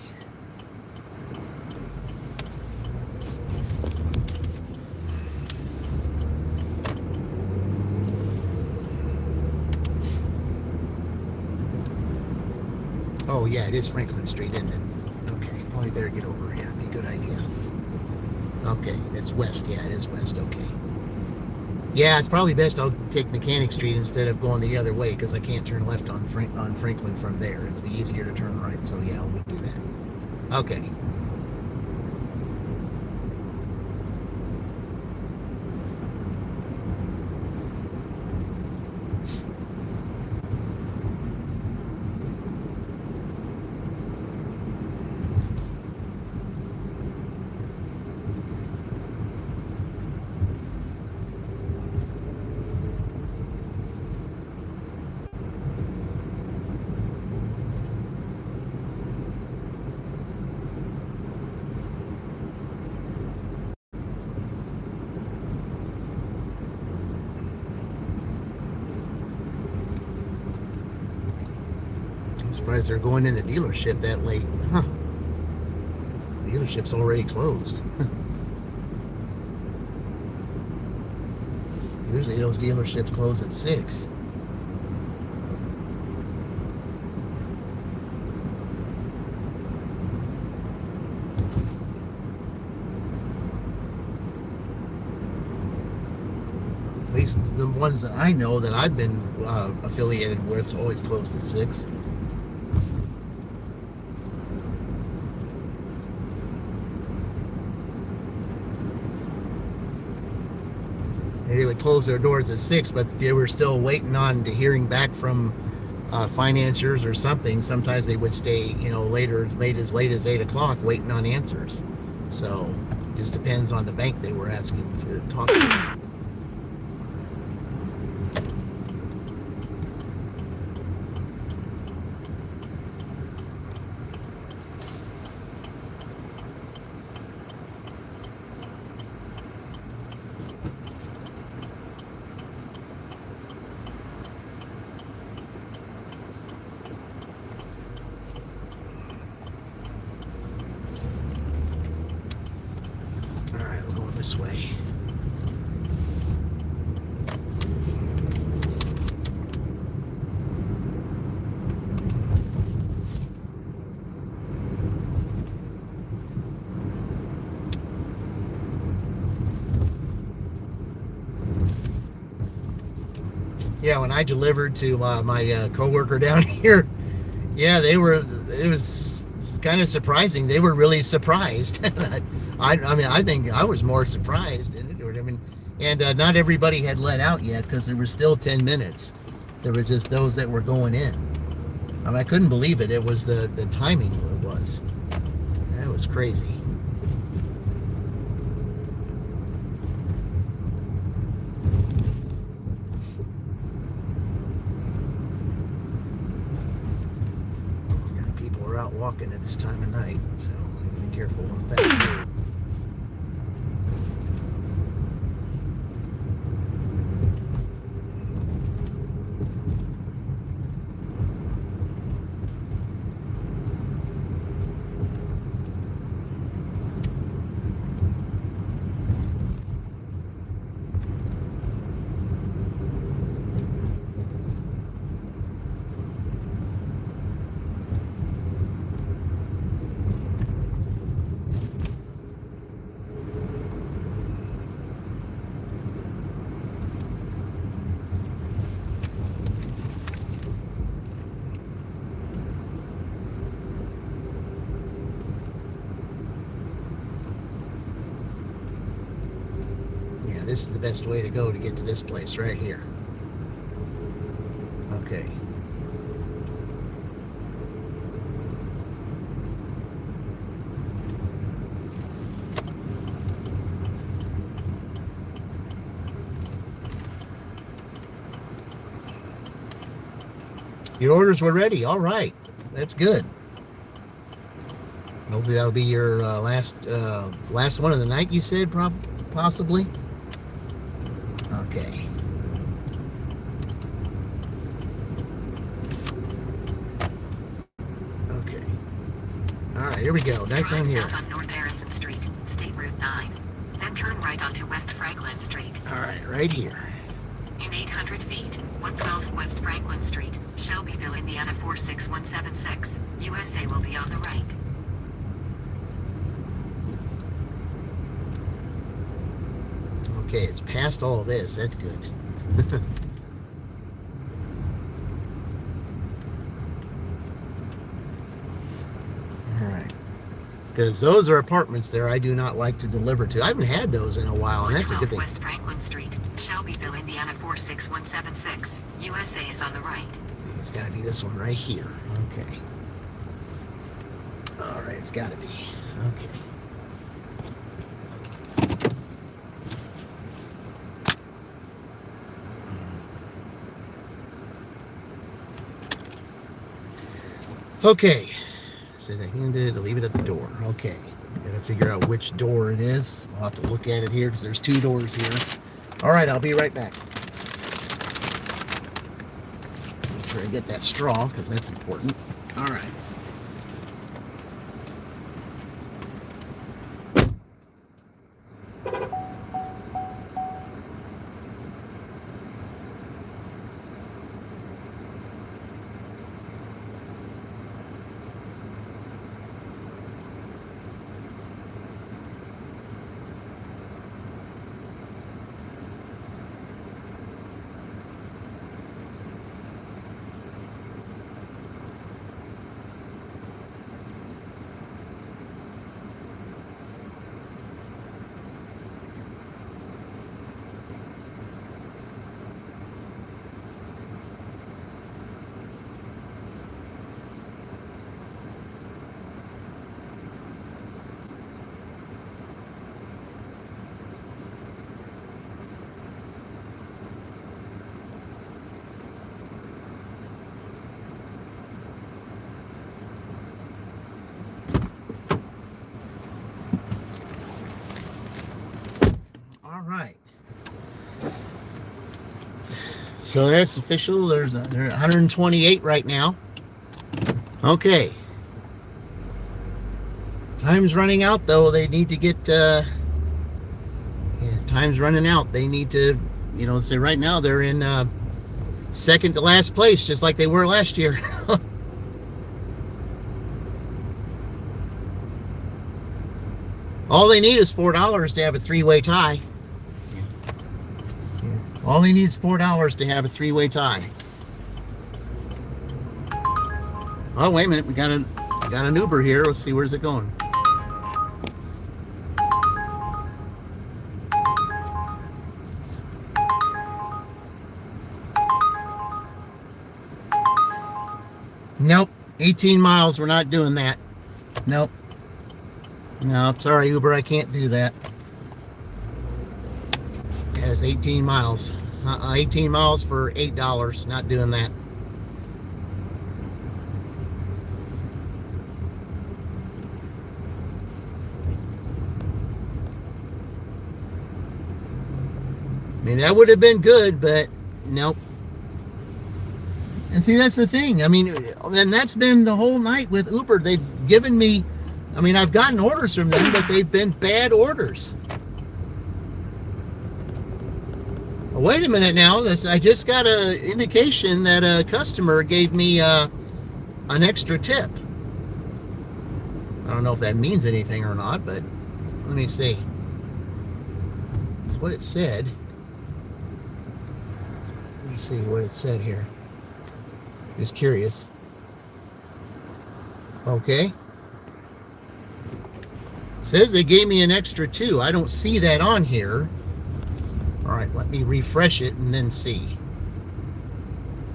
Oh yeah, it is Franklin Street, isn't it? Okay, probably better get over here. It'd be a good idea. Okay, it's west. Yeah, it is west. Okay. Yeah, it's probably best I'll take Mechanic Street instead of going the other way, because I can't turn left on Franklin from there. It'd be easier to turn right. So yeah, we'll do that. Okay. I'm surprised they're going in the dealership that late. Huh. The dealership's already closed. Usually those dealerships close at 6. At least the ones that I know that I've been affiliated with always closed at 6. They would close their doors at 6, but they were still waiting on to hearing back from financiers or something. Sometimes they would stay, you know, late as late as 8 o'clock waiting on answers. So it just depends on the bank they were asking to talk to. This way. Yeah, when I delivered to my coworker down here, yeah, it was kind of surprising. They were really surprised. I mean, I think I was more surprised. I mean, and not everybody had let out yet because there were still 10 minutes. There were just those that were going in. I mean, I couldn't believe it. It was the timing it was. That was crazy. People are out walking at this time of night, so be careful with that. This is the best way to go to get to this place right here. Okay. Your orders were ready. All right. That's good. Hopefully that'll be your last one of the night, you said, possibly? Okay. Okay. All right, here we go. Next Drive one here. south on North Harrison Street, State Route 9. Then turn right onto West Franklin Street. All right, right here. In 800 feet, 112 West Franklin Street, Shelbyville, Indiana 46176. USA will be on the right. Okay, it's past all this. That's good. All right. Because those are apartments there I do not like to deliver to. I haven't had those in a while, and that's a good thing. West Franklin Street, Shelbyville, Indiana 46176. USA is on the right. It's got to be this one right here. Okay. All right, it's got to be. Okay. Okay, said I handed, leave it at the door. Okay, gotta figure out which door it is. I'll have to look at it here because there's two doors here. All right, I'll be right back. Make sure I get that straw because that's important. All right. All right. So that's official. They're 128 right now. Okay. Time's running out, though. They need to get. Time's running out. They need to, say right now they're in second to last place, just like they were last year. All they need is $4 to have a three-way tie. All he needs $4 to have a three-way tie. Oh, wait a minute. We got an Uber here. Let's see, where's it going? Nope. 18 miles. We're not doing that. Nope. No, sorry, Uber. I can't do that. That's 18 miles. 18 miles for $8. Not doing that. I mean, that would have been good, but nope. And see, that's the thing. I mean, and that's been the whole night with Uber. They've given me, I mean, I've gotten orders from them, but they've been bad orders. Wait a minute now. I just got an indication that a customer gave me an extra tip. I don't know if that means anything or not, but let me see. That's what it said. Let me see what it said here. Just curious. Okay. Says they gave me an extra 2. I don't see that on here. All right, let me refresh it and then see.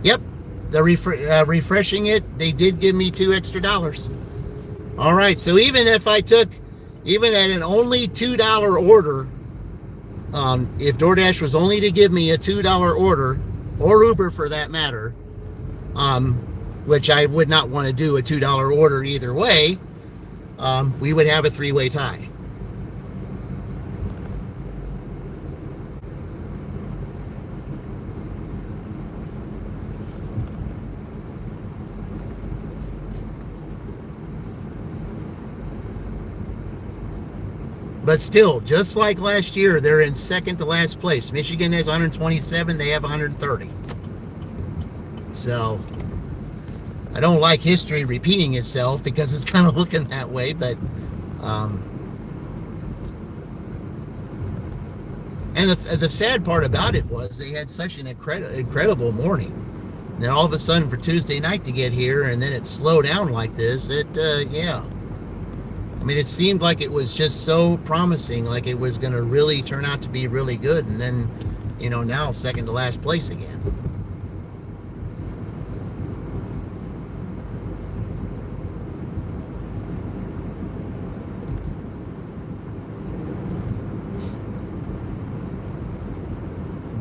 Yep, the refreshing it, they did give me $2 extra. All right, so even if I took, even at an only $2 order, if DoorDash was only to give me a $2 order, or Uber for that matter, which I would not want to do a $2 order either way, we would have a three-way tie. But still, just like last year, they're in second to last place. Michigan has 127, they have 130. So, I don't like history repeating itself because it's kind of looking that way, but and the sad part about it was they had such an incredible morning. And then all of a sudden for Tuesday night to get here and then it slowed down like this, yeah. I mean, it seemed like it was just so promising, like it was going to really turn out to be really good. And then, you know, now second to last place again.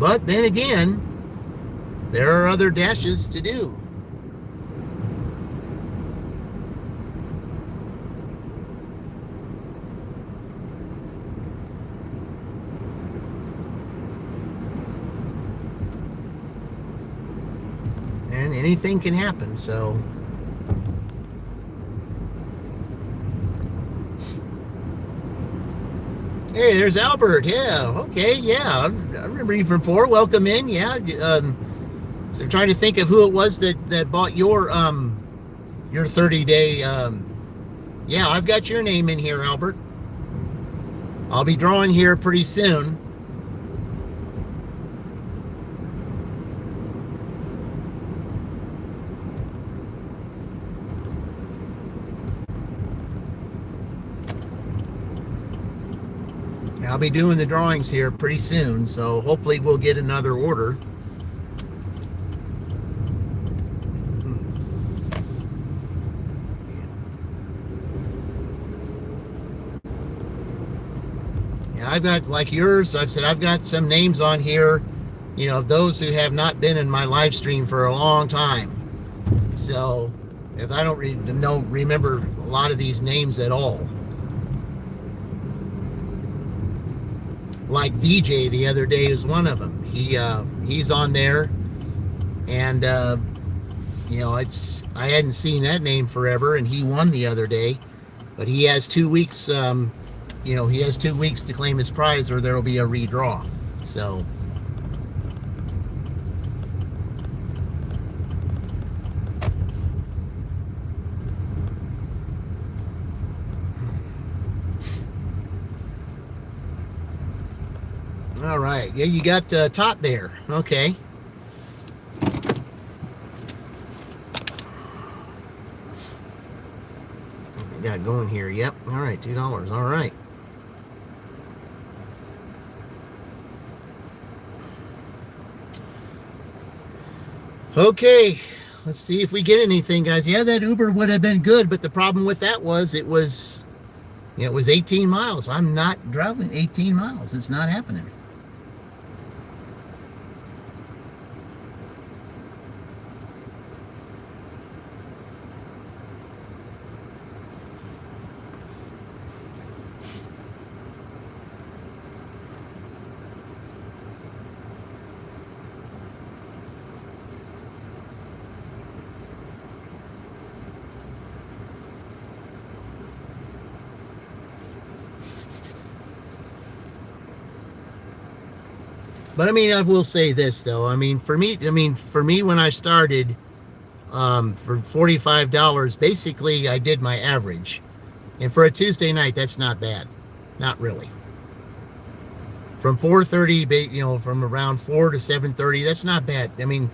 But then again, there are other dashes to do. And anything can happen, so. Hey, there's Albert. Yeah, okay, yeah. I remember you from before. Welcome in, yeah. So I'm trying to think of who it was that bought your 30-day. Yeah, I've got your name in here, Albert. I'll be drawing here pretty soon. I'll be doing the drawings here pretty soon, so hopefully we'll get another order. Yeah, I've got, like yours, I've got some names on here, you know, of those who have not been in my live stream for a long time. So, if I don't remember a lot of these names at all. Like VJ the other day is one of them. He's on there, and you know, I hadn't seen that name forever, and he won the other day, but he has 2 weeks. You know, he has 2 weeks to claim his prize, or there will be a redraw. So. All right. Yeah, you got Tot there. Okay. What we got going here? Yep. All right, $2. All right. Okay. Let's see if we get anything, guys. Yeah, that Uber would have been good, but the problem with that was it was 18 miles. I'm not driving 18 miles. It's not happening. But I mean, I will say this though. I mean, for me, when I started, for $45, basically I did my average, and for a Tuesday night, that's not bad, not really. From 4:30, from around 4 to 7:30, that's not bad. I mean,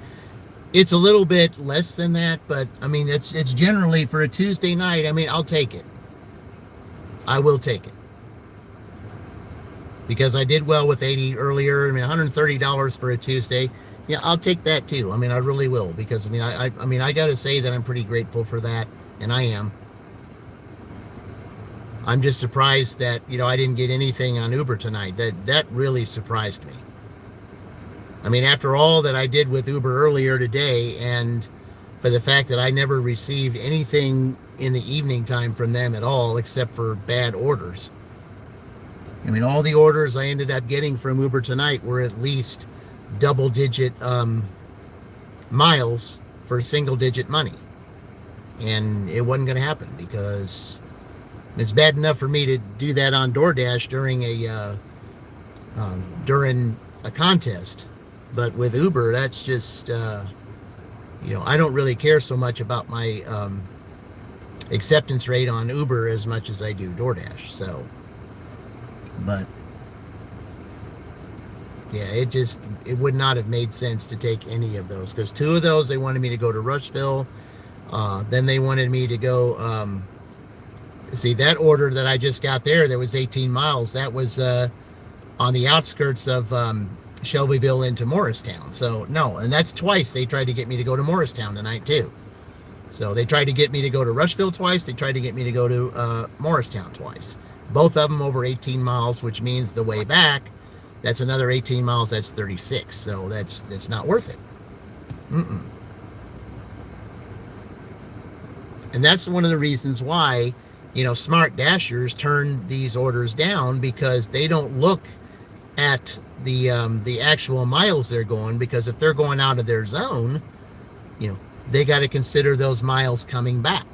it's a little bit less than that, but I mean, it's generally for a Tuesday night. I mean, I'll take it. I will take it. Because I did well with 80 earlier. I mean, $130 for a Tuesday. Yeah, I'll take that too. I mean, I really will, because I got to say that I'm pretty grateful for that, and I am. I'm just surprised that I didn't get anything on Uber tonight. That really surprised me. I mean, after all that I did with Uber earlier today, and for the fact that I never received anything in the evening time from them at all, except for bad orders. I mean, all the orders I ended up getting from Uber tonight were at least double-digit miles for single-digit money. And it wasn't going to happen, because it's bad enough for me to do that on DoorDash during a contest. But with Uber, that's just, I don't really care so much about my acceptance rate on Uber as much as I do DoorDash. So... But yeah, it would not have made sense to take any of those, because 2 of those, they wanted me to go to Rushville. Then they wanted me to go, see, that order that I just got there was 18 miles. That was on the outskirts of Shelbyville into Morristown. So no, and that's twice they tried to get me to go to Morristown tonight too. So they tried to get me to go to Rushville twice. They tried to get me to go to Morristown twice. Both of them over 18 miles, which means the way back, that's another 18 miles. That's 36. So that's not worth it. And that's one of the reasons why, smart dashers turn these orders down, because they don't look at the actual miles they're going, because if they're going out of their zone, they got to consider those miles coming back.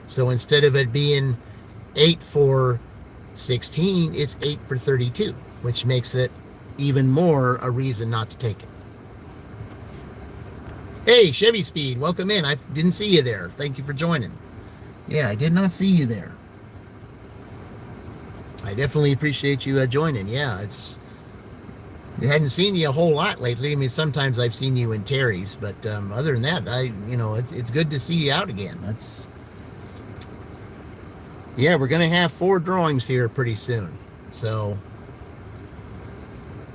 So instead of it being 8 for 16, it's 8 for 32, which makes it even more a reason not to take it. Hey, Chevy Speed, welcome in. I didn't see you there. Thank you for joining. Yeah, I did not see you there. I definitely appreciate you joining. Yeah, I hadn't seen you a whole lot lately. I mean, sometimes I've seen you in Terry's, but other than that, it's good to see you out again. Yeah, we're going to have 4 drawings here pretty soon. So,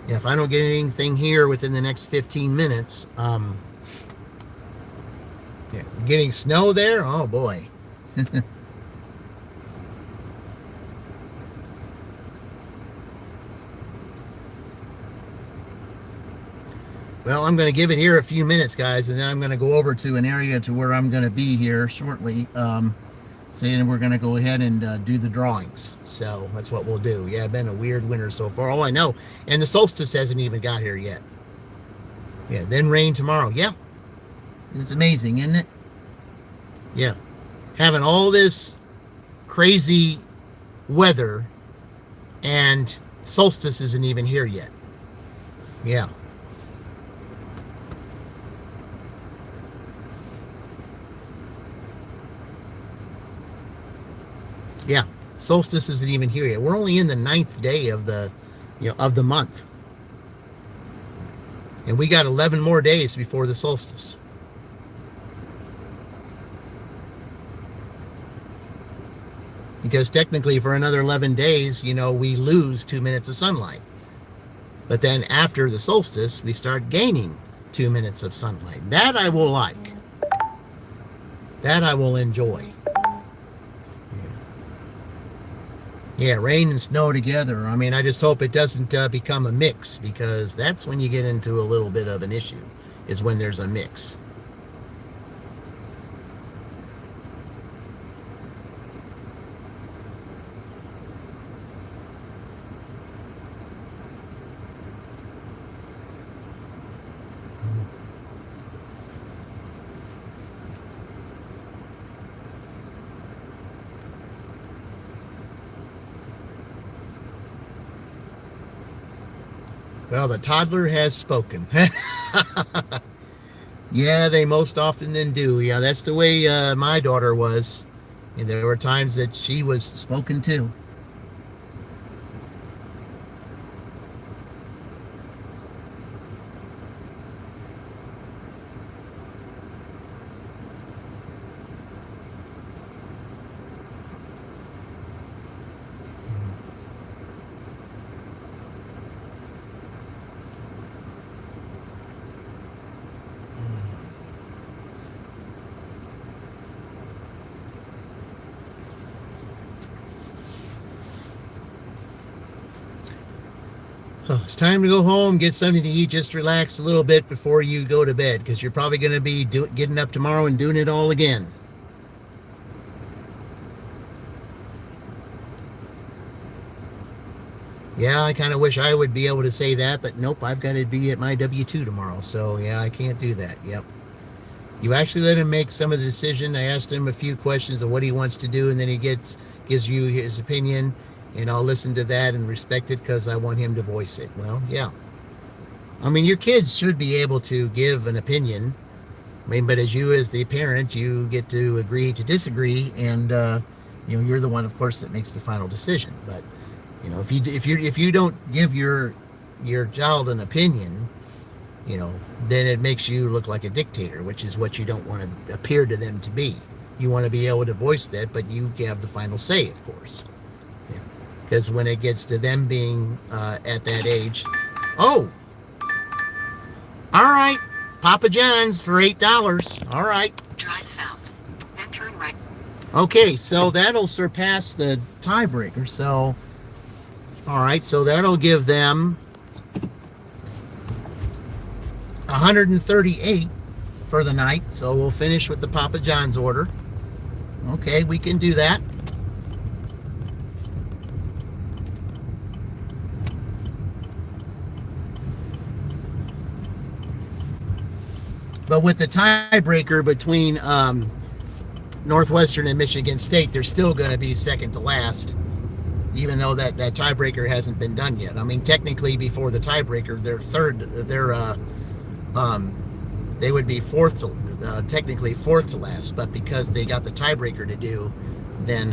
yeah, if I don't get anything here within the next 15 minutes, yeah, getting snow there? Oh, boy. Well, I'm going to give it here a few minutes, guys, and then I'm going to go over to an area to where I'm going to be here shortly. Saying we're going to go ahead and do the drawings. So that's what we'll do. Yeah, been a weird winter so far. Oh, I know. And the solstice hasn't even got here yet. Yeah, then rain tomorrow. Yeah. It's amazing, isn't it? Yeah. Having all this crazy weather, and solstice isn't even here yet. Yeah. Yeah, solstice isn't even here yet. We're only in the 9th day of the, of the month. And we got 11 more days before the solstice. Because technically for another 11 days, we lose 2 minutes of sunlight. But then after the solstice, we start gaining 2 minutes of sunlight. That I will like. That I will enjoy. Yeah, rain and snow together. I mean, I just hope it doesn't become a mix, because that's when you get into a little bit of an issue, is when there's a mix. Well, the toddler has spoken. Yeah, they most often then do. Yeah, that's the way my daughter was. And there were times that she was spoken to. Oh, it's time to go home, get something to eat, just relax a little bit before you go to bed, because you're probably going to be getting up tomorrow and doing it all again. Yeah, I kind of wish I would be able to say that, but nope, I've got to be at my W-2 tomorrow, so yeah, I can't do that. Yep. You actually let him make some of the decision. I asked him a few questions of what he wants to do, and then he gives you his opinion, and I'll listen to that and respect it because I want him to voice it. Well, yeah. I mean, your kids should be able to give an opinion. I mean, but as the parent, you get to agree to disagree, and you're the one, of course, that makes the final decision. But if you don't give your child an opinion, then it makes you look like a dictator, which is what you don't want to appear to them to be. You want to be able to voice that, but you have the final say, of course. Because when it gets to them being at that age, oh, all right, Papa John's for $8. All right. Drive south, then turn right. Okay, so that'll surpass the tiebreaker. So, all right, so that'll give them 138 for the night. So we'll finish with the Papa John's order. Okay, we can do that. But with the tiebreaker between Northwestern and Michigan State, they're still going to be second to last, even though that tiebreaker hasn't been done yet. I mean, technically, before the tiebreaker, they're third. They would be technically fourth to last. But because they got the tiebreaker to do, then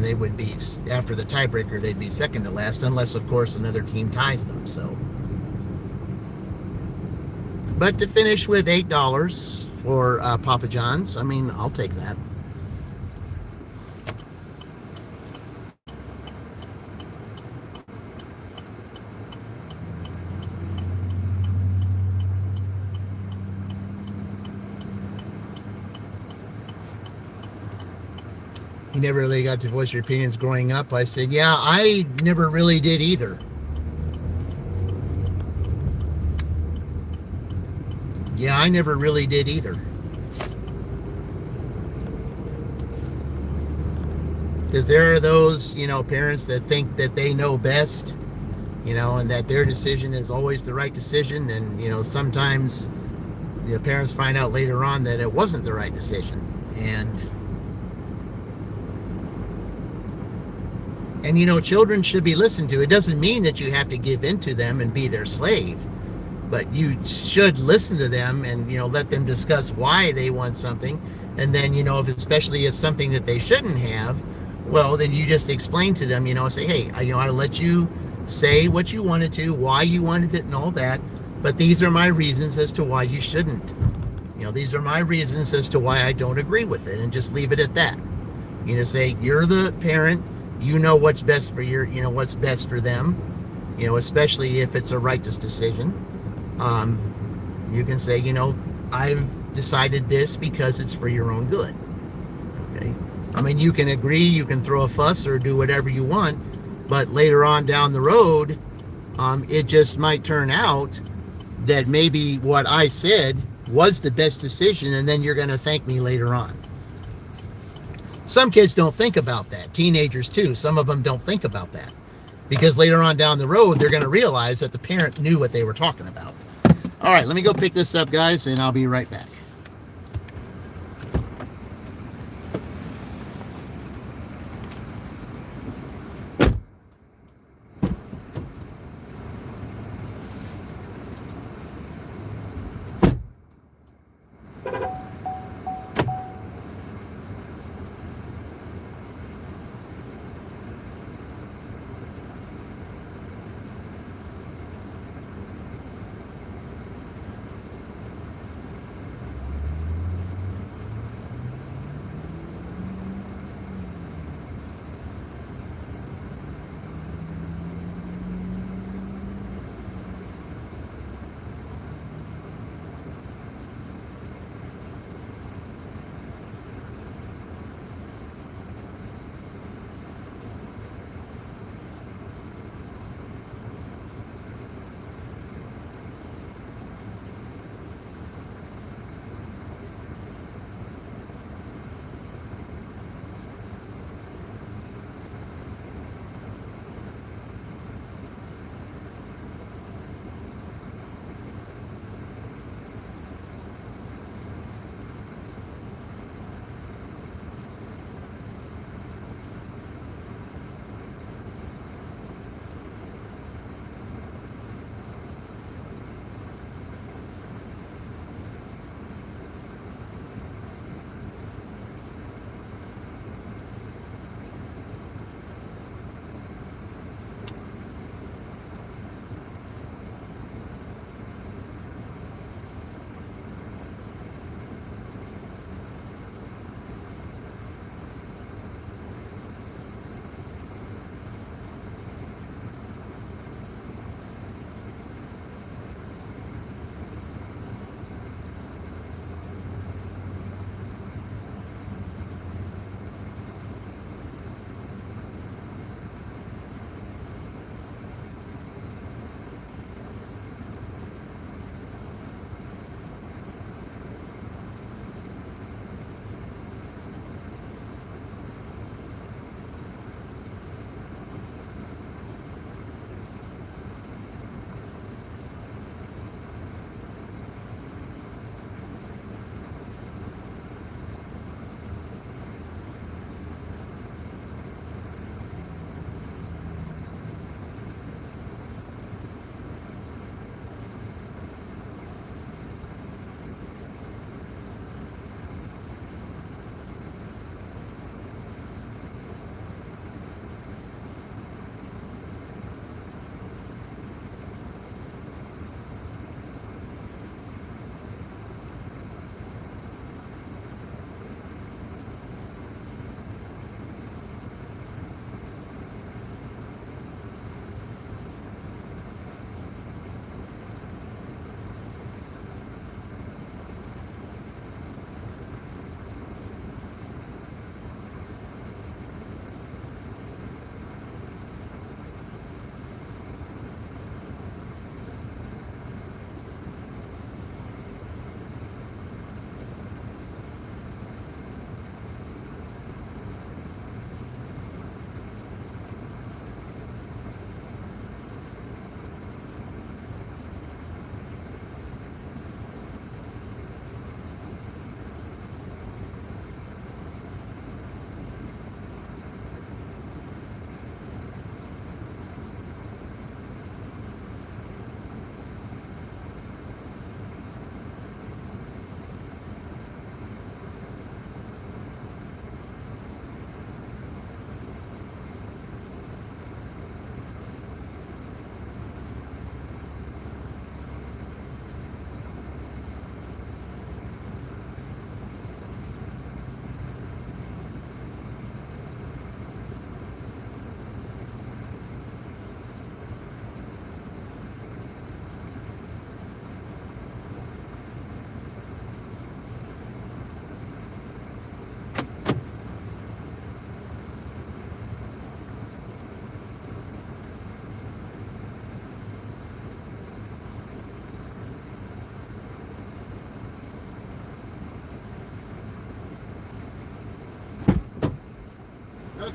they would be, after the tiebreaker, they'd be second to last, unless, of course, another team ties them. So. But to finish with $8 for Papa John's, I mean, I'll take that. You never really got to voice your opinions growing up. I said, yeah, I never really did either. Yeah, I never really did either. Because there are those, parents that think that they know best, and that their decision is always the right decision. And, sometimes the parents find out later on that it wasn't the right decision. And children should be listened to. It doesn't mean that you have to give in to them and be their slave. But you should listen to them and, let them discuss why they want something. And then, especially if something that they shouldn't have, well, then you just explain to them, say, hey, I let you say what you wanted to, why you wanted it and all that. But these are my reasons as to why you shouldn't. These are my reasons as to why I don't agree with it, and just leave it at that. Say you're the parent, you know what's best for what's best for them, especially if it's a righteous decision. You can say, I've decided this because it's for your own good. Okay. I mean, you can agree, you can throw a fuss or do whatever you want, but later on down the road, it just might turn out that maybe what I said was the best decision, and then you're going to thank me later on. Some kids don't think about that. Teenagers too. Some of them don't think about that, because later on down the road, they're going to realize that the parent knew what they were talking about. All right, let me go pick this up, guys, and I'll be right back.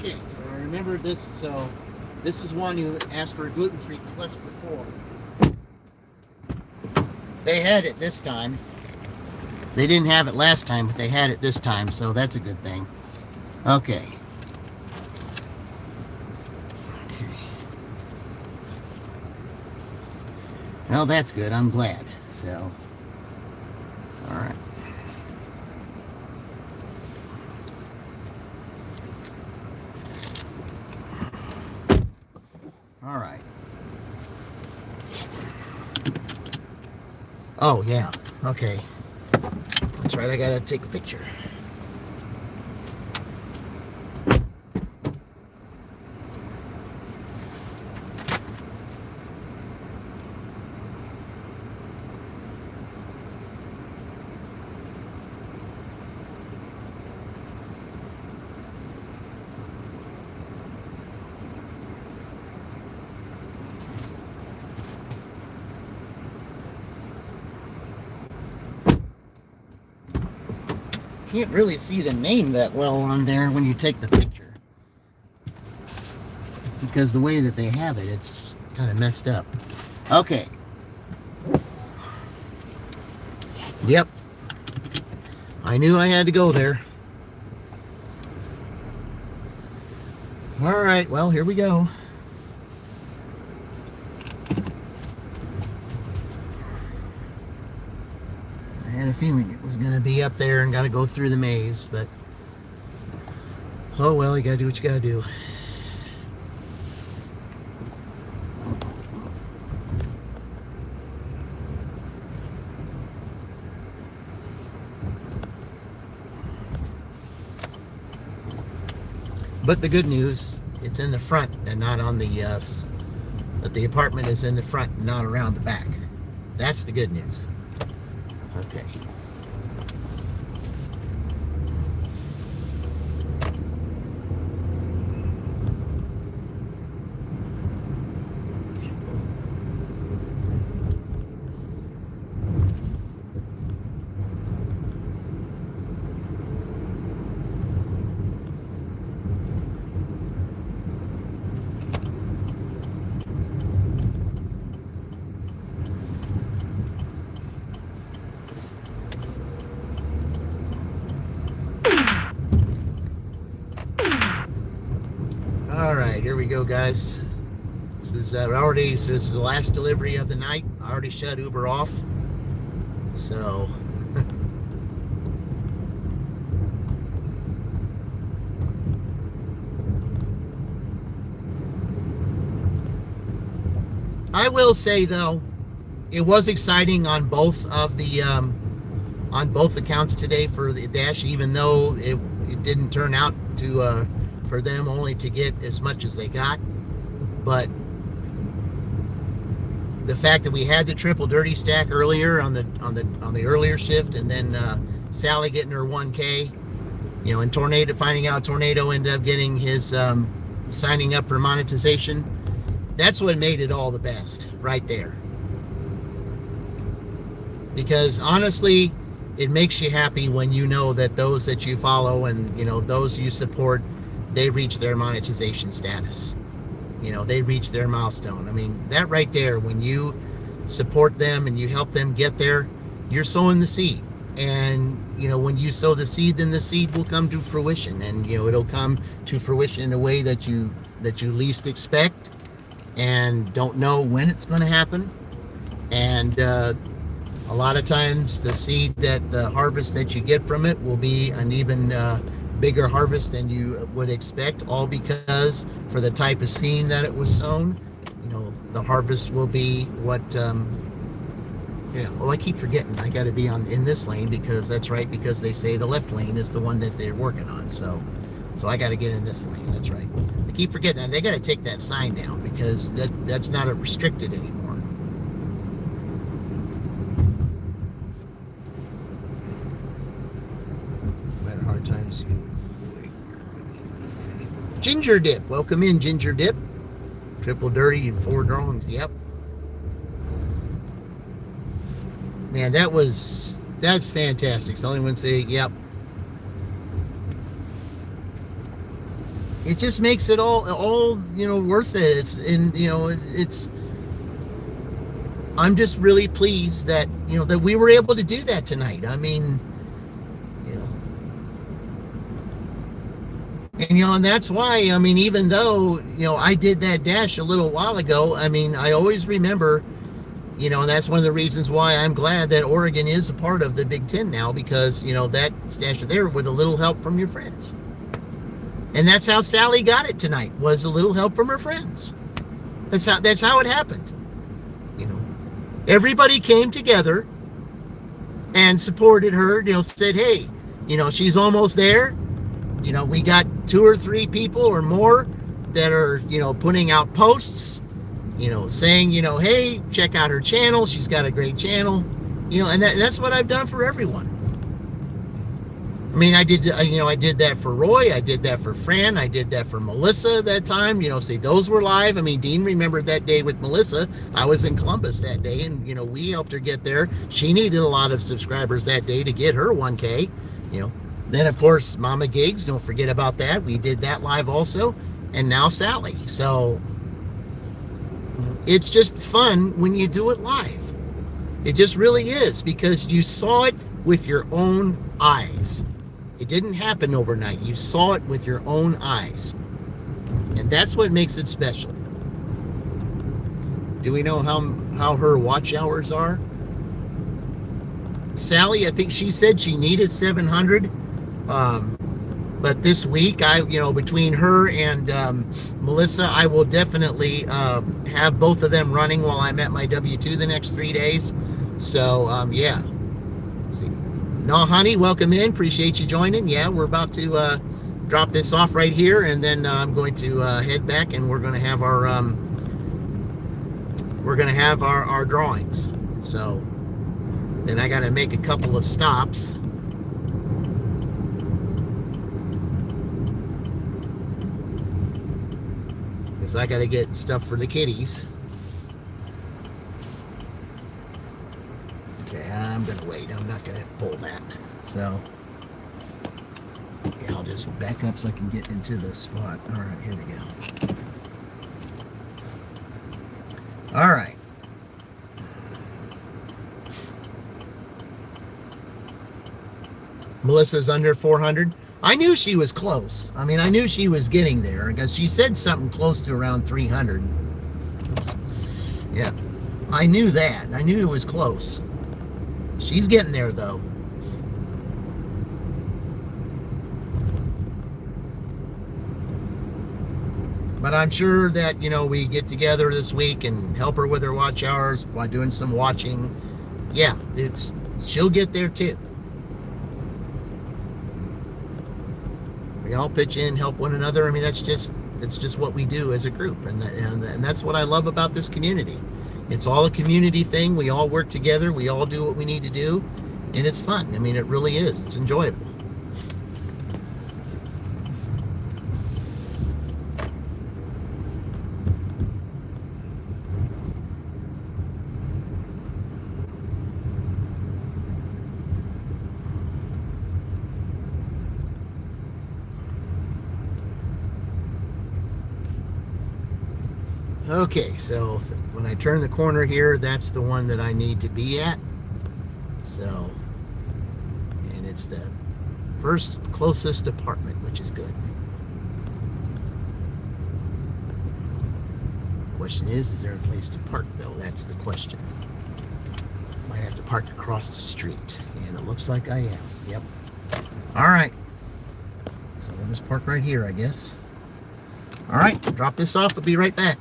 Okay, so I remember this. So this is one who asked for a gluten-free cliff before. They had it this time. They didn't have it last time, but they had it this time, so that's a good thing. Okay. Well, that's good. I'm glad. So, all right. All right. Oh, yeah. Okay. That's right. I got to take a picture. Can't really see the name that well on there when you take the picture, because the way that they have it, it's kind of messed up. Okay. Yep. I knew I had to go there. All right, well, here we go. I had a feeling it was going to be up there and got to go through the maze, but oh well, you got to do what you got to do. But the good news, it's in the front and not on the, that the apartment is in the front and not around the back. That's the good news. Okay. All right, here we go, guys. This is this is the last delivery of the night. I already shut Uber off, so I will say though, it was exciting on both of the on both accounts today for the Dash, even though it didn't turn out to for them only to get as much as they got. But the fact that we had the triple dirty stack earlier on the earlier shift, and then Sally getting her 1K, you know, and finding out Tornado ended up getting his signing up for monetization. That's what made it all the best right there. Because honestly, it makes you happy when you know that those that you follow and, you know, those you support, they reach their monetization status. You know, they reach their milestone. I mean, that right there, when you support them and you help them get there, you're sowing the seed. And, you know, when you sow the seed, then the seed will come to fruition. And, you know, it'll come to fruition in a way that you least expect and don't know when it's going to happen. And a lot of times the seed, the harvest that you get from it will be an even bigger harvest than you would expect, all because for the type of seed that it was sown, you know, the harvest will be what yeah, well, I keep forgetting I got to be in this lane, because that's right, because they say the left lane is the one that they're working on, so I got to get in this lane. That's right. I keep forgetting that. They got to take that sign down, because that's not a restricted anymore. Times Ginger Dip, welcome in, Ginger Dip. Triple dirty and 4 drawings. Yep, man, that's fantastic. So anyone say, yep, it just makes it all worth it. I'm just really pleased that that we were able to do that tonight. I mean, you know, and that's why, I mean, even though I did that dash a little while ago, I mean, I always remember, and that's one of the reasons why I'm glad that Oregon is a part of the Big Ten now, because that stash there with a little help from your friends. And that's how Sally got it tonight, was a little help from her friends. That's how it happened. Everybody came together and supported her, said, hey, she's almost there. We got 2 or 3 people or more that are, putting out posts, saying, hey, check out her channel. She's got a great channel, and that's what I've done for everyone. I mean, I did that for Roy. I did that for Fran. I did that for Melissa at that time. See, those were live. I mean, Dean remembered that day with Melissa. I was in Columbus that day, and, we helped her get there. She needed a lot of subscribers that day to get her 1K, Then, of course, Mama Gigs, don't forget about that. We did that live also. And now Sally. So it's just fun when you do it live. It just really is, because you saw it with your own eyes. It didn't happen overnight. You saw it with your own eyes. And that's what makes it special. Do we know how her watch hours are? Sally, I think she said she needed 700. But this week, between her and Melissa, I will definitely have both of them running while I'm at my W-2 the next 3 days. So, yeah. No, honey, welcome in. Appreciate you joining. Yeah, we're about to drop this off right here, and then I'm going to head back, and we're going to have our drawings. So then I got to make a couple of stops. Because I got to get stuff for the kitties. I'm going to wait. I'm not going to pull that. So, yeah, I'll just back up so I can get into the spot. All right, here we go. All right. Melissa's under 400. I knew she was close. I mean, I knew she was getting there, because she said something close to around 300. Yeah, I knew that. I knew it was close. She's getting there, though. But I'm sure that, we get together this week and help her with her watch hours by doing some watching. Yeah, she'll get there too. We all pitch in, help one another. I mean, it's just what we do as a group, and that's what I love about this community. It's all a community thing. We all work together. We all do what we need to do, and it's fun. I mean, it really is. It's enjoyable. Okay, so when I turn the corner here, that's the one that I need to be at. So, and it's the first closest apartment, which is good. Question is there a place to park, though? That's the question. Might have to park across the street, and it looks like I am. Yep. All right. So we'll just park right here, I guess. All right, drop this off. I'll be right back.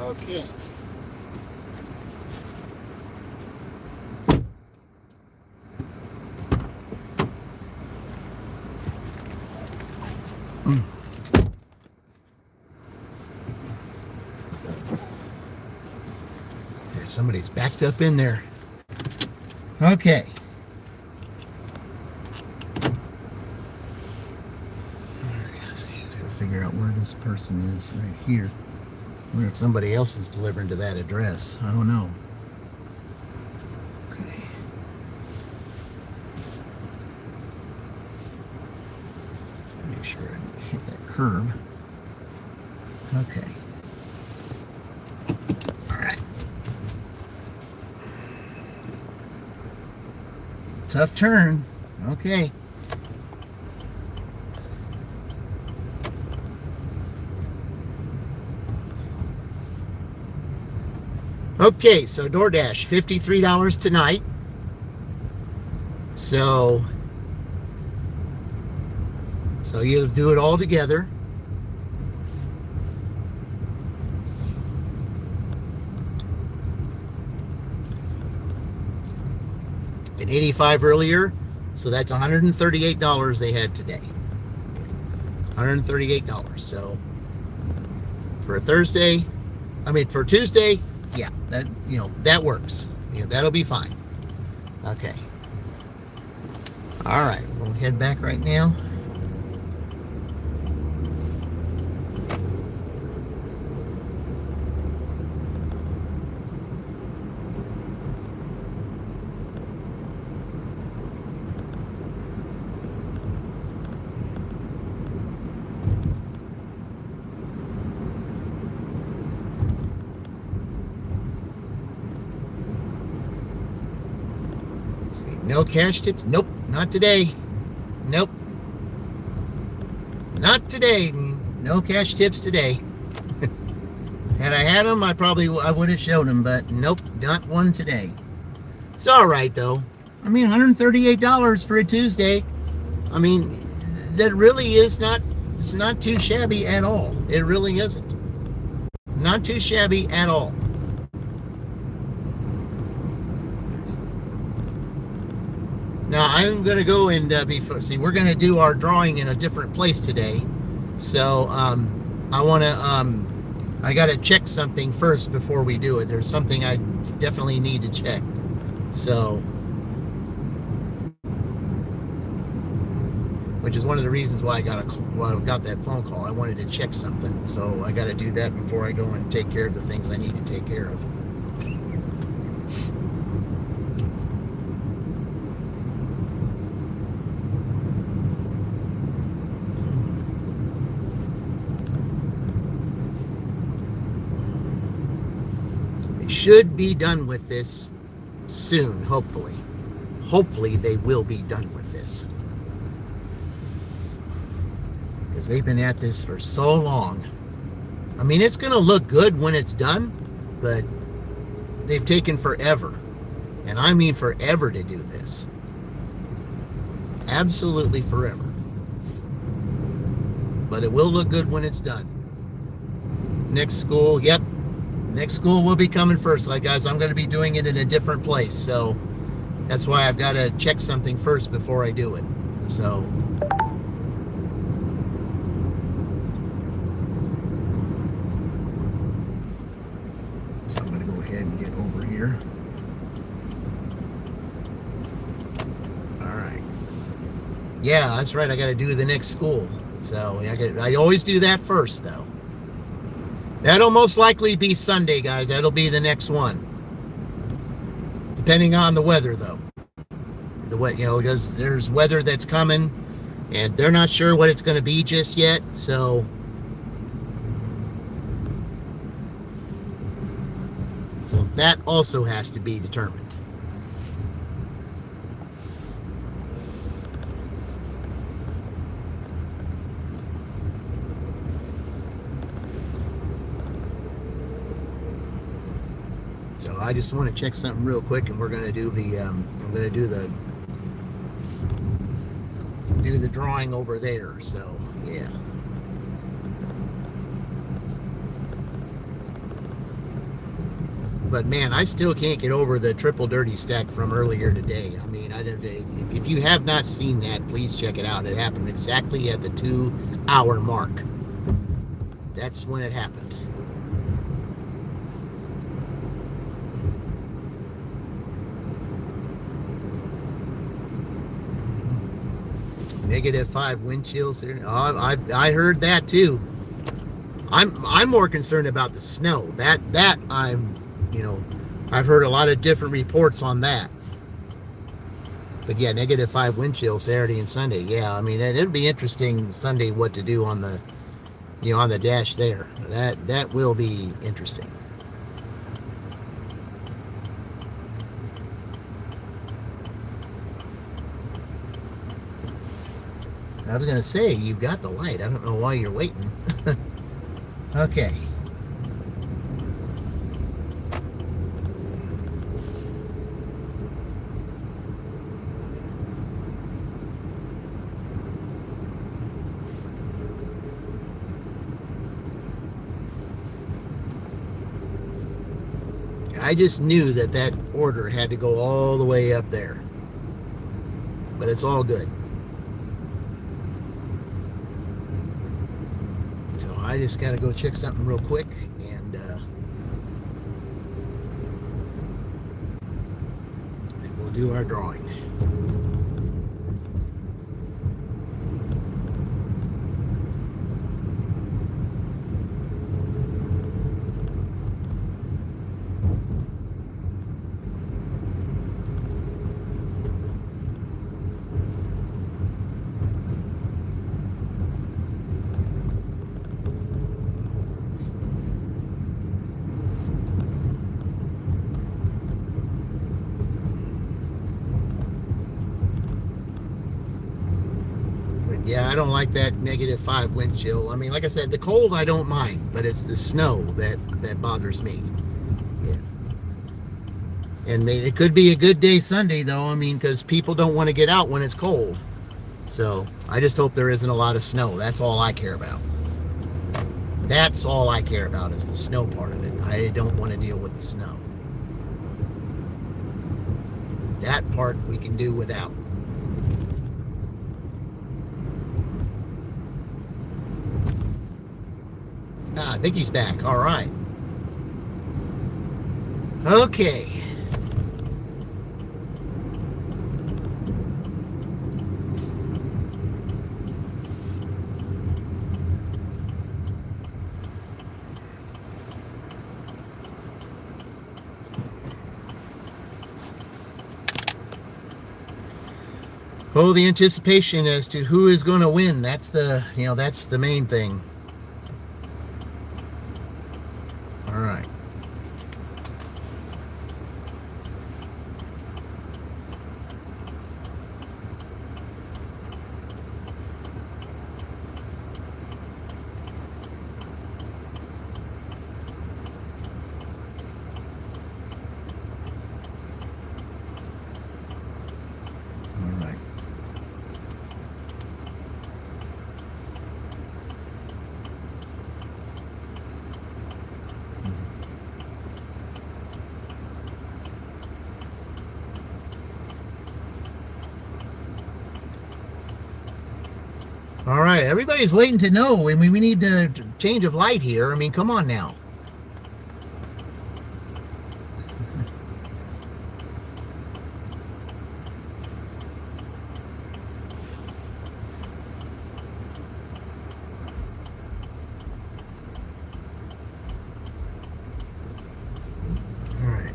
Okay. Somebody's backed up in there. Okay. Let's see. I just gotta figure out where this person is right here. I wonder if somebody else is delivering to that address. I don't know. Okay. Make sure I don't hit that curb. Okay. All right. Tough turn. Okay. Okay, so DoorDash, $53 tonight. So you'll do it all together. And 85 earlier, so that's $138 they had today. $138. So for Tuesday, yeah, that works. That'll be fine. Okay. All right, we'll head back right now. No cash tips? Nope, not today. Nope. Not today. No cash tips today. Had I had them, I would have shown them, but nope, not one today. It's all right, though. I mean, $138 for a Tuesday. I mean, that really is it's not too shabby at all. It really isn't. Not too shabby at all. Now I'm going to go and we're going to do our drawing in a different place today. So I got to check something first before we do it. There's something I definitely need to check. So, which is one of the reasons why I got that phone call. I wanted to check something. So I got to do that before I go and take care of the things I need to take care of. Should be done with this soon, hopefully. Hopefully they will be done with this. Because they've been at this for so long. I mean, it's going to look good when it's done, but they've taken forever. And I mean forever to do this. Absolutely forever. But it will look good when it's done. Next school, yep. Next school will be coming first. Like, guys, I'm going to be doing it in a different place. So that's why I've got to check something first before I do it. So I'm going to go ahead and get over here. All right. Yeah, that's right. I got to do the next school. So I always do that first, though. That'll most likely be Sunday, guys. That'll be the next one. Depending on the weather, though. Because there's weather that's coming, and they're not sure what it's going to be just yet. So that also has to be determined. I just want to check something real quick, and we're going to do the drawing over there. So yeah. But man, I still can't get over the triple dirty stack from earlier today. I mean, if you have not seen that, please check it out. It happened exactly at the 2-hour mark. That's when it happened. -5 wind chills there. Oh, I heard that too. I'm more concerned about the snow. That I've heard a lot of different reports on that. But yeah, -5 wind chill Saturday and Sunday. Yeah, I mean it'll be interesting Sunday what to do on the on the dash there. That will be interesting. I was gonna say you've got the light. I don't know why you're waiting. Okay. I just knew that order had to go all the way up there. But it's all good. So I just got to go check something real quick, and then we'll do our drawing. Yeah, I don't like that -5 wind chill. I mean, like I said, the cold I don't mind, but it's the snow that bothers me. Yeah. And it could be a good day Sunday, though. I mean, because people don't want to get out when it's cold. So I just hope there isn't a lot of snow. That's all I care about. That's all I care about is the snow part of it. I don't want to deal with the snow. That part we can do without. I think he's back. All right. Okay. Oh, the anticipation as to who is going to win. That's the main thing. All right. All right, everybody's waiting to know. I mean, we need a change of light here. I mean, come on now. All right.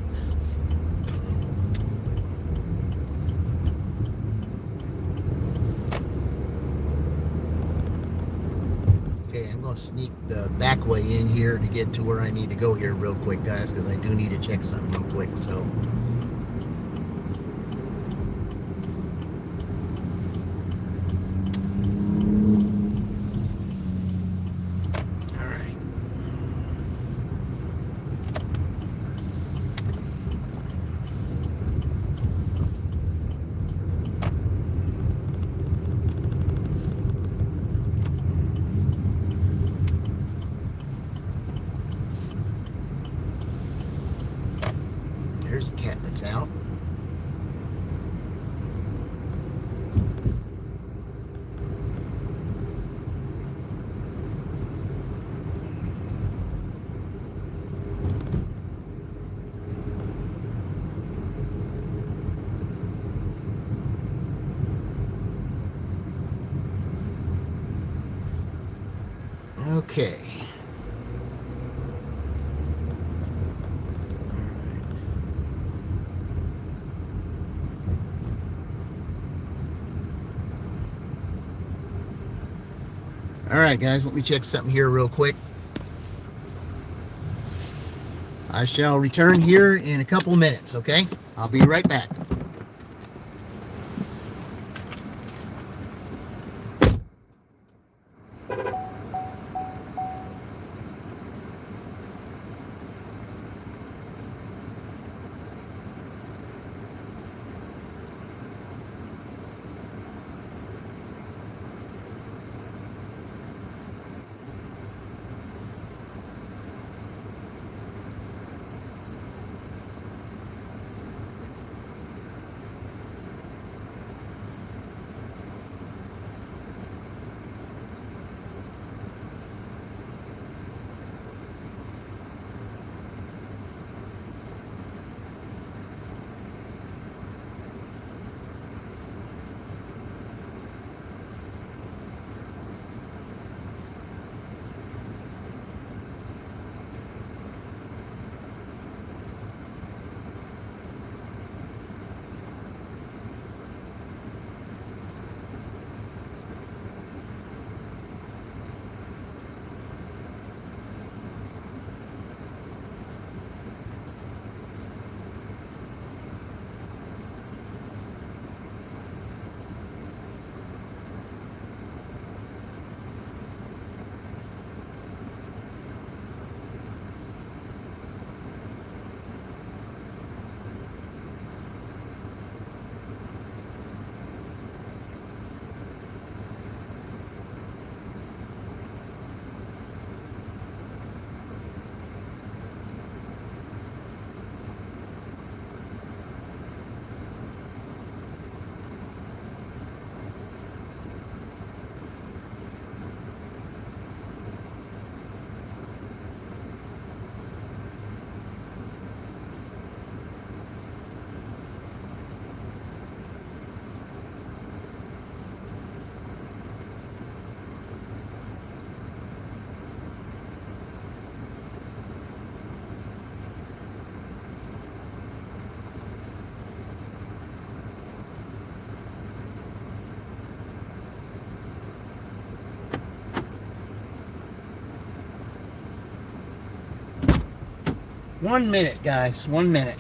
Okay, I'm going to sneak the back way in here to get to where I need to go here real quick, guys, because I do need to check something real quick. So, all right. There's a cat that's out. Okay. All right, guys, let me check something here real quick. I shall return here in a couple minutes, okay? I'll be right back. One minute, guys. 1 minute.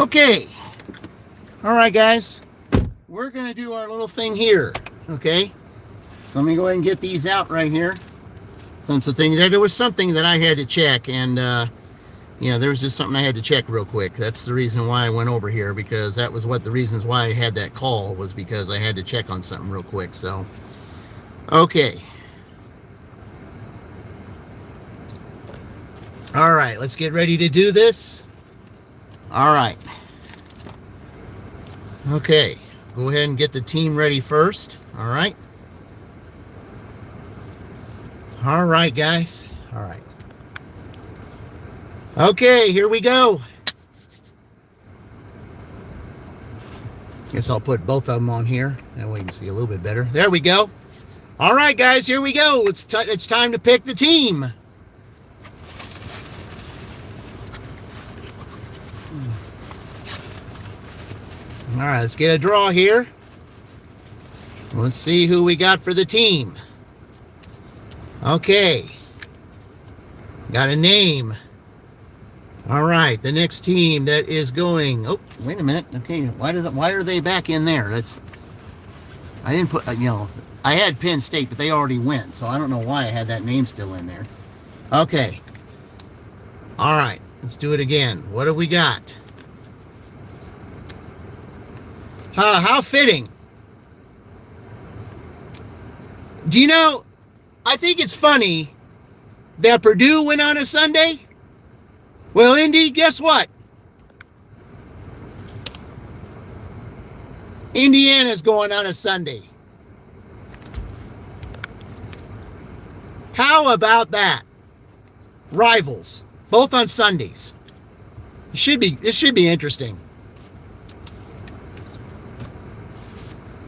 Okay. All right, guys. We're going to do our little thing here. Okay. So let me go ahead and get these out right here. There was something that I had to check, and there was just something I had to check real quick. That's the reason why I went over here, because that was what the reasons why I had that call was, because I had to check on something real quick. So, okay. All right, let's get ready to do this. All right. Okay, go ahead and get the team ready first. All right. All right, guys. All right. Okay, here we go. Guess I'll put both of them on here. That way you can see a little bit better. There we go. All right, guys, here we go. It's time to pick the team. All right, let's get a draw here. Let's see who we got for the team. Okay. Got a name. All right, the next team that is going. Oh, wait a minute. Okay, why are they back in there? I didn't put. I had Penn State, but they already went, so I don't know why I had that name still in there. Okay. All right, let's do it again. What have we got? How fitting. Do you know, I think it's funny that Purdue went on a Sunday. Well, Indy, guess what? Indiana's going on a Sunday. How about that? Rivals, both on Sundays. It should be interesting.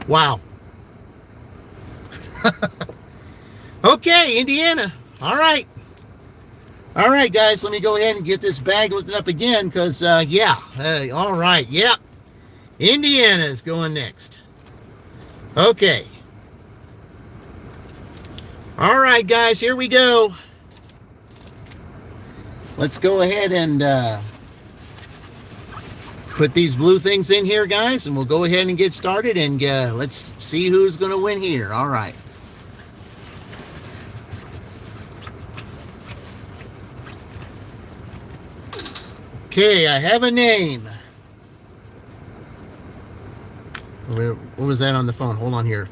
Wow. Okay, Indiana. All right. All right, guys, let me go ahead and get this bag lifted up again, because, all right, yep. Indiana is going next. Okay. All right, guys, here we go. Let's go ahead and put these blue things in here, guys, and we'll go ahead and get started, and let's see who's going to win here. All right. Okay, I have a name. What was that on the phone? Hold on here.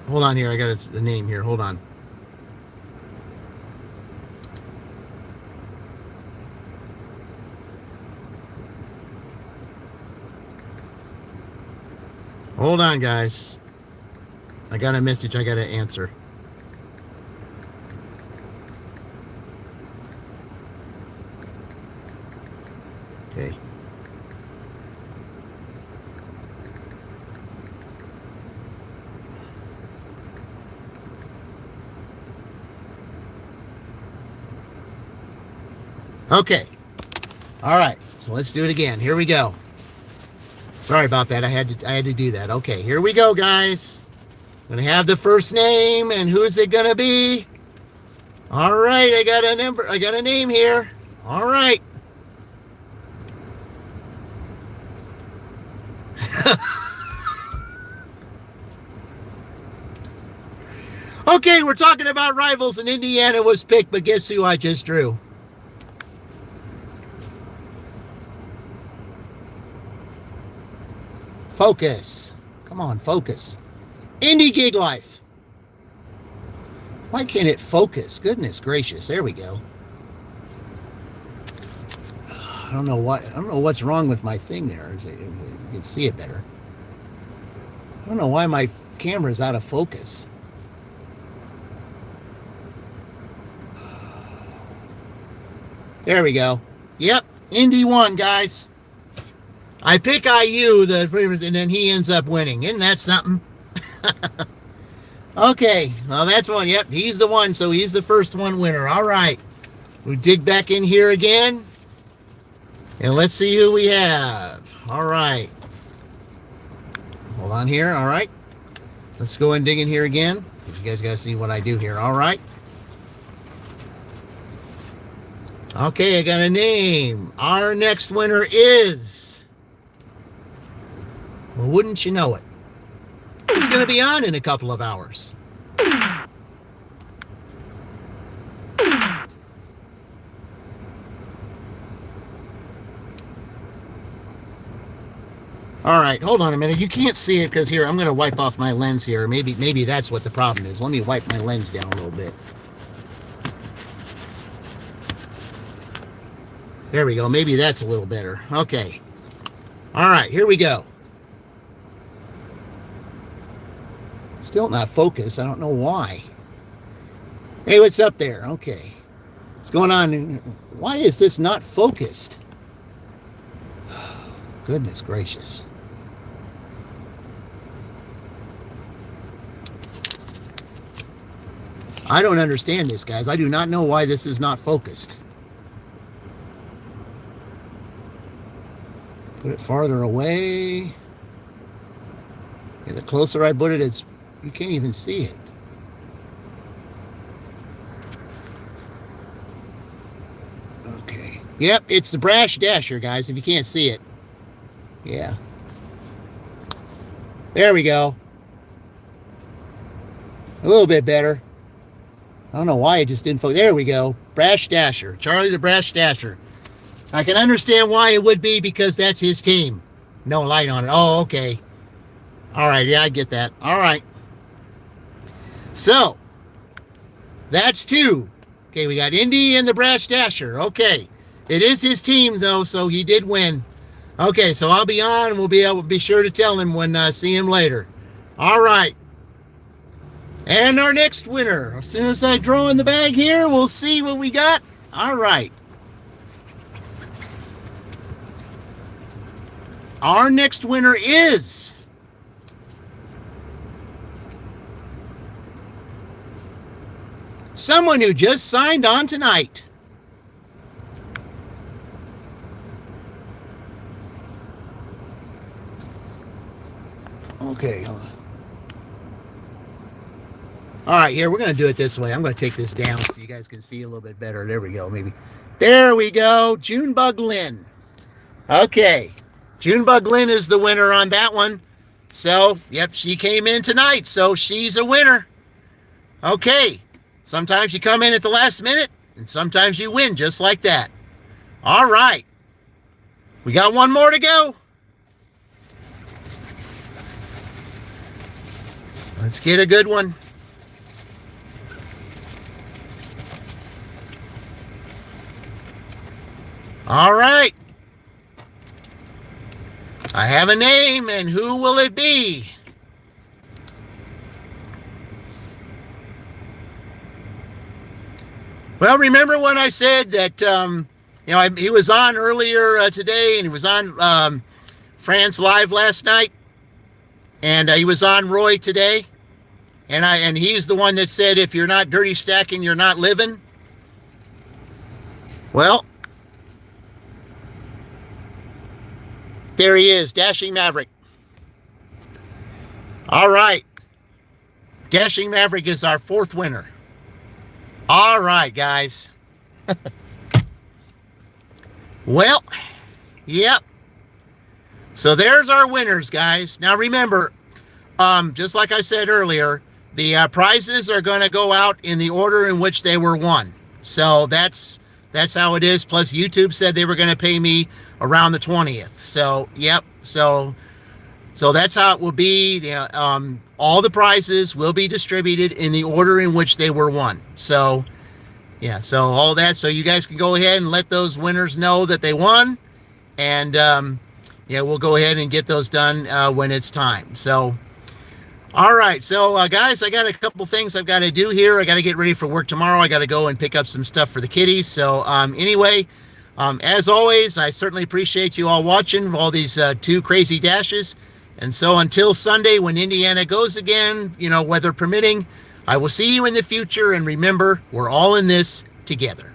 Hold on here. I got a name here. Hold on. Hold on, guys. I got a message I got to answer. Okay. Okay. All right. So let's do it again. Here we go. Sorry about that. I had to do that. Okay, here we go, guys. I'm gonna have the first name, and who's it gonna be? All right, I got a name here. All right. Okay, we're talking about rivals, and Indiana was picked, but guess who I just drew? Focus. Come on, focus. Indie Gig Life. Why can't it focus? Goodness gracious. There we go. I don't know what's wrong with my thing there. You can see it better. I don't know why my camera's out of focus. There we go. Yep, Indy won, guys. I pick IU, and then he ends up winning. Isn't that something? Okay, well, that's one. Yep, he's the one, so he's the first one winner. All right. We dig back in here again, and let's see who we have. All right. Hold on here. All right. Let's go and dig in here again. You guys got to see what I do here. All right. Okay, I got a name. Our next winner is... Well, wouldn't you know it? It's going to be on in a couple of hours. All right, hold on a minute. You can't see it because here, I'm going to wipe off my lens here. Maybe that's what the problem is. Let me wipe my lens down a little bit. There we go. Maybe that's a little better. Okay. All right, here we go. Still not focused. I don't know why. Hey, what's up there? Okay. What's going on? Why is this not focused? Goodness gracious. I don't understand this, guys. I do not know why this is not focused. Put it farther away. Yeah, the closer I put it, you can't even see it. Okay. Yep, it's the Brash Dasher, guys, if you can't see it. Yeah. There we go. A little bit better. I don't know why it just didn't focus. There we go. Brash Dasher. Charlie the Brash Dasher. I can understand why it would be, because that's his team. No light on it. Oh, okay. All right. Yeah, I get that. All right. So, that's two. Okay, we got Indy and the Brash Dasher. Okay. It is his team, though, so he did win. Okay, so I'll be on, and we'll be able to be sure to tell him when I see him later. All right. And our next winner. As soon as I draw in the bag here, we'll see what we got. All right. Our next winner is... someone who just signed on tonight. Okay. All right, here, we're going to do it this way. I'm going to take this down so you guys can see a little bit better. There we go, maybe. There we go. Junebug Lynn. Okay. Junebug Lynn is the winner on that one. So, yep, she came in tonight, so she's a winner. Okay. Sometimes you come in at the last minute, and sometimes you win just like that. All right. We got one more to go. Let's get a good one. All right. I have a name, and who will it be? Well, remember when I said that, he was on earlier today, and he was on France Live last night, and he was on Roy today, and he's the one that said, if you're not dirty stacking, you're not living. Well, there he is, Dashing Maverick. All right. Dashing Maverick is our fourth winner. All right, guys. Well, yep. So there's our winners, guys. Now remember, just like I said earlier, the prizes are going to go out in the order in which they were won. So that's how it is. Plus, YouTube said they were going to pay me around the 20th. So, yep. So that's how it will be. All the prizes will be distributed in the order in which they were won. So, yeah. So all that. So you guys can go ahead and let those winners know that they won. And, we'll go ahead and get those done when it's time. So, all right. So, guys, I got a couple things I've got to do here. I got to get ready for work tomorrow. I got to go and pick up some stuff for the kiddies. So, anyway, as always, I certainly appreciate you all watching all these two crazy dashes. And so until Sunday, when Indiana goes again, weather permitting, I will see you in the future. And remember, we're all in this together.